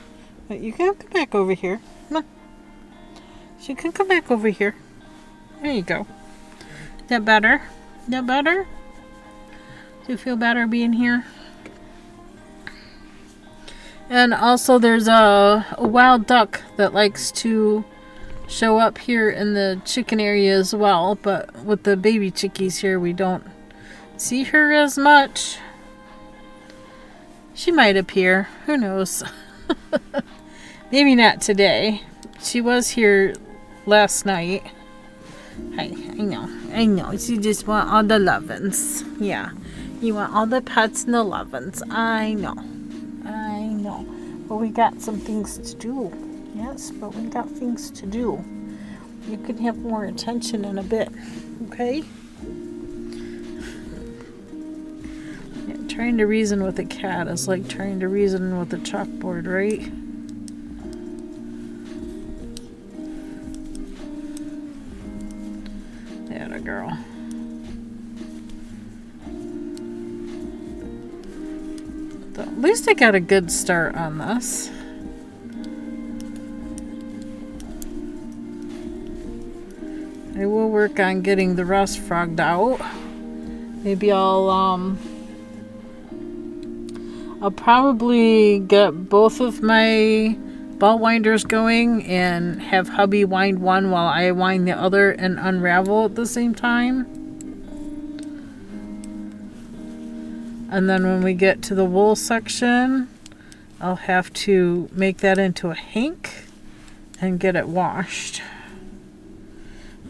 S2: But you can come back over here. Come on. You can come back over here. There you go. Is that better? Is that better? Do you feel better being here? And also there's a wild duck that likes to show up here in the chicken area as well, but with the baby chickies here we don't see her as much. She might appear. Who knows? Maybe not today. She was here last night. I know. You just want all the lovin's. Yeah. You want all the pets and the lovin's. I know. But we got some things to do. Yes, but we got things to do. You can have more attention in a bit. Okay? Yeah, trying to reason with a cat is like trying to reason with a chalkboard, right? There, girl. So at least I got a good start on this. I will work on getting the rest frogged out. Maybe I'll probably get both of my ball winders going and have hubby wind one while I wind the other and unravel at the same time. And then when we get to the wool section, I'll have to make that into a hank and get it washed.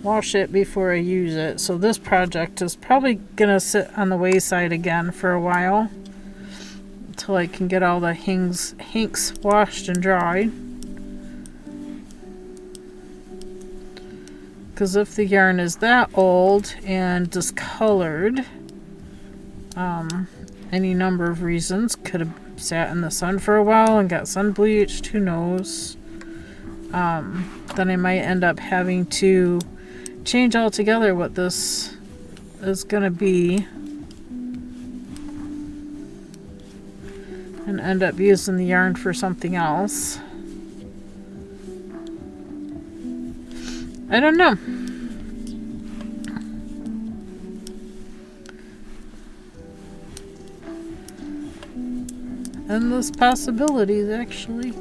S2: Wash it before I use it. So this project is probably gonna sit on the wayside again for a while until I can get all the hanks washed and dried. Because if the yarn is that old and discolored, any number of reasons, could have sat in the sun for a while and got sun bleached, who knows, then I might end up having to change altogether what this is going to be and end up using the yarn for something else. I don't know. Endless possibilities, actually.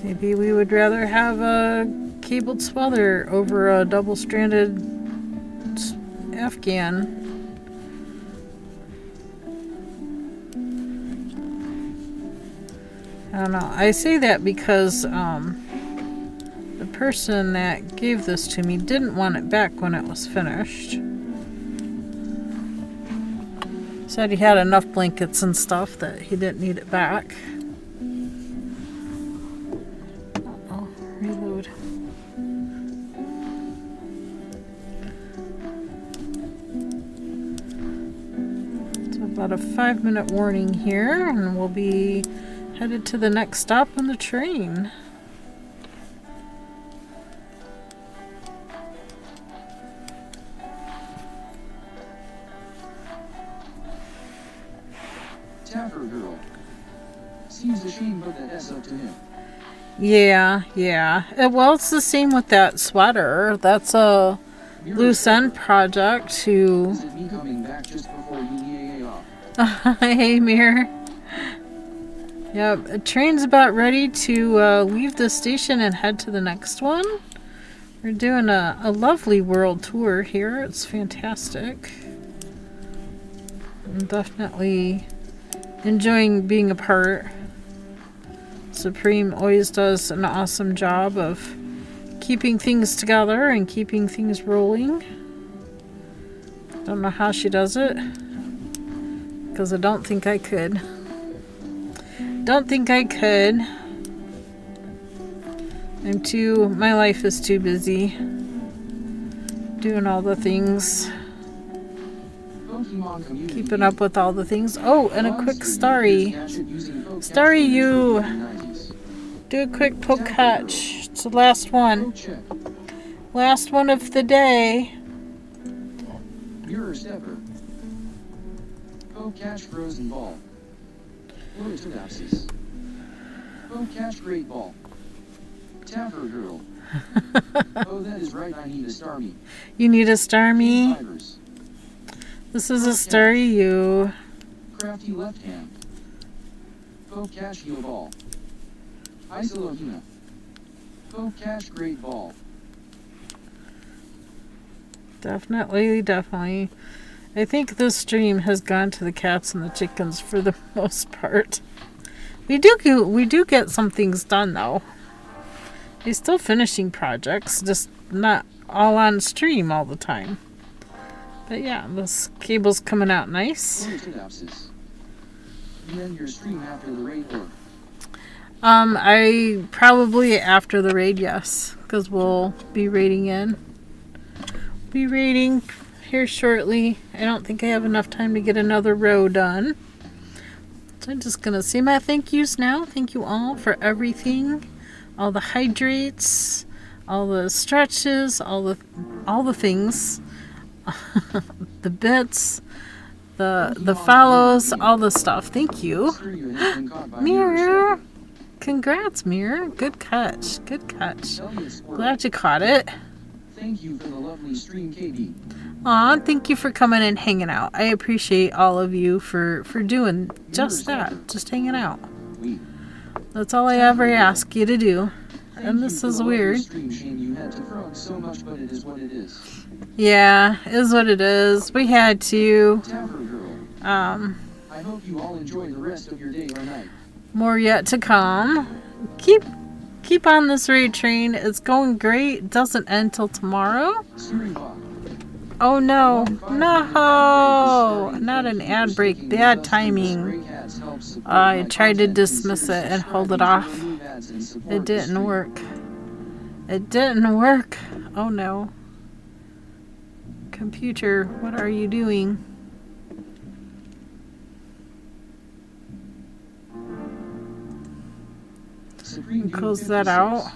S2: Maybe we would rather have a cabled sweater over a double-stranded afghan. I don't know. I say that because the person that gave this to me didn't want it back when it was finished. Said he had enough blankets and stuff that he didn't need it back. Uh-oh, reload. So about a 5-minute warning here, and we'll be headed to the next stop on the train.
S1: Tapper girl. Seems a shame, but that's up to him.
S2: Yeah. Well, it's the same with that sweater. That's a loose end project to...
S1: Is it me coming back just before you off?
S2: Hey, Mir. Yep, the train's about ready to leave the station and head to the next one. We're doing a lovely world tour here. It's fantastic. I'm definitely enjoying being a part. Supreme always does an awesome job of keeping things together and keeping things rolling. Don't know how she does it, because I don't think I could. My life is too busy doing all the things, keeping up with all the things. Oh, and a quick Starry, you do a quick poke catch. It's the last one of the day.
S1: Mirror stepper. Poke catch frozen ball. Photodapsis. Poke catch great ball. Tapper girl. Oh, that is right, I need a Starmie.
S2: You need a Starmie?
S1: KBfibers.
S2: This is a Starry you.
S1: Crafty left hand. Poke catch heel ball. Isolohina. Poke catch great ball.
S2: Definitely. I think this stream has gone to the cats and the chickens for the most part. We do get some things done though. He's still finishing projects, just not all on stream all the time. But yeah, this cable's coming out nice.
S1: You end your stream after the raid or?
S2: I probably after the raid, yes, because we'll be raiding in. Be raiding here shortly. I don't think I have enough time to get another row done. So I'm just gonna say my thank yous now. Thank you all for everything, all the hydrates, all the stretches, all the things, the bits, the follows, all the stuff. Thank you, Mirror. Congrats, Mirror. Good catch. Good catch. Glad you caught it.
S1: Thank you for the lovely stream, KB.
S2: Aw, thank you for coming and hanging out. I appreciate all of you for doing just that. Just hanging out. That's all I ever ask you to do. And this is weird.
S1: You had to frog so much, but it is what it is.
S2: Yeah, is what it is. We had to.
S1: I hope you all enjoy the rest of your day or night.
S2: More yet to come. Keep on this raid train. It's going great. It doesn't end till tomorrow. Oh no. No! Not an ad break. Bad timing. I tried to dismiss it and hold it off. It didn't work. It didn't work. Oh no. Computer, what are you doing? Close that out.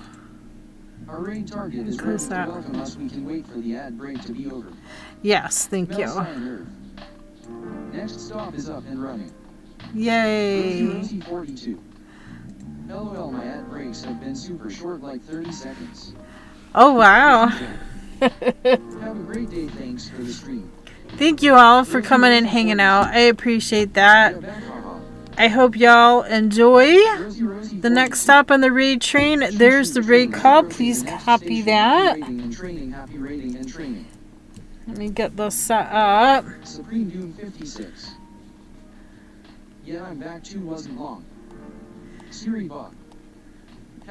S1: Our raid target is ready to welcome us. We can wait for the ad break to be over.
S2: Yes, thank you.
S1: Next stop is up and running.
S2: Yay.
S1: Rosie 42. LOL, my ad breaks have been super short, like 30 seconds.
S2: Oh wow.
S1: Have a great day. Thanks for the stream.
S2: Thank you all for coming and hanging out. I appreciate that. I hope y'all enjoy the next stop on the raid train. There's the raid call. Please copy that. Let me get this set up.
S1: Supreme Doom 56. Yeah, I'm back too. Wasn't long. Siri bot.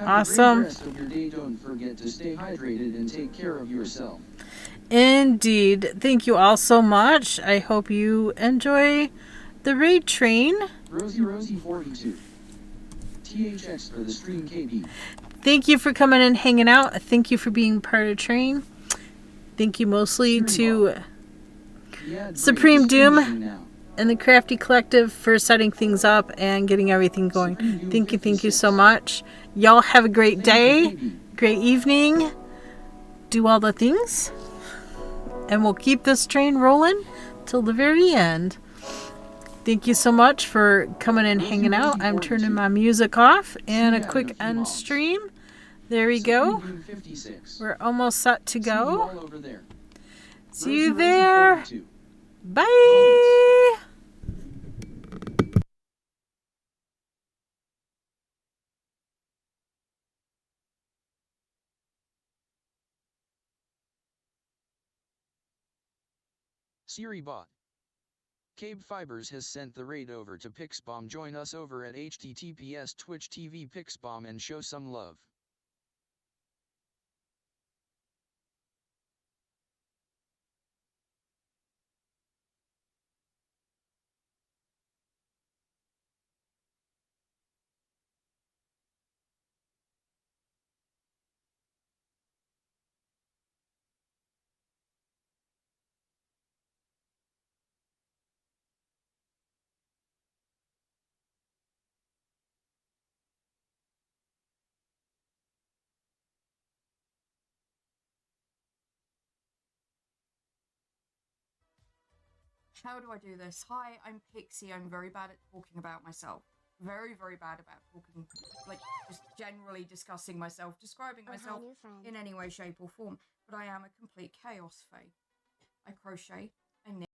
S2: Awesome.
S1: Have a great rest of your day. Don't forget to stay hydrated and take care of yourself.
S2: Indeed. Thank you all so much. I hope you enjoy the raid train.
S1: Rosie 42. THX for the stream, KB.
S2: Thank you for coming and hanging out. Thank you for being part of train. Thank you mostly to Supreme Doom and the Crafty Collective for setting things up and getting everything going. Thank you so much. Y'all have a great day, great evening. Do all the things. And we'll keep this train rolling till the very end. Thank you so much for coming and hanging out. I'm turning my music off and a quick end stream. There we go. We're almost set to go. See you there. Bye.
S1: Siri bot. KBfibers has sent the raid over to Pixbomb. Join us over at https Twitch TV Pixbomb and show some love.
S3: How do I do this? Hi, I'm Pixie. I'm very bad at talking about myself. Very, very bad about talking, like, just generally discussing myself, describing myself in any way, shape, or form. But I am a complete chaos fae. I crochet, I knit.